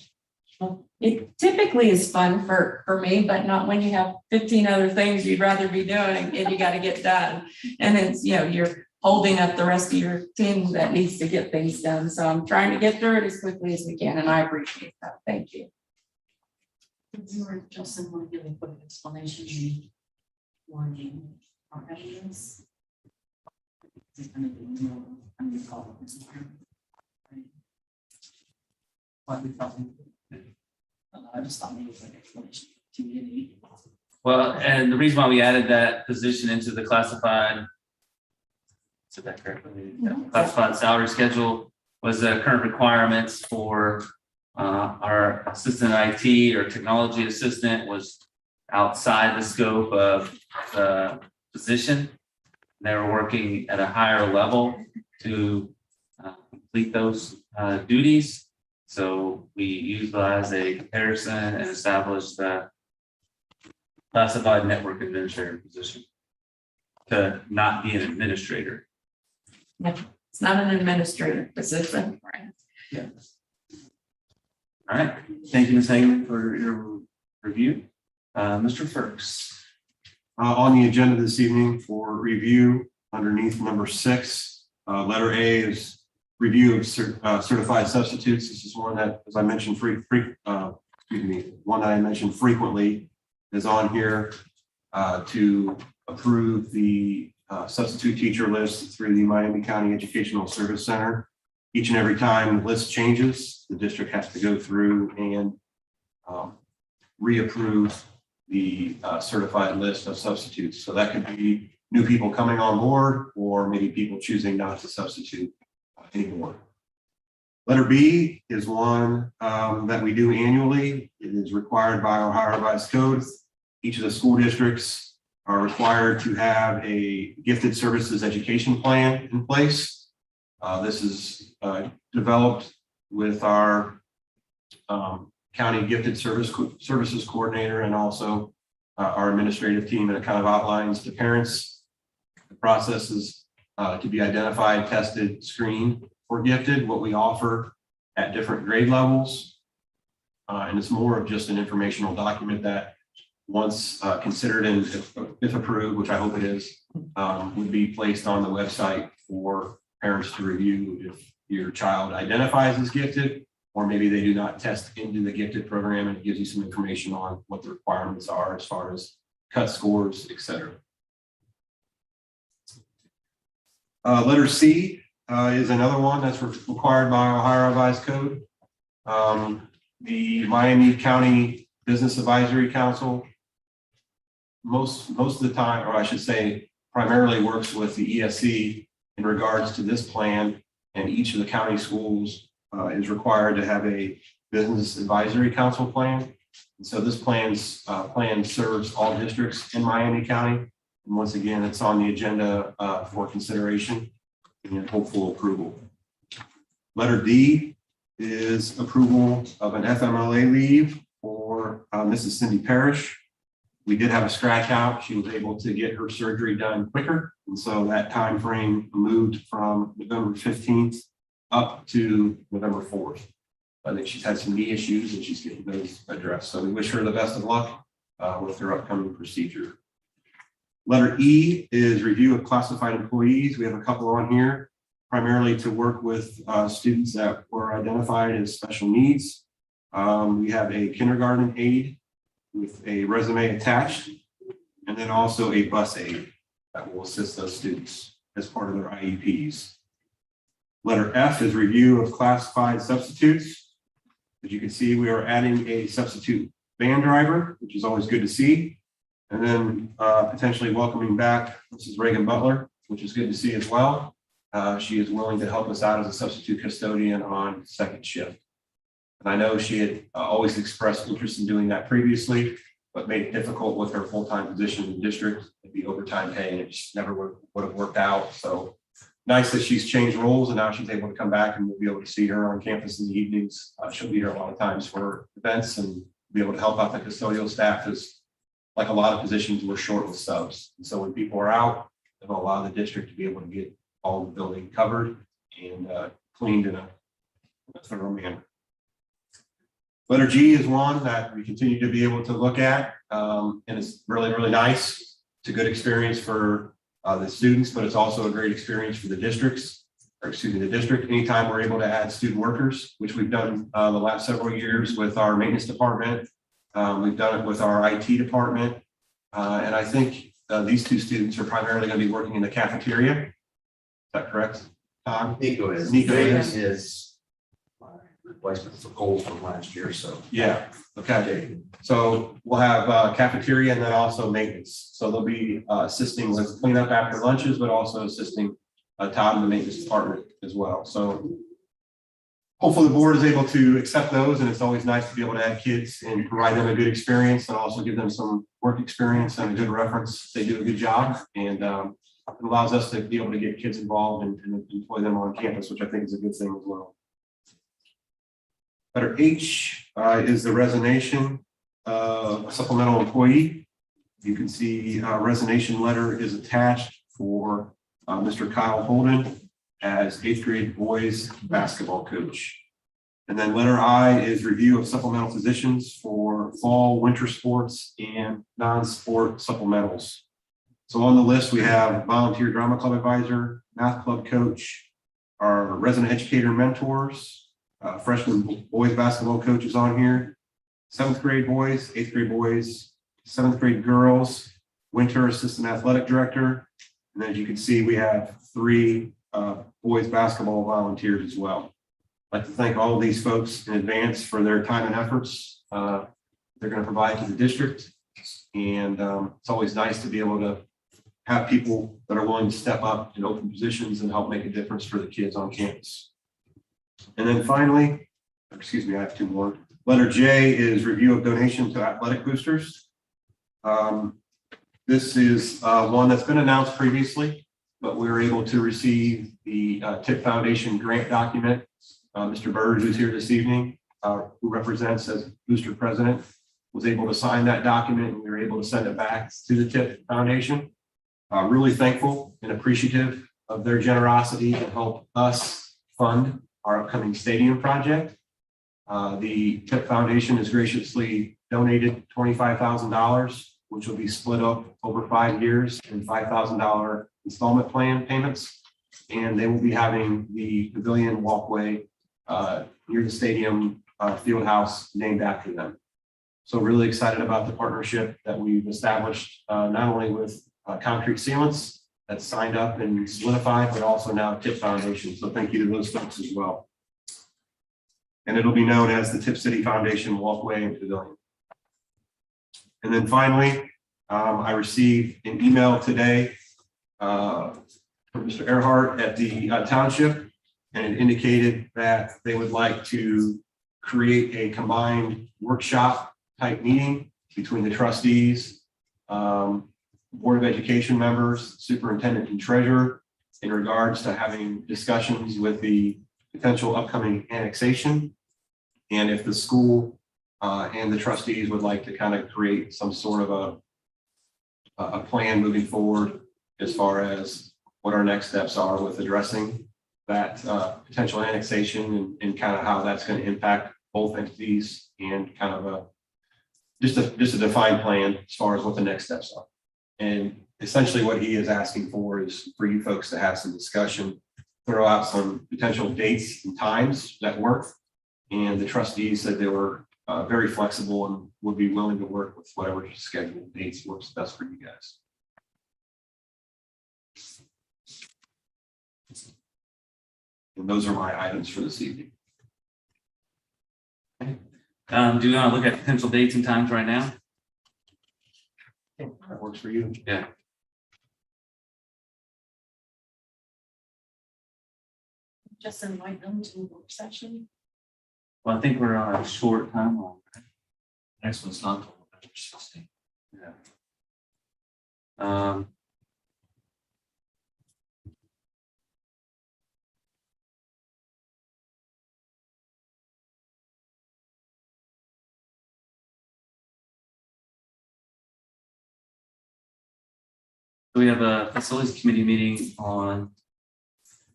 It typically is fun for me, but not when you have 15 other things you'd rather be doing and you got to get done. And it's, you know, you're holding up the rest of your team that needs to get things done. So I'm trying to get through it as quickly as we can, and I appreciate that. Thank you. Justin, want to give a quick explanation? Warning our evidence. I just thought maybe it was an explanation to me. Well, and the reason why we added that position into the classified, said that correctly, classified salary schedule was the current requirements for our assistant IT or technology assistant was outside the scope of the position. They were working at a higher level to complete those duties. So we utilized a comparison and established the classified network administrator position to not be an administrator. It's not an administrator position. Yeah. All right. Thank you, Ms. Hagan, for your review. Mr. Ferks. On the agenda this evening for review, underneath number 6, letter A is review of certified substitutes. This is one that, as I mentioned, one that I mentioned frequently is on here to approve the substitute teacher list through the Miami County Educational Service Center. Each and every time the list changes, the district has to go through and reapprove the certified list of substitutes. So that could be new people coming on board or maybe people choosing not to substitute anymore. Letter B is one that we do annually. It is required by Ohio Revised Code. Each of the school districts are required to have a gifted services education plan in place. This is developed with our county gifted services coordinator and also our administrative team, and it kind of outlines to parents the processes to be identified, tested, screened for gifted, what we offer at different grade levels. And it's more of just an informational document that once considered and if approved, which I hope it is, would be placed on the website for parents to review if your child identifies as gifted, or maybe they do not test into the gifted program, and it gives you some information on what the requirements are as far as cut scores, et cetera. Letter C is another one that's required by Ohio Revised Code. The Miami County Business Advisory Council most of the time, or I should say primarily works with the ESC in regards to this plan, and each of the county schools is required to have a business advisory council plan. And so this plan serves all districts in Miami County. And once again, it's on the agenda for consideration and hopeful approval. Letter D is approval of an FMLA leave for Mrs. Cindy Parrish. We did have a scratch out. She was able to get her surgery done quicker. And so that time frame moved from November 15th up to November 4th. I think she's had some knee issues and she's getting those addressed. So we wish her the best of luck with their upcoming procedure. Letter E is review of classified employees. We have a couple on here, primarily to work with students that were identified as special needs. We have a kindergarten aide with a resume attached, and then also a bus aide that will assist those students as part of their IEPs. Letter F is review of classified substitutes. As you can see, we are adding a substitute van driver, which is always good to see. And then potentially welcoming back Mrs. Reagan Butler, which is good to see as well. She is willing to help us out as a substitute custodian on second shift. And I know she had always expressed interest in doing that previously, but made it difficult with her full-time position in the district. It'd be overtime pay and it just never would have worked out. So nice that she's changed roles and now she's able to come back and we'll be able to see her on campus in the evenings. She'll be here a lot of times for events and be able to help out the custodial staff, as like a lot of positions we're short with subs. And so when people are out, it'll allow the district to be able to get all the building covered and cleaned in a thorough manner. Letter G is one that we continue to be able to look at, and it's really, really nice. It's a good experience for the students, but it's also a great experience for the districts, or excuse me, the district. Anytime we're able to add student workers, which we've done the last several years with our maintenance department, we've done it with our IT department, and I think these two students are primarily going to be working in the cafeteria. Is that correct, Tom? Nico is. Nico is. Is replacement for Cole from last year, so. Yeah, okay. So we'll have cafeteria and then also maintenance. So they'll be assisting with cleanup after lunches, but also assisting Todd in the maintenance department as well. So hopefully the board is able to accept those, and it's always nice to be able to add kids and provide them a good experience and also give them some work experience and a good reference. They do a good job, and it allows us to be able to get kids involved and employ them on campus, which I think is a good thing as well. Letter H is the resignation of a supplemental employee. You can see a resignation letter is attached for Mr. Kyle Holden as 8th grade boys basketball coach. And then letter I is review of supplemental positions for fall, winter sports, and non-sport supplementals. So on the list, we have volunteer drama club advisor, math club coach, our resident educator mentors, freshman boys basketball coaches on here, 7th grade boys, 8th grade boys, 7th grade girls, winter assistant athletic director. And as you can see, we have 3 boys basketball volunteers as well. I'd like to thank all of these folks in advance for their time and efforts they're going to provide to the district. And it's always nice to be able to have people that are willing to step up in open positions and help make a difference for the kids on campus. And then finally, excuse me, I have 2 more. Letter J is review of donation to athletic boosters. This is one that's been announced previously, but we were able to receive the TIP Foundation grant document. Mr. Bird, who's here this evening, who represents as booster president, was able to sign that document, and we were able to send it back to the TIP Foundation. Really thankful and appreciative of their generosity to help us fund our upcoming stadium project. The TIP Foundation has graciously donated $25,000, which will be split up over 5 years in $5,000 installment plan payments. And they will be having the pavilion walkway near the stadium field house named after them. So really excited about the partnership that we've established, not only with Concrete Sealants that's signed up and solidified, but also now TIP Foundation. So thank you to those folks as well. And it'll be known as the Tip City Foundation Walkway and Pavilion. And then finally, I received an email today from Mr. Earhart at the township, and it indicated that they would like to create a combined workshop type meeting between the trustees, Board of Education members, superintendent and treasurer, in regards to having discussions with the potential upcoming annexation. And if the school and the trustees would like to kind of create some sort of a plan moving forward as far as what our next steps are with addressing that potential annexation and kind of how that's going to impact both entities, and kind of just a defined plan as far as what the next steps are. And essentially what he is asking for is for you folks to have some discussion, throw out some potential dates and times that work. And the trustees said they were very flexible and would be willing to work with whatever schedule dates works best for you guys. And those are my items for this evening. Do you want to look at potential dates and times right now? That works for you. Yeah. Just invite them to the work session. Well, I think we're on a short timeline. Next one's not until November 16th. Yeah. Um, we have a facilities committee meeting on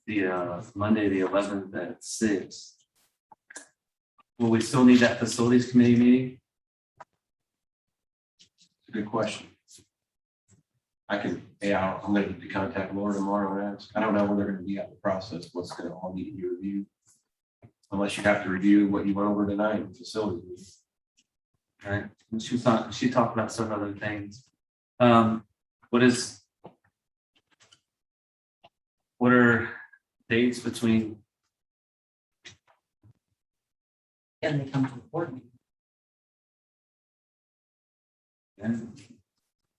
the Monday, the 11th at 6. Will we still need that facilities committee meeting? It's a good question. I'm gonna need to contact Laura tomorrow and ask. I don't know when they're gonna be at the process, what's gonna all need to be reviewed. Unless you have to review what you went over tonight in facilities. Right, and she talked about some other things. What are dates between? And they come to the board meeting. Yeah.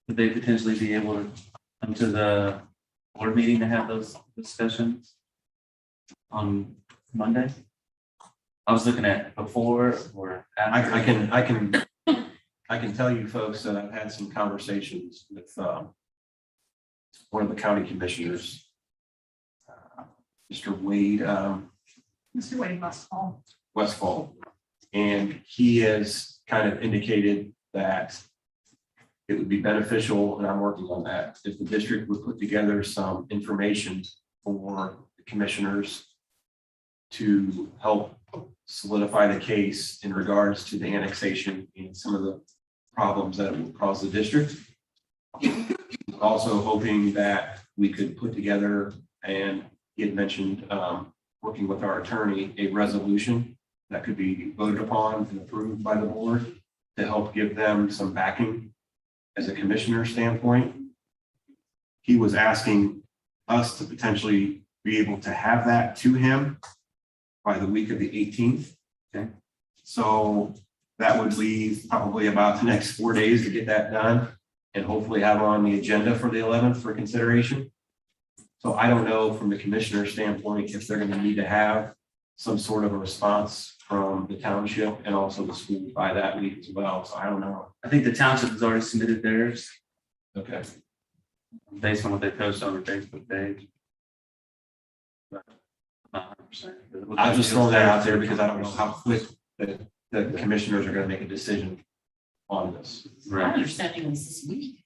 Would they potentially be able to come to the board meeting to have those discussions on Monday? I was looking at before or after. I can tell you folks that I've had some conversations with one of the county commissioners, Mr. Wade Mr. Wade Westfall, and he has kind of indicated that it would be beneficial, and I'm working on that, if the district would put together some information for the commissioners to help solidify the case in regards to the annexation and some of the problems that it will cause the district. Also hoping that we could put together, and he had mentioned working with our attorney, a resolution that could be voted upon and approved by the board to help give them some backing as a commissioner standpoint. He was asking us to potentially be able to have that to him by the week of the 18th. Okay. So that would leave probably about the next 4 days to get that done and hopefully have it on the agenda for the 11th for consideration. So I don't know from the commissioner standpoint if they're going to need to have some sort of a response from the township and also the school by that week as well. So I don't know. I think the township has already submitted theirs Okay. based on what they posted on their Facebook page. But not 100%. I'm just throwing that out there because I don't know how quick the commissioners are going to make a decision on this. My Right. understanding was this week.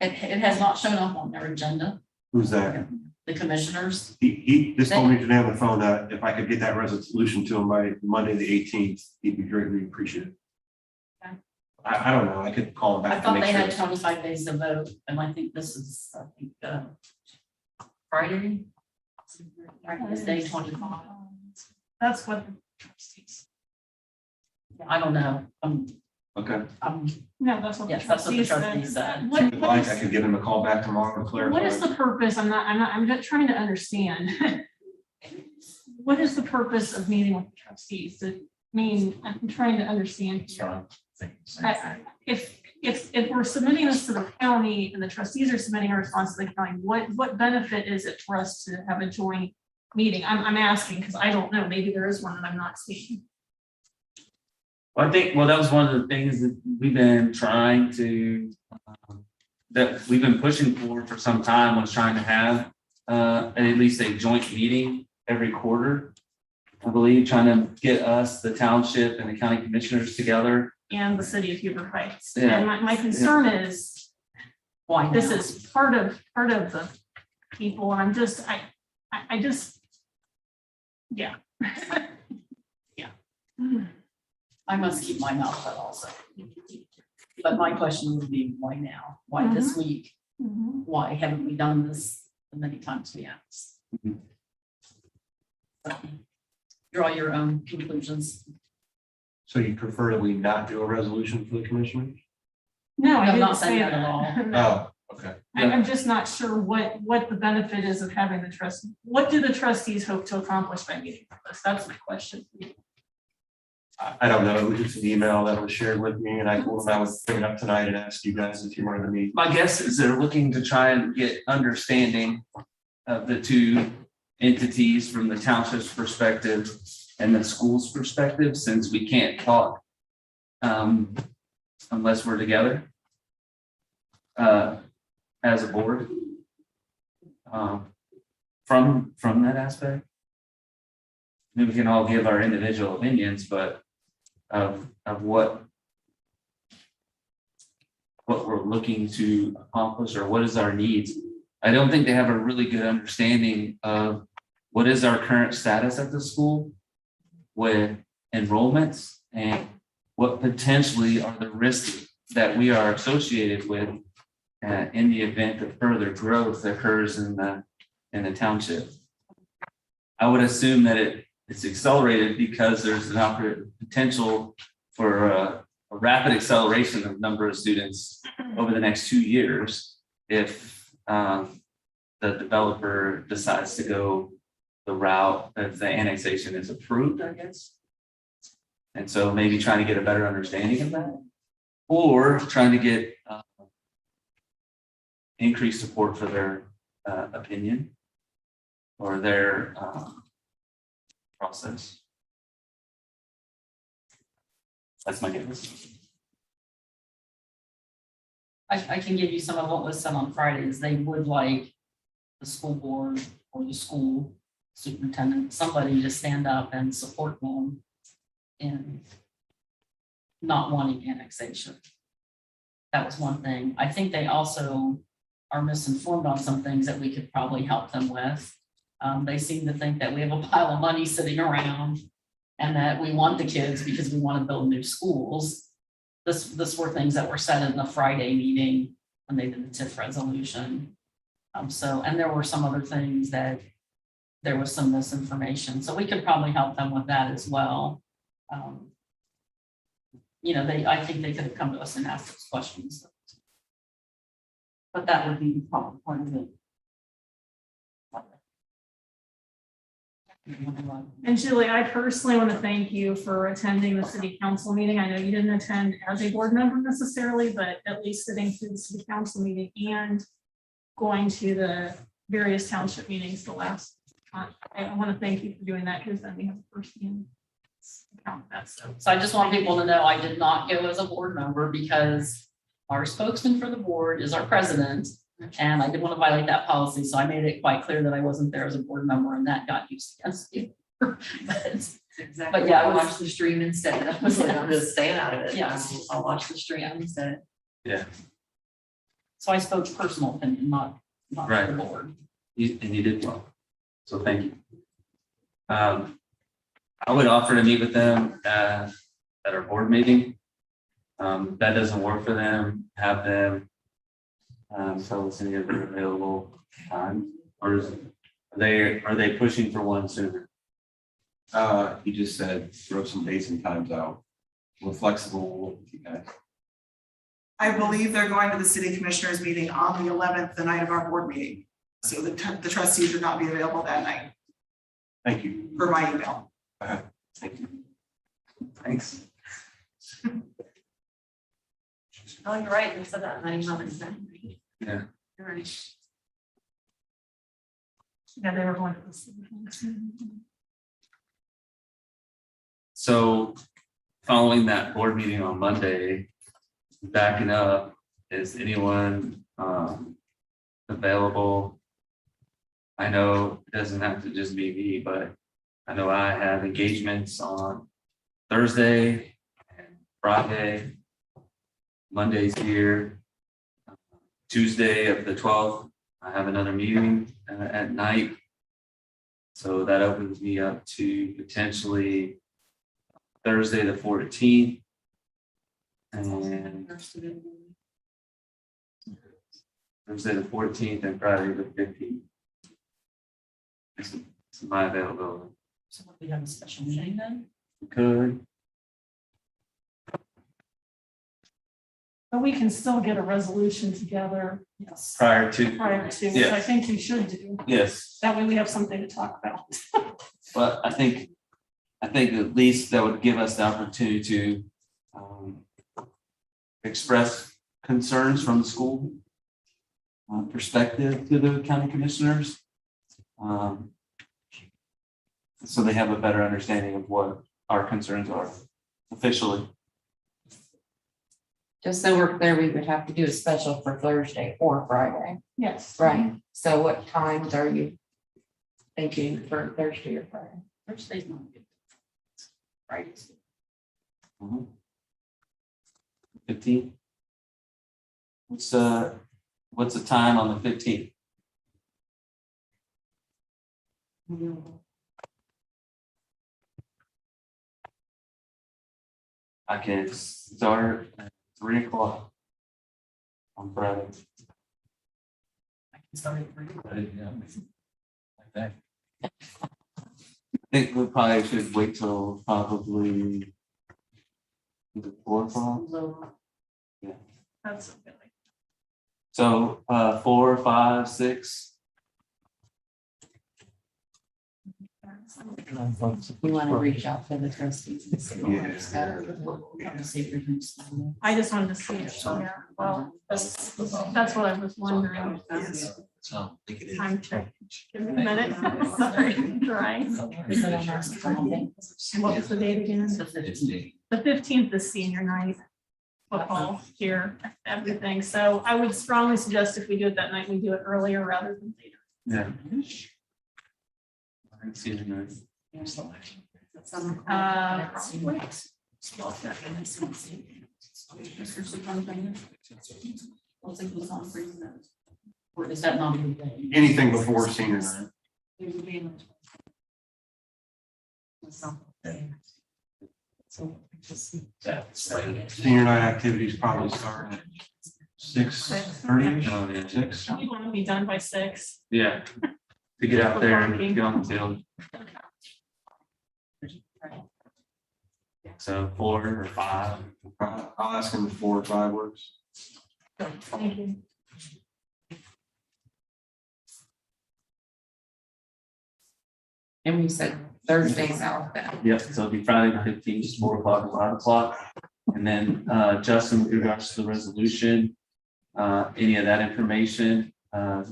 It has not shown up on their agenda, Who's that? the commissioners. He just told me today on the phone that if I could get that resolution to him by Monday, the 18th, he'd be greatly appreciative. Okay. I don't know. I could call him I back to thought make they had sure. 25 days to vote, and I think this is, Friday. This day 25. That's what. I don't know. Okay. No, that's what. Yes, that's what the trustees said. What If you'd like, I could give him a call back tomorrow to clarify. what is the purpose? I'm just trying to understand. What is the purpose of meeting with the trustees? I'm trying to understand. If we're submitting this to the county and the trustees are submitting a response to the county, what benefit is it for us to have a joint meeting? I'm asking because I don't know. Maybe there is one that I'm not seeing. Well, I think, that was one of the things that we've been trying to, that we've been pushing for some time, was trying to have at least a joint meeting every quarter. I believe, trying to get us, the township and the county commissioners together. And the city of Huber Heights. Yeah. And my concern is, Why this now? is part of the people, and I just, yeah. Yeah. I must keep my mouth shut also. But my question would be, why now? Why this week? Why haven't we done this the many times we asked? So, draw your own conclusions. So you prefer that we not do a resolution for the commissioners? No, I I'm not didn't say saying that that. at No. Oh, okay. I'm just not sure what the benefit is of having the trust. What do the trustees hope to accomplish by meeting with us? That's my question. I don't know. It was just an email that was shared with me and I told them I would bring it up tonight and ask you guys if you wanted to meet. My guess is they're looking to try and get understanding of the two entities from the township's perspective and the school's perspective, since we can't talk unless we're together as a board. From that aspect. Maybe we can all give our individual opinions, but of what we're looking to accomplish or what is our needs. I don't think they have a really good understanding of what is our current status at the school with enrollments and what potentially are the risks that we are associated with in the event of further growth occurs in the township. I would assume that it's accelerated because there's an potential for a rapid acceleration of number of students over the next 2 years if the developer decides to go the route if the annexation is approved, I guess. And so maybe trying to get a better understanding of that, or trying to get increased support for their opinion or their process. That's my guess. I can give you some of what was said on Friday is they would like the school board or the school superintendent, somebody to stand up and support them in not wanting annexation. That was one thing. I think they also are misinformed on some things that we could probably help them with. They seem to think that we have a pile of money sitting around and that we want the kids because we want to build new schools. This were things that were said in the Friday meeting when they did the TIF resolution. And there were some other things that there was some misinformation. So we could probably help them with that as well. I think they could have come to us and asked those questions. But that would be probably part of it. And Julie, I personally want to thank you for attending the city council meeting. I know you didn't attend as a board member necessarily, but at least sitting through the city council meeting and going to the various township meetings the last time. I want to thank you for doing that because then we have a first-hand account of that stuff. So I just want people to know I did not go as a board member because our spokesman for the board is our president. And I didn't want to violate that policy, so I made it quite clear that I wasn't there as a board member, and that got used against me. Exactly. But yeah, I'll watch the stream instead. I'm just staying out of it. Yeah. I'll watch the stream instead. Yeah. So I spoke personal opinion, not Right. the board. And you did well. So thank you. I would offer to meet with them at our board meeting. If that doesn't work for them, have them tell us any of their available time, or are they pushing for one sooner? He just said, throw some dates and times out. We're flexible with you guys. I believe they're going to the city commissioners meeting on the 11th, the night of our board meeting. So the trustees would not be available that night Thank you. per my email. Thank you. Thanks. Oh, you're right. They said that. Yeah. You're right. Yeah, they were going to the city council. So following that board meeting on Monday, backing up, is anyone available? I know it doesn't have to just be me, but I know I have engagements on Thursday and Friday. Monday's here. Tuesday of the 12th, I have another meeting at night. So that opens me up to potentially Thursday, the 14th. And Thursday, the 14th, and Friday, the 15th. This is my availability. So we have a special meeting then? Could, But we can still get a resolution together Yes. prior to. prior to, which I Yes. think you should do. Yes, That way we have something to talk about. but I think at least that would give us the opportunity to express concerns from the school perspective to the county commissioners. So they have a better understanding of what our concerns are officially. Just so we're clear, we would have to do a special for Thursday or Friday. Yes. Right. So what times are you thinking for Thursday or Friday? Thursday's not good. Friday's. 15th. What's the time on the 15th? I can start at 3 o'clock on Friday. I can start at 3. Like that. I think we probably should wait till probably 4 o'clock. That's okay. So 4, 5, 6. We want to reach out to the trustees and see what they're scattered. See if there's any- I just wanted to see it. Yeah, well, that's what I was wondering. So. Time check. Give me a minute. Sorry, I'm trying. Is it on our calendar? And what was the date again? The 15th. The 15th is senior night. Football here, everything. So I would strongly suggest if we do it that night, we do it earlier rather than later. Yeah. I see it nice. Probably. Or is that not a good day? Anything before senior night. So just. Senior night activities probably start at 6:30. Oh, yeah. 6. We want to be done by 6. Yeah. To get out there and get on the field. So 4 or 5. I'll ask him if 4 or 5 works. Thank you. And we said Thursdays out then. Yep, so it'll be Friday the 15th, just 4 o'clock and 5 o'clock. And then Justin, with regards to the resolution, any of that information,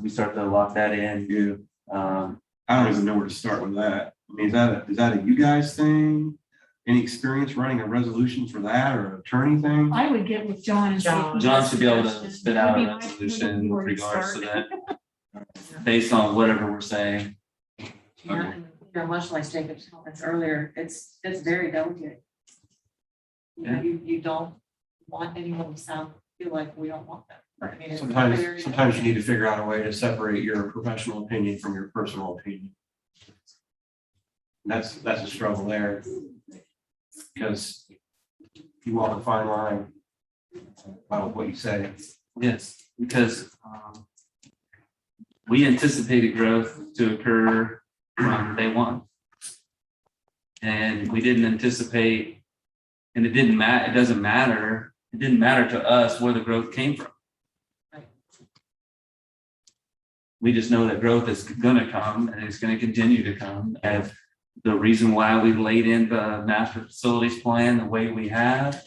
we start to lock that in. I don't even know where to start with that. I mean, is that a you guys thing? Any experience running a resolution for that or an attorney thing? I would get with John and see if he John has should be able to suggestions. spit out Would be a nice resolution where with to regards to start. that, based on whatever we're saying. Yeah, and, you know, much like Jacob's comments earlier, it's very delicate. You know, you don't want anyone to feel like we don't want that. I mean, it's very- Sometimes you need to figure out a way to separate your professional opinion from your personal opinion. That's a struggle there. Because you walk a fine line about what you say. Yes, because we anticipated growth to occur from day one. And we didn't anticipate, and it didn't matter to us where the growth came from. We just know that growth is gonna come and it's gonna continue to come. And the reason why we laid in the master facilities plan the way we have,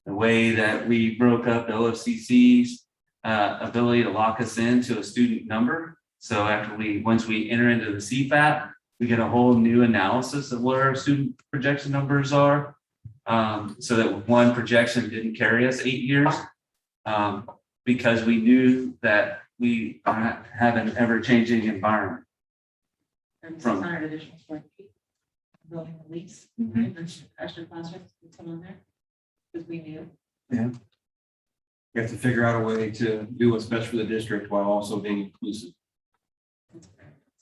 the way that we broke up the OFCC's ability to lock us into a student number. So once we enter into the CFAP, we get a whole new analysis of what our student projection numbers are. So that one projection didn't carry us 8 years. Because we knew that we have an ever-changing environment. And From- 600 additional square feet. Building the lease, right, there's extra classrooms we put on there. Because we knew. You have to figure out a way to do what's best for the district while also being inclusive. So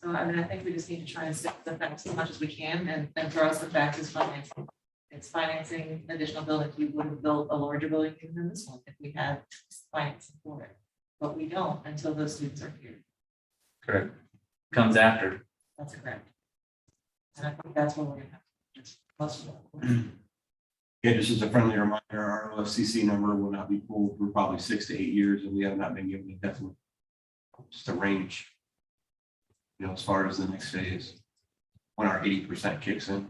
I mean, I think we just need to try and stick to the facts as much as we can and throw us the facts as funding. It's financing additional buildings. We would have built a larger building than this one if we had financing for it. But we don't until those students are here. Correct. Comes after. That's correct. And I think that's what we're gonna have. Most of it. Yeah, just as a friendly reminder, our OFCC number will not be pulled for probably 6 to 8 years, and we have not been given a definite, just a range. You know, as far as the next phase, when our 80% kicks in.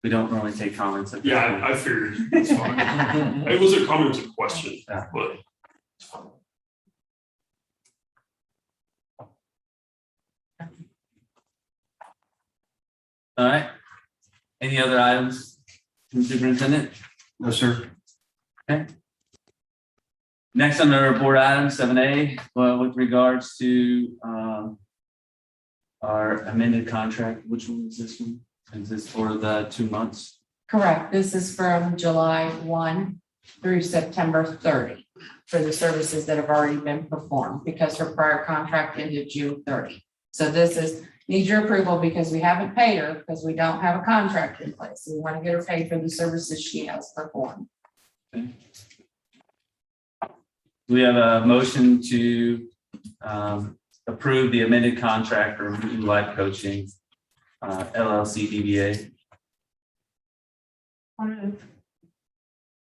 We don't normally take comments. at this Yeah, point. I figured. It's fine. It was a comment, it was a question, Yeah. but. All right. Any other items, from the superintendent? No, sir. Next on our board item 7A, with regards to our amended contract, which one is this one? Is this for the 2 months? Correct. This is from July 1 through September 30 for the services that have already been performed because her prior contract ended June 30. So this is, needs your approval because we haven't paid her because we don't have a contract in place. We want to get her paid for the services she has performed. Do we have a motion to approve the amended contract for New Life Coaching, LLC DBA?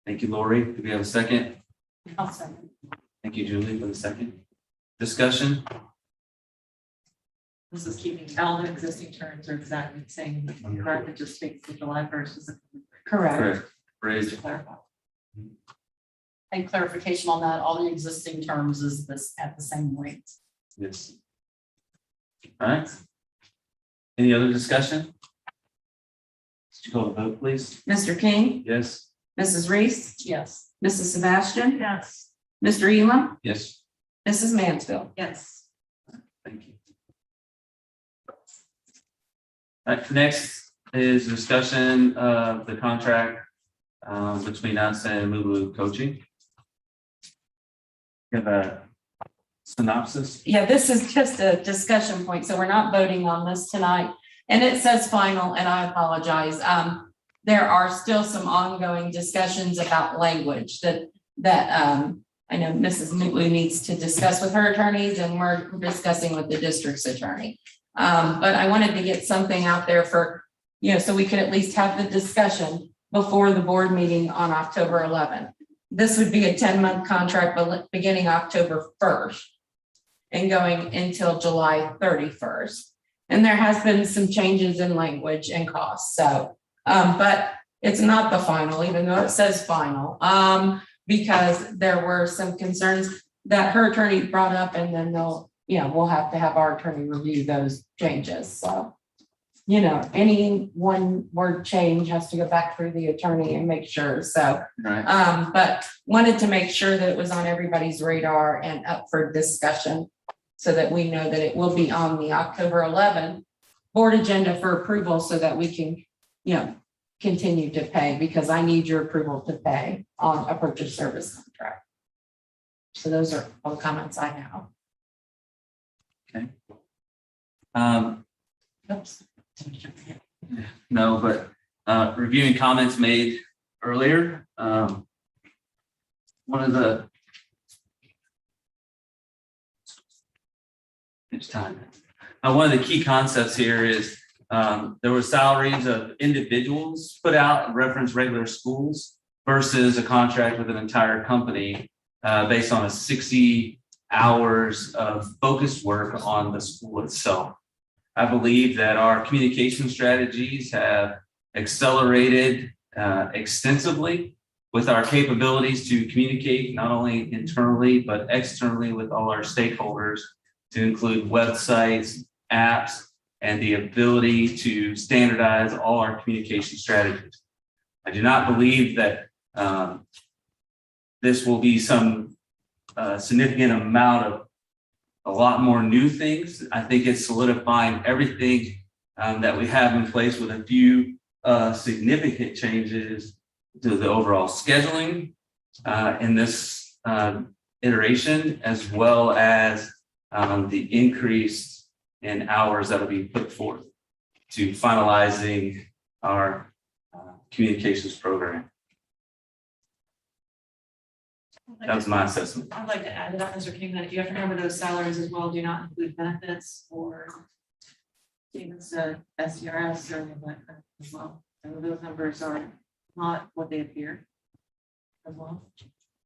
Thank you, Lori. Do we have a second? I'll second. Thank you, Julie, for the second. Discussion? This is keeping all the existing terms are exactly the same. Correct, it just speaks to July 1st. Is Correct. Raise. to clarify. And clarification on that, all the existing terms is this at the same rate. Yes. All right. Any other discussion? Could you call the vote, please? Mr. King, Yes. Mrs. Reese, Yes. Mrs. Sebastian, Yes. Mr. Elam, Yes. Mrs. Mansfield. Yes. Thank you. All right, next is discussion of the contract between us and Lulu Coaching. Give a synopsis. Yeah, this is just a discussion point, so we're not voting on this tonight. And it says final, and I apologize. There are still some ongoing discussions about language that I know Mrs. Mutlu needs to discuss with her attorneys, and we're discussing with the district's attorney. But I wanted to get something out there for, so we could at least have the discussion before the board meeting on October 11th. This would be a 10-month contract beginning October 1st and going until July 31st. And there has been some changes in language and costs. So, but it's not the final, even though it says final, because there were some concerns that her attorney brought up, and then we'll have to have our attorney review those changes. So, any one word change has to go back through the attorney and make sure. So, Right. but wanted to make sure that it was on everybody's radar and up for discussion so that we know that it will be on the October 11th board agenda for approval so that we can, continue to pay, because I need your approval to pay on a purchase service contract. So those are all the comments I have. Okay. Oops. No, but reviewing comments made earlier, one of the one of the key concepts here is there were salaries of individuals put out and reference regular schools versus a contract with an entire company based on a 60 hours of focused work on the school itself. I believe that our communication strategies have accelerated extensively with our capabilities to communicate not only internally, but externally with all our stakeholders, to include websites, apps, and the ability to standardize all our communication strategies. I do not believe that this will be some significant amount of a lot more new things. I think it's solidifying everything that we have in place with a few significant changes to the overall scheduling in this iteration, as well as the increase in hours that will be put forth to finalizing our communications program. That was my assessment. I'd like to add to that, Mr. King, that you have to remember those salaries as well do not include benefits or even SCRS or what as well. So those numbers are not what they appear as well.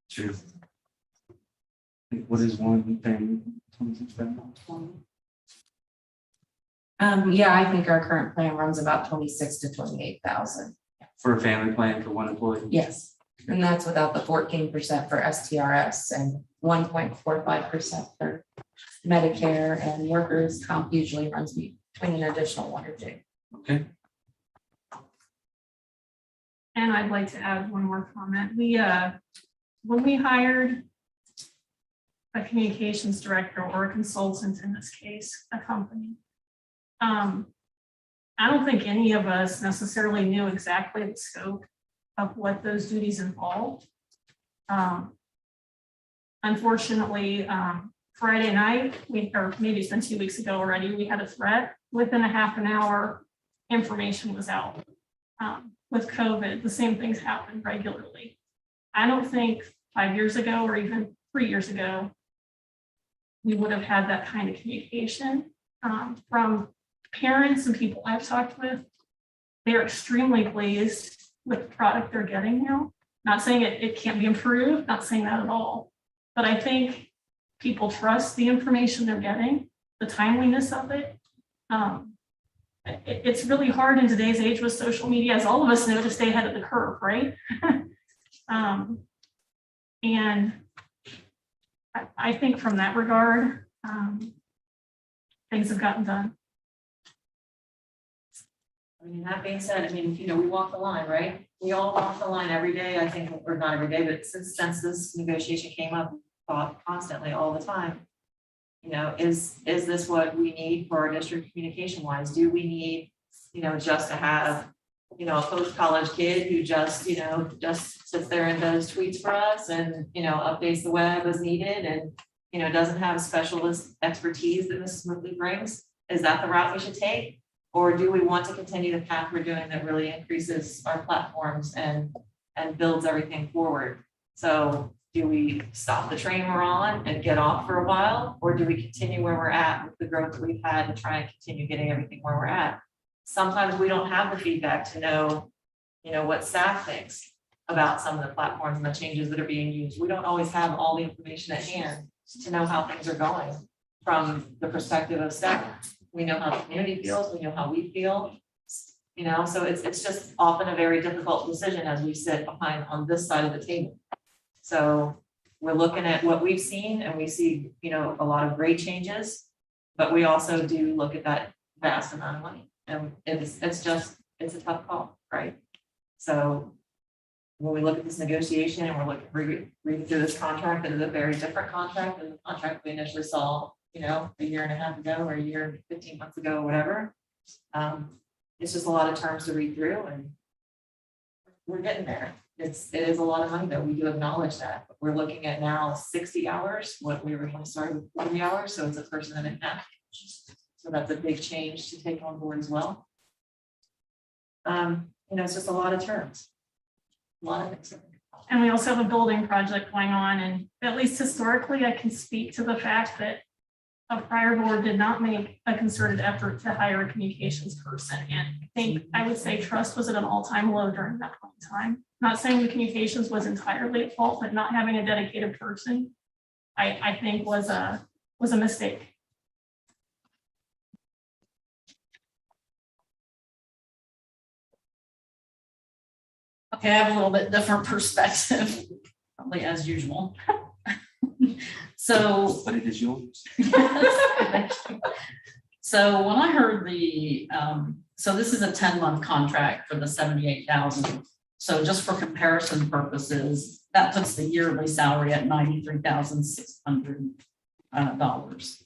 True. What is one thing? 26,000? Yeah, I think our current plan runs about 26 to 28,000. For a family plan for one employee? Yes. And that's without the 14% for STRS and 1.45% for Medicare, and workers' comp usually runs between an additional 1 or 2. Okay. And I'd like to add one more comment. When we hired a communications director or a consultant, in this case, a company, I don't think any of us necessarily knew exactly the scope of what those duties involved. Unfortunately, Friday night, or maybe it's been 2 weeks ago already, we had a threat. Within a half an hour, information was out. With COVID, the same things happen regularly. I don't think 5 years ago or even 3 years ago, we would have had that kind of communication from parents and people I've talked with. They're extremely pleased with the product they're getting now. Not saying it can't be improved, not saying that at all. But I think people trust the information they're getting, the timeliness of it. It's really hard in today's age with social media, as all of us know, to stay ahead of the curve, right? And I think from that regard, things have gotten done. I mean, that being said, I mean, you know, we walk the line, right? We all walk the line every day, I think, or not every day, but since this negotiation came up, thought constantly all the time. You know, is this what we need for our district communication wise? Do we need, you know, just to have, you know, a post-college kid who just, you know, just sits there and does tweets for us and, you know, updates the web as needed and, you know, doesn't have specialist expertise that Mrs. Smithley brings? Is that the route we should take? Or do we want to continue the path we're doing that really increases our platforms and builds everything forward? So do we stop the train we're on and get off for a while? Or do we continue where we're at with the growth that we've had and try and continue getting everything where we're at? Sometimes we don't have the feedback to know, you know, what staff thinks about some of the platforms and the changes that are being used. We don't always have all the information at hand to know how things are going from the perspective of staff. We know how the community feels, we know how we feel, you know, so it's just often a very difficult decision as we sit behind on this side of the table. So we're looking at what we've seen and we see, you know, a lot of great changes, but we also do look at that vast amount of money. And it's a tough call, right? So when we look at this negotiation and we're reading through this contract, it is a very different contract than the contract we initially saw, you know, a year and a half ago or a year, 15 months ago, or whatever. It's just a lot of terms to read through and we're getting there. It is a lot of money though. We do acknowledge that. But we're looking at now 60 hours, what we originally started with 40 hours. So it's a person and a half. So that's a big change to take on board as well. You know, it's just a lot of terms. A lot of things. And we also have a building project going on, and at least historically, I can speak to the fact that a prior board did not make a concerted effort to hire a communications person. And I would say trust was at an all-time low during that point in time. Not saying the communications was entirely at fault, but not having a dedicated person, I think was a mistake. Okay, I have a little bit different perspective, probably as usual. So. But it is yours. So when I heard so this is a 10-month contract for the 78,000. So just for comparison purposes, that puts the yearly salary at $93,600.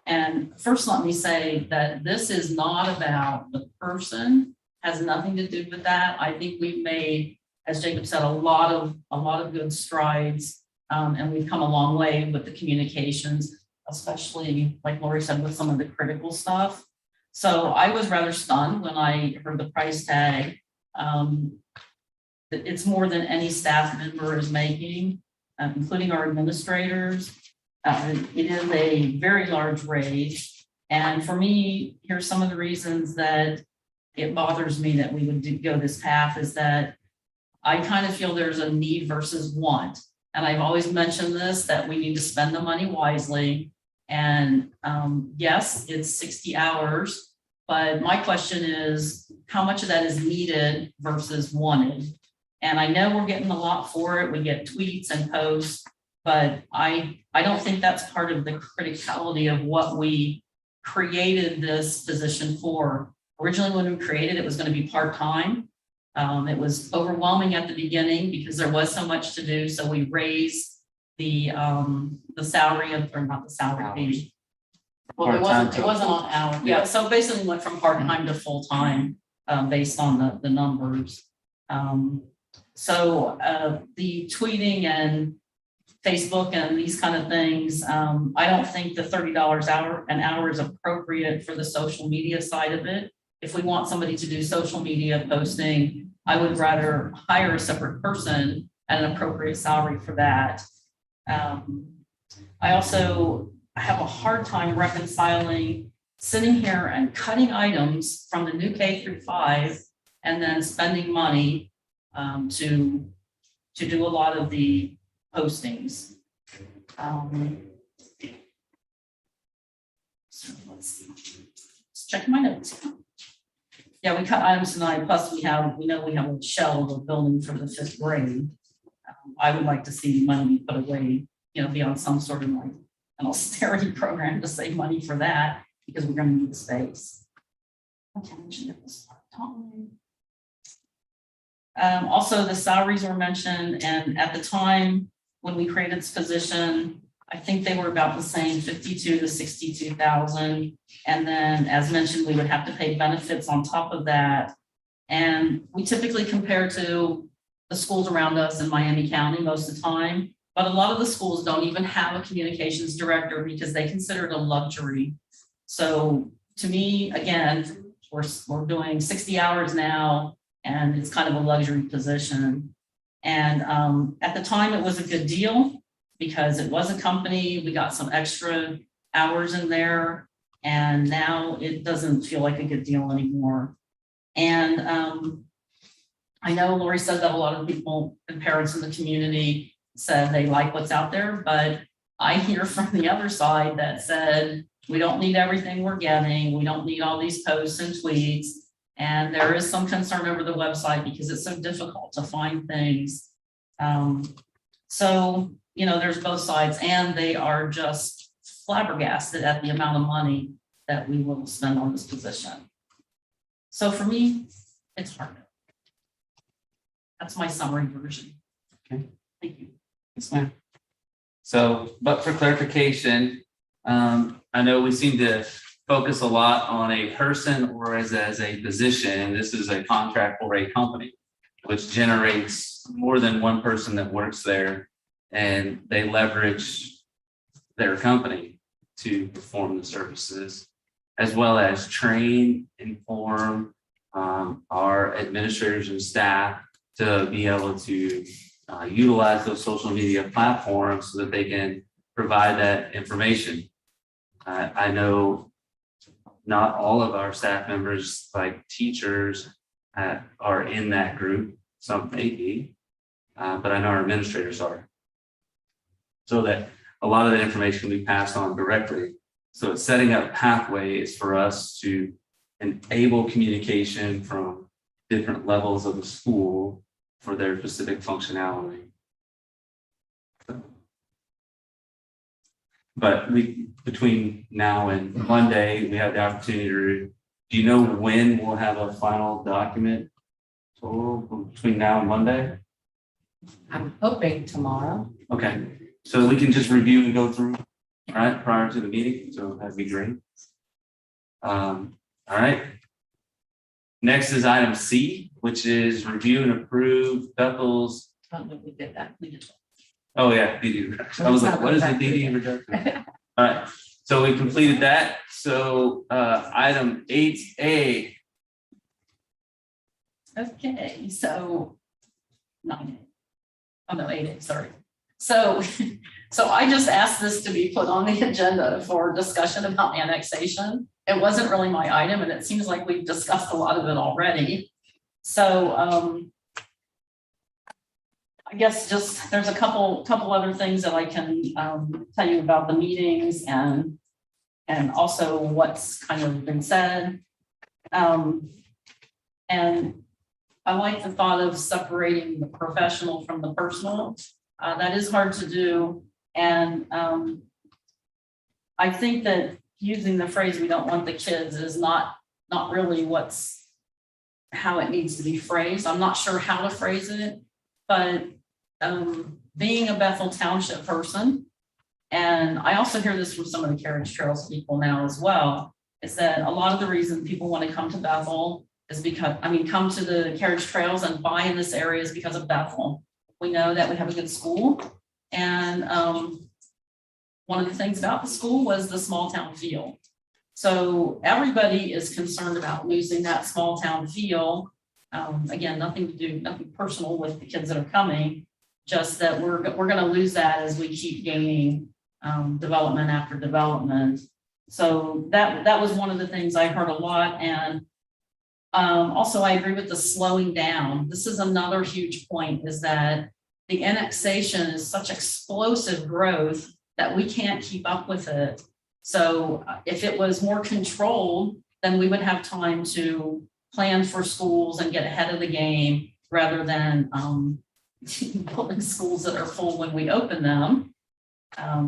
And first, let me say that this is not about the person, has nothing to do with that. I think we've made, as Jacob said, a lot of good strides, and we've come a long way with the communications. especially like Lori said, with some of the critical stuff. So I was rather stunned when I heard the price tag. It's more than any staff member is making, including our administrators. It is a very large raise. And for me, here's some of the reasons that it bothers me that we would go this path is that I kind of feel there's a need versus want. And I've always mentioned this, that we need to spend the money wisely. And yes, it's 60 hours, but my question is how much of that is needed versus wanted? And I know we're getting a lot for it. We get tweets and posts, but I don't think that's part of the criticality of what we created this position for. Originally, when we created it, it was going to be part-time. It was overwhelming at the beginning because there was so much to do. So we raised the salary of, or not the salary, well, it wasn't on hour. Yeah, so basically went from part-time to full-time based on the numbers. So the tweeting and Facebook and these kind of things, I don't think the $30 an hour is appropriate for the social media side of it. If we want somebody to do social media posting, I would rather hire a separate person at an appropriate salary for that. I also have a hard time reconciling sitting here and cutting items from the new K through 5 and then spending money to do a lot of the postings. So let's see. Let's check my notes. Yeah, we cut items tonight, plus we know we have a shell of a building for the 5th grade. I would like to see money put away, be on some sort of like an austerity program to save money for that, because we're gonna need the space. Okay, I mentioned it was part-time. Also, the salaries were mentioned, and at the time when we created this position, I think they were about the same, 52 to 62,000. And then, as mentioned, we would have to pay benefits on top of that. And we typically compare to the schools around us in Miami County most of the time, but a lot of the schools don't even have a communications director because they consider it a luxury. So to me, again, we're doing 60 hours now, and it's kind of a luxury position. And at the time, it was a good deal because it was a company. We got some extra hours in there, and now it doesn't feel like a good deal anymore. And I know Lori said that a lot of people and parents in the community said they like what's out there, but I hear from the other side that said, we don't need everything we're getting. We don't need all these posts and tweets. And there is some concern over the website because it's so difficult to find things. So, there's both sides, and they are just flabbergasted at the amount of money that we will spend on this position. So for me, it's hard. That's my summary version. Okay. Thank you. Yes, ma'am. So, but for clarification, I know we seem to focus a lot on a person or as a position, and this is a contract for a company, which generates more than one person that works there, and they leverage their company to perform the services, as well as train, inform our administrators and staff to be able to utilize those social media platforms so that they can provide that information. I know not all of our staff members, like teachers, are in that group. Some may be, but I know our administrators are. So that a lot of the information we pass on directly. So it's setting up pathways for us to enable communication from different levels of the school for their specific functionality. But between now and Monday, we have the opportunity to, do you know when we'll have a final document total between now and Monday? I'm hoping tomorrow. Okay, so we can just review and go through, all right, prior to the meeting, so that'd be great. All right. Next is item C, which is review and approve Bethel's. Oh, no, we did that. We did. Oh, yeah, DD reduction. I was like, what is the DD reduction? All right, so we completed that. So item 8A. Okay, so 9A. Oh, no, 8A, sorry. So, so I just asked this to be put on the agenda for discussion about annexation. It wasn't really my item, and it seems like we've discussed a lot of it already. So I guess just there's a couple other things that I can tell you about the meetings and also what's kind of been said. And I like the thought of separating the professional from the personal. That is hard to do. And I think that using the phrase "we don't want the kids" is not really how it needs to be phrased. I'm not sure how to phrase it, but being a Bethel Township person, and I also hear this from some of the Carriage Trails people now as well, is that a lot of the reason people want to come to Bethel is because, come to the Carriage Trails and buy in this area is because of Bethel. We know that we have a good school, and one of the things about the school was the small town feel. So everybody is concerned about losing that small town feel. Again, nothing personal with the kids that are coming, just that we're going to lose that as we keep gaining development after development. So that was one of the things I heard a lot. And also I agree with the slowing down. This is another huge point, is that the annexation is such explosive growth that we can't keep up with it. So if it was more controlled, then we would have time to plan for schools and get ahead of the game rather than building schools that are full when we open them.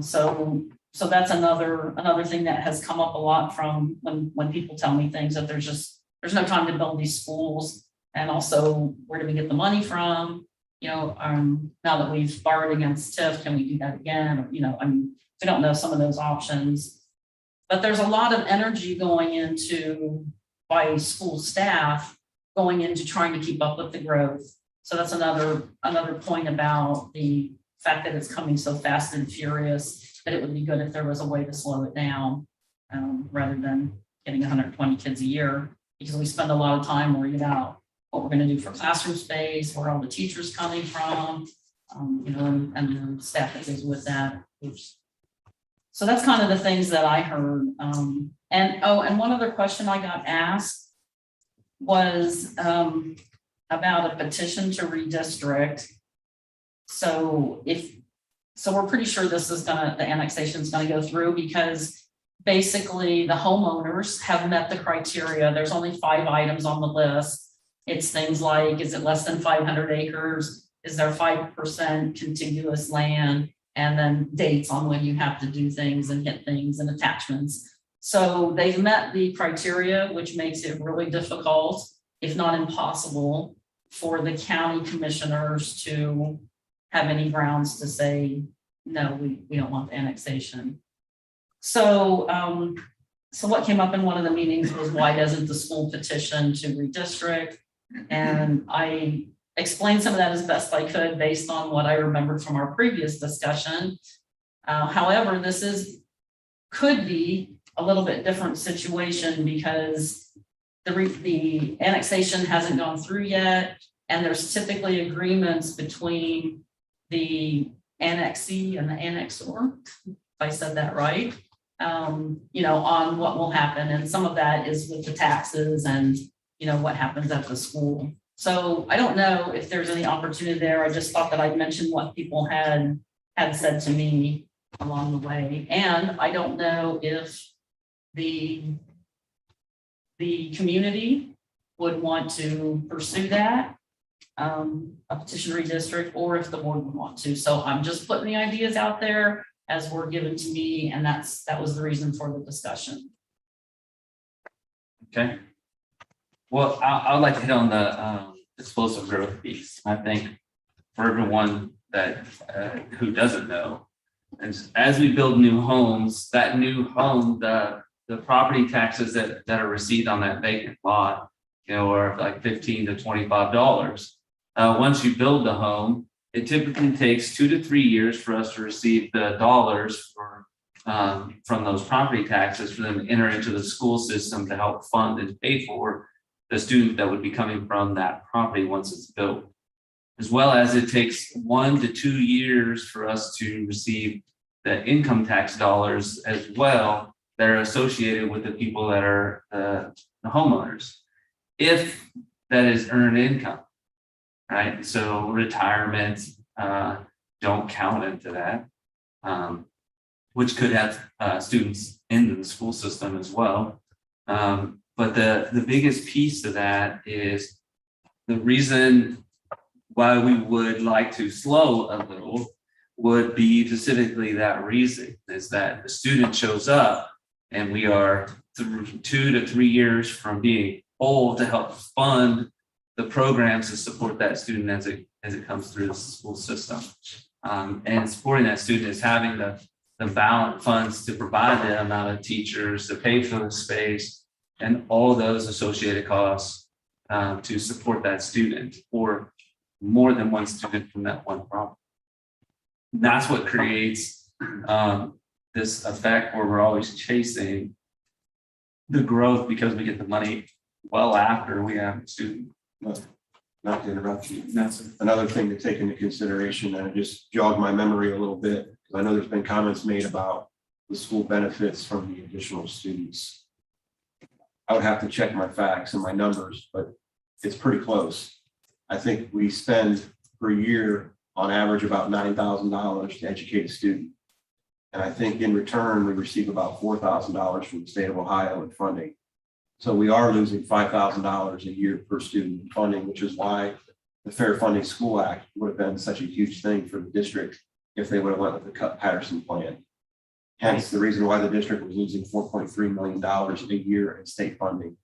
So that's another thing that has come up a lot from when people tell me things, that there's no time to build these schools. And also, where do we get the money from? Now that we've borrowed against TIF, can we do that again? Or, we don't know some of those options. But there's a lot of energy going into, by school staff, going into trying to keep up with the growth. So that's another point about the fact that it's coming so fast and furious, that it would be good if there was a way to slow it down rather than getting 120 kids a year, because we spend a lot of time worried about what we're going to do for classroom space, where all the teachers coming from, and the staff that goes with that. So that's kind of the things that I heard. And one other question I got asked was about a petition to redistrict. So we're pretty sure the annexation is gonna go through, because basically the homeowners have met the criteria. There's only 5 items on the list. It's things like, is it less than 500 acres? Is there 5% contiguous land? And then dates on when you have to do things and hit things and attachments. So they've met the criteria, which makes it really difficult, if not impossible, for the county commissioners to have any grounds to say, no, we don't want the annexation. So what came up in one of the meetings was, why doesn't the school petition to redistrict? And I explained some of that as best I could based on what I remembered from our previous discussion. However, could be a little bit different situation, because the annexation hasn't gone through yet, and there's typically agreements between the annexee and the annexor, if I said that right, on what will happen. And some of that is with the taxes and, what happens at the school. So I don't know if there's any opportunity there. I just thought that I'd mention what people had said to me along the way. And I don't know if the community would want to pursue that, a petition redistrict, or if the board would want to. So I'm just putting the ideas out there as were given to me, and that was the reason for the discussion. Okay. Well, I'd like to hit on the explosive growth piece. I think for everyone that who doesn't know, as we build new homes, that new home, the property taxes that are received on that vacant lot, are like $15 to $25. Once you build the home, it typically takes 2 to 3 years for us to receive the dollars for from those property taxes for them to enter into the school system to help fund and pay for the student that would be coming from that property once it's built. As well as it takes 1 to 2 years for us to receive the income tax dollars as well that are associated with the people that are the homeowners. If that is earned income, right? So retirement don't count into that, which could have students into the school system as well. But the biggest piece of that is the reason why we would like to slow a little would be specifically that reason, is that the student shows up and we are 2 to 3 years from being whole to help fund the programs to support that student as it comes through the school system. And supporting that student is having the balance funds to provide the amount of teachers, to pay for the space, and all those associated costs to support that student or more than one student from that one property. That's what creates this effect where we're always chasing the growth because we get the money well after we have a student. Not to interrupt you. Another thing to take into consideration, and it just jogged my memory a little bit, because I know there's been comments made about the school benefits from the additional students. I would have to check my facts and my numbers, but it's pretty close. I think we spend per year on average about $9,000 to educate a student. And I think in return, we receive about $4,000 from the state of Ohio in funding. So we are losing $5,000 a year per student in funding, which is why the Fair Funding School Act would have been such a huge thing for the district if they would have went with the Cutt-Patterson plan. Hence the reason why the district was losing $4.3 million a year in state funding.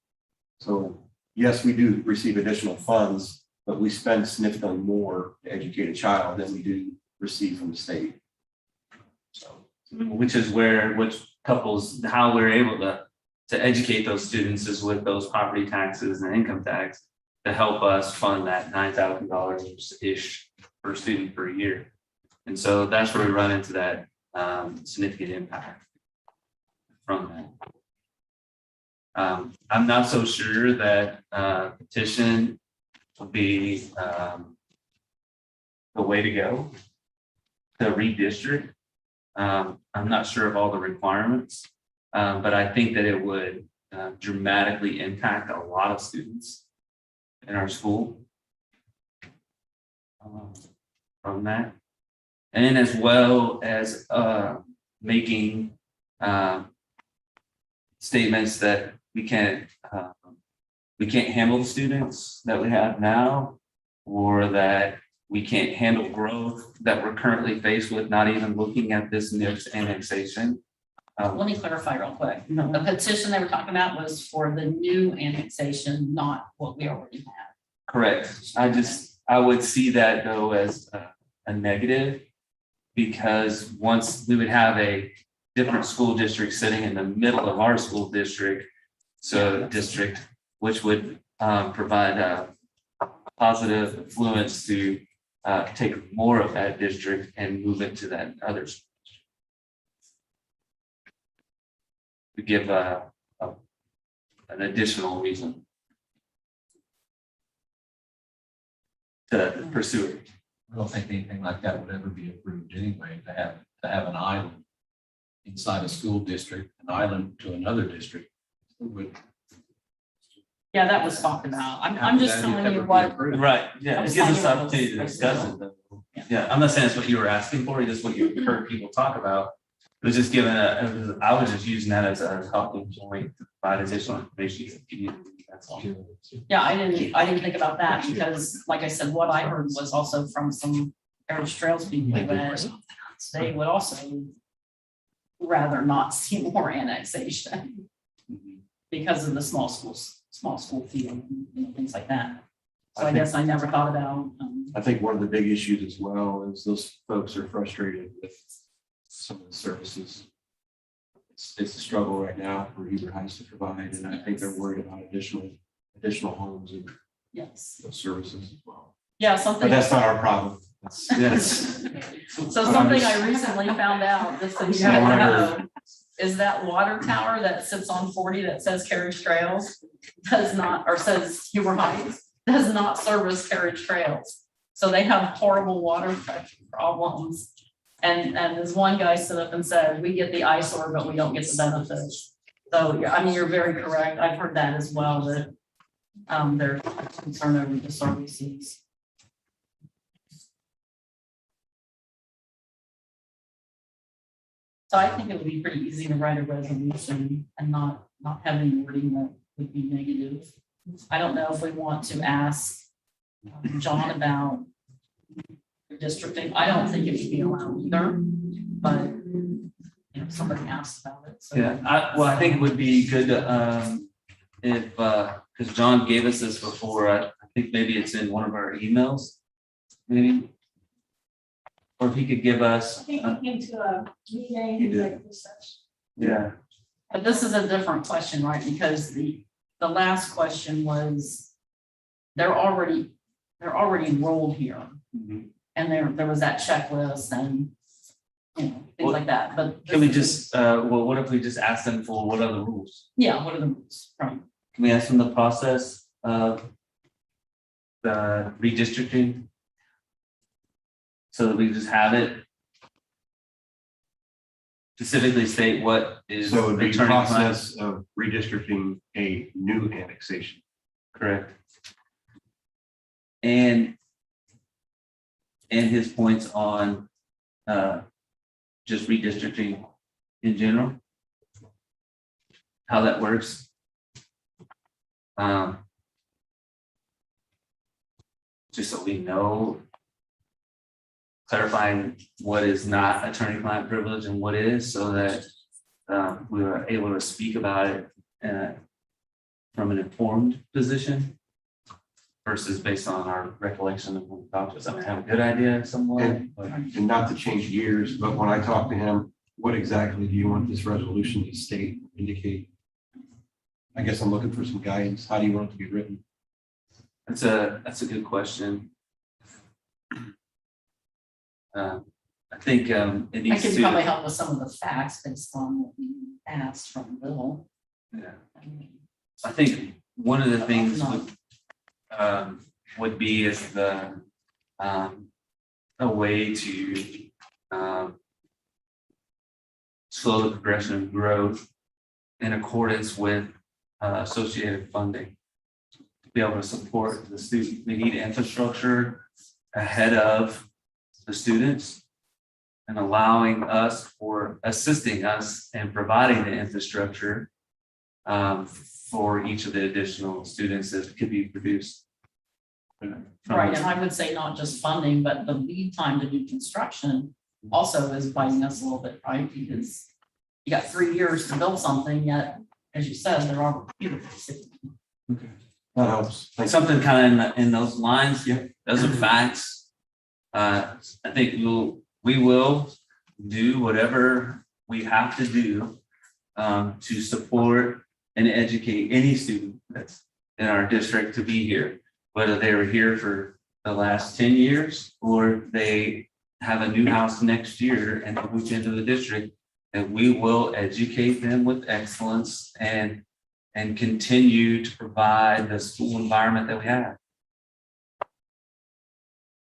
So yes, we do receive additional funds, but we spend significantly more to educate a child than we do receive from the state. So, which couples how we're able to educate those students is with those property taxes and income tax to help us fund that $9,000-ish per student per year. And so that's where we run into that significant impact from that. I'm not so sure that petition will be the way to go to redistrict. I'm not sure of all the requirements, but I think that it would dramatically impact a lot of students in our school from that. And as well as making statements that we can't handle the students that we have now, or that we can't handle growth that we're currently faced with, not even looking at this next annexation. Let me clarify real quick. The petition they were talking about was for the new annexation, not what we already have. Correct. I would see that though as a negative, because once we would have a different school district sitting in the middle of our school district, which would provide a positive influence to take more of that district and move it to that other school. To give an additional reason to pursue it. I don't think anything like that would ever be approved anyway, to have an island inside a school district, an island to another district. Yeah, that was talked about. I'm just telling you what. Right, yeah, it gives us an opportunity to discuss it. Yeah, I'm not saying it's what you were asking for, just what you heard people talk about. It was just I was just using that as a talking point to provide additional information. That's all. Yeah, I didn't think about that because, like I said, what I heard was also from some Heritage Trails people that they would also rather not see more annexation because of the small school fee and things like that. So I guess I never thought about. I think one of the big issues as well is those folks are frustrated with some of the services. It's a struggle right now for Heber Heights to provide, and I think they're worried about additional homes and those services as well. Yeah, something. But that's not our problem. So something I recently found out, just so you guys know, is that water tower that sits on 40 that says Carriage Trails does not, or says Huber Heights, does not service Carriage Trails. So they have horrible water pressure problems. And as one guy stood up and said, we get the eyesore, but we don't get the benefits. So, yeah, I mean, you're very correct. I've heard that as well, that they're concerned over the services. So I think it would be pretty easy to write a resolution and not have any wording that would be negative. I don't know if we want to ask John about redistricting. I don't think it should be allowed either, but somebody asked about it. So. Yeah, I think it would be good if, because John gave us this before, I think maybe it's in one of our emails, maybe. Or if he could give us. I think we came to a meeting like this. Yeah. But this is a different question, right? Because the last question was, they're already enrolled here. Mm-hmm. And there was that checklist and, things like that, but. Can we just, well, what if we just ask them for what are the rules? Yeah, what are the rules? Right. Can we ask them the process of the redistricting? So that we just have it specifically state what is. So it would be attorney-client. process of redistricting a new annexation. Correct. And his points on just redistricting in general. How that works. Just so we know, clarifying what is not attorney-client privilege and what is, so that we were able to speak about it from an informed position versus based on our recollection of when we talked to us. I mean, have a good idea somewhere. And not to change gears, but when I talked to him, what exactly do you want this resolution to state, indicate? I guess I'm looking for some guidance. How do you want it to be written? That's a good question. I think it I needs could to. probably help with some of the facts based on what you asked from Bill. Yeah. I think one of the things would be is a way to slow the progression of growth in accordance with associated funding. To be able to support the student, we need infrastructure ahead of the students and allowing us for assisting us and providing the infrastructure for each of the additional students that could be produced. Right, and I would say not just funding, but the lead time to do construction also is biting us a little bit, right? Because you got 3 years to build something, yet, as you said, there are beautiful. Okay. That helps. Something kind of in those lines. Yeah. Those are facts. I think we will do whatever we have to do to support and educate any student that's in our district to be here, whether they were here for the last 10 years or they have a new house next year and move into the district, and we will educate them with excellence and continue to provide the school environment that we have.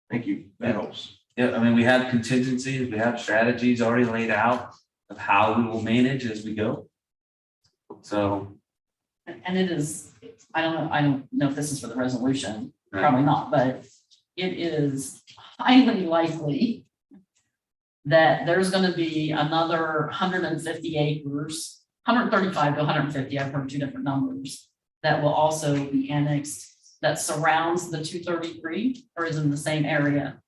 Thank you. That helps. Yeah, I mean, we have contingencies, we have strategies already laid out of how we will manage as we go. So. And it is, I don't know if this is for the resolution, probably not, but it is highly likely that there's going to be another 150 acres, 135 to 150, I've heard two different numbers, that will also be annexed that surrounds the 233 or is in the same area.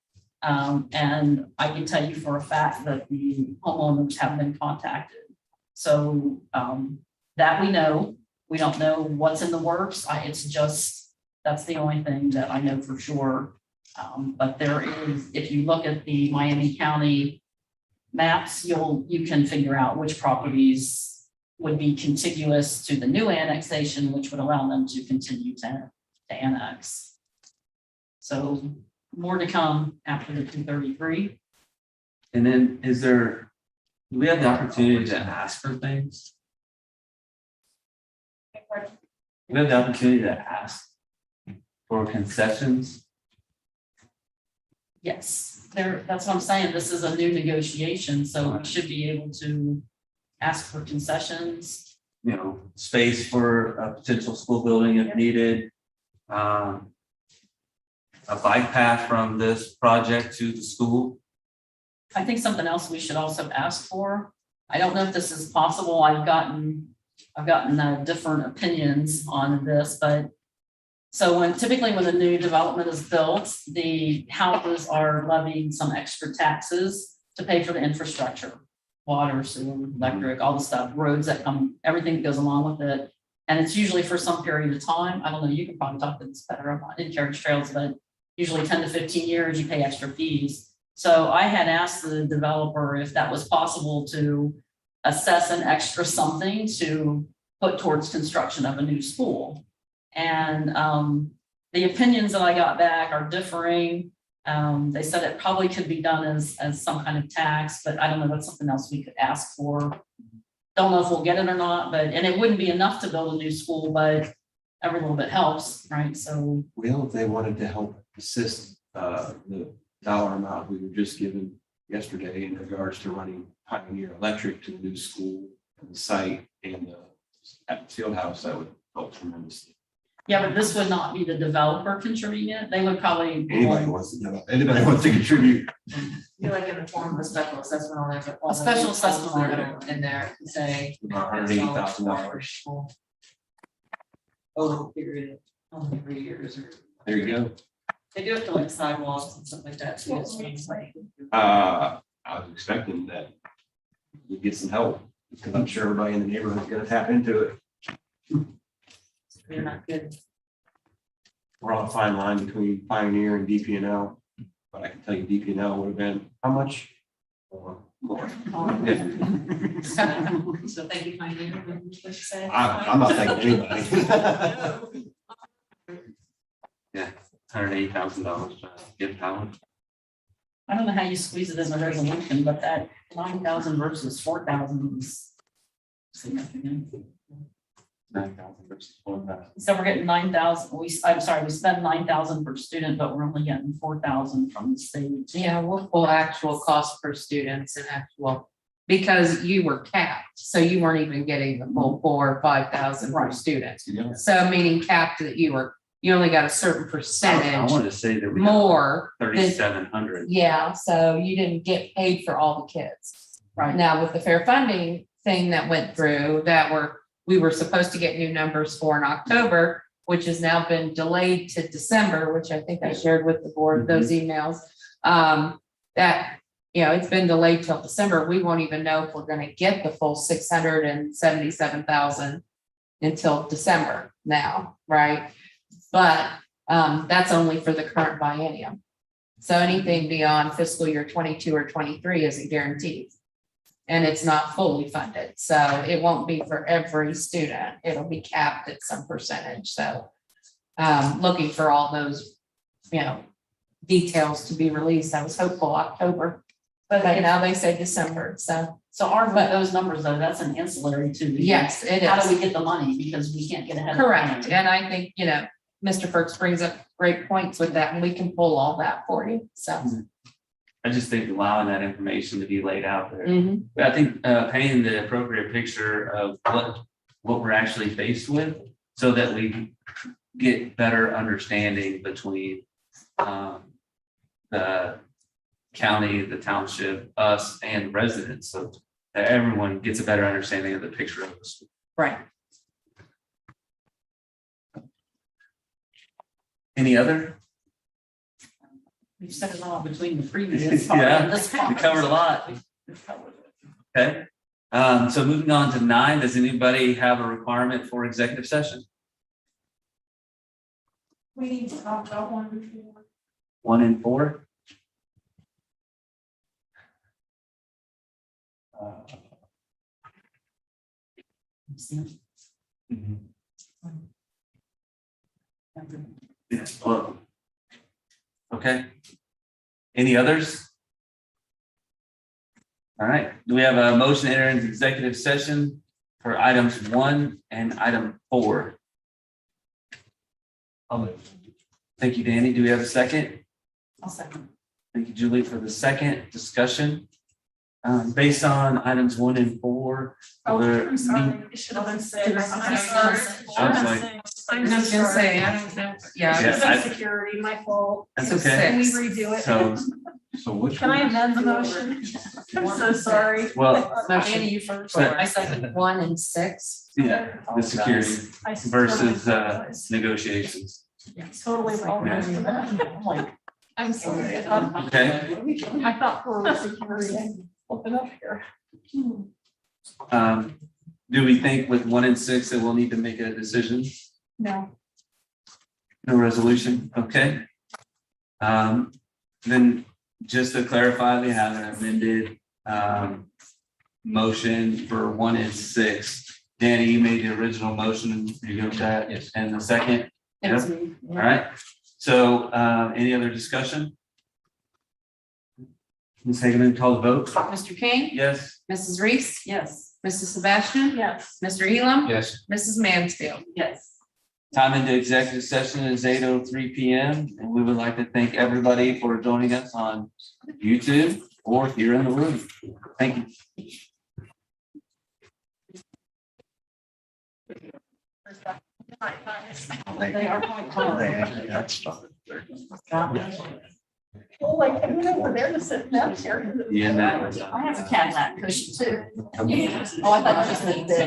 And I can tell you for a fact that the homeowners have been contacted. So that we know. We don't know what's in the works. It's just, that's the only thing that I know for sure. But there is, if you look at the Miami County maps, you can figure out which properties would be contiguous to the new annexation, which would allow them to continue to annex. So more to come after the 233. And then is there Do we have the opportunity to ask for things? We have the opportunity to ask for concessions. Yes, that's what I'm saying. This is a new negotiation, so we should be able to ask for concessions. You know, space for a potential school building if needed. A bike path from this project to the school. I think something else we should also ask for. I don't know if this is possible. I've gotten different opinions on this, but so typically when a new development is built, the houses are levying some extra taxes to pay for the infrastructure, water, sewer, electric, all the stuff, roads that come, everything that goes along with it. And it's usually for some period of time. I don't know, you can probably talk to this better about in Carriage Trails, but usually 10 to 15 years, you pay extra fees. So I had asked the developer if that was possible to assess an extra something to put towards construction of a new school. And the opinions that I got back are differing. They said it probably could be done as some kind of tax, but I don't know, that's something else we could ask for. Don't know if we'll get it or not, and it wouldn't be enough to build a new school, but every little bit helps, right? So. Well, if they wanted to help assist the dollar amount we were just given yesterday in regards to running Pioneer Electric to the new school and the site and the field house, that would help tremendously. Yeah, but this would not be the developer contributing it. They would probably. Anybody wants to contribute. Feel like in the form of a special assessment on there. A special assessment on it. In there to say. $180,000. Over a period of 3 years or. There you go. They do it for like sidewalks and stuff like that too. I was expecting that you'd get some help because I'm sure everybody in the neighborhood is going to tap into it. They're not good. We're on a fine line between Pioneer and DP&L, but I can tell you DP&L would have been how much? More. Yeah. So thank you, Pioneer. What you say? I'm not thanking anybody. Yeah, $180,000 gift power. I don't know how you squeeze it in the resolution, but that 9,000 versus 4,000 is significant. 9,000 versus 4,000. So we're getting 9,000, we spend 9,000 per student, but we're only getting 4,000 from the state. Yeah, we'll pull actual cost per students and actual, because you were capped, so you weren't even getting the full 4,000 or 5,000 per student. Yeah. So meaning capped that you only got a certain I percentage wanted to say that we more. than- 3,700. Yeah, so you didn't get paid for all the kids. Right. Now with the fair funding thing that went through, we were supposed to get new numbers for in October, which has now been delayed to December, which I think I shared with the board, those emails. That, it's been delayed till December. We won't even know if we're gonna get the full 677,000 until December now, right? But that's only for the current biennium. So anything beyond fiscal year 22 or 23 isn't guaranteed. And it's not fully funded, so it won't be for every student. It'll be capped at some percentage, so. Looking for all those, details to be released. I was hopeful October, but now they say December, so. So those numbers though, that's an ancillary to. Yes, it How do is. we get the money? Because we can't get ahead. of the Correct, money. and I think, Mr. Ferks brings up great points with that, and we can pull all that for you, so. I just think allowing that information to be laid out there. Mhm. But I think painting the appropriate picture of what we're actually faced with so that we get better understanding between the county, the township, us and residents. So that everyone gets a better understanding of the picture of this. Right. Any other? We've set it all between the previous part and this We part. covered a lot. Okay, so moving on to 9, does anybody have a requirement for executive session? We need to talk about 1 before. 1 and 4? Yes, well. Okay. Any others? All right, do we have a motion to enter into executive session for items 1 and item 4? Thank you, Danny. Do we have a second? I'll second. Thank you, Julie, for the second discussion. Based on items 1 and 4. Oh, there I'm sorry, need- it should have been six. I'm sorry. I was like, I was gonna say, I don't know, yeah. Yeah, I- Security, my fault. That's It's okay. Can we six. redo it? So which Can I one? amend the motion? I'm so sorry. Well, Danny, you first. But- I second 1 and 6. yeah, the security I versus totally negotiations. Totally wrong. I'm like, I'm sorry. I thought Okay, I thought for security. Open up here. do we think with 1 and 6 that we'll need to make a decision? No. No resolution, okay. Then just to clarify, we have an amended motion for 1 and 6. Danny, you made the original motion and you go with that? Yes. And the second? it's Yep. me. All right, so any other discussion? Ms. Hageman, call the vote. Mr. King, Yes? Mrs. Reese, Yes. Mrs. Sebastian, Yes. Mr. Elam, Yes. Mrs. Mansfield. Yes. Time into executive session is 8:03 PM, and we would like to thank everybody for joining us on YouTube or here in the room. Thank you. They are quite tall. Oh, like, I don't know, they're just sitting up here. Yeah, that was. I have a Cadillac cushion too. Oh, I thought you just meant that.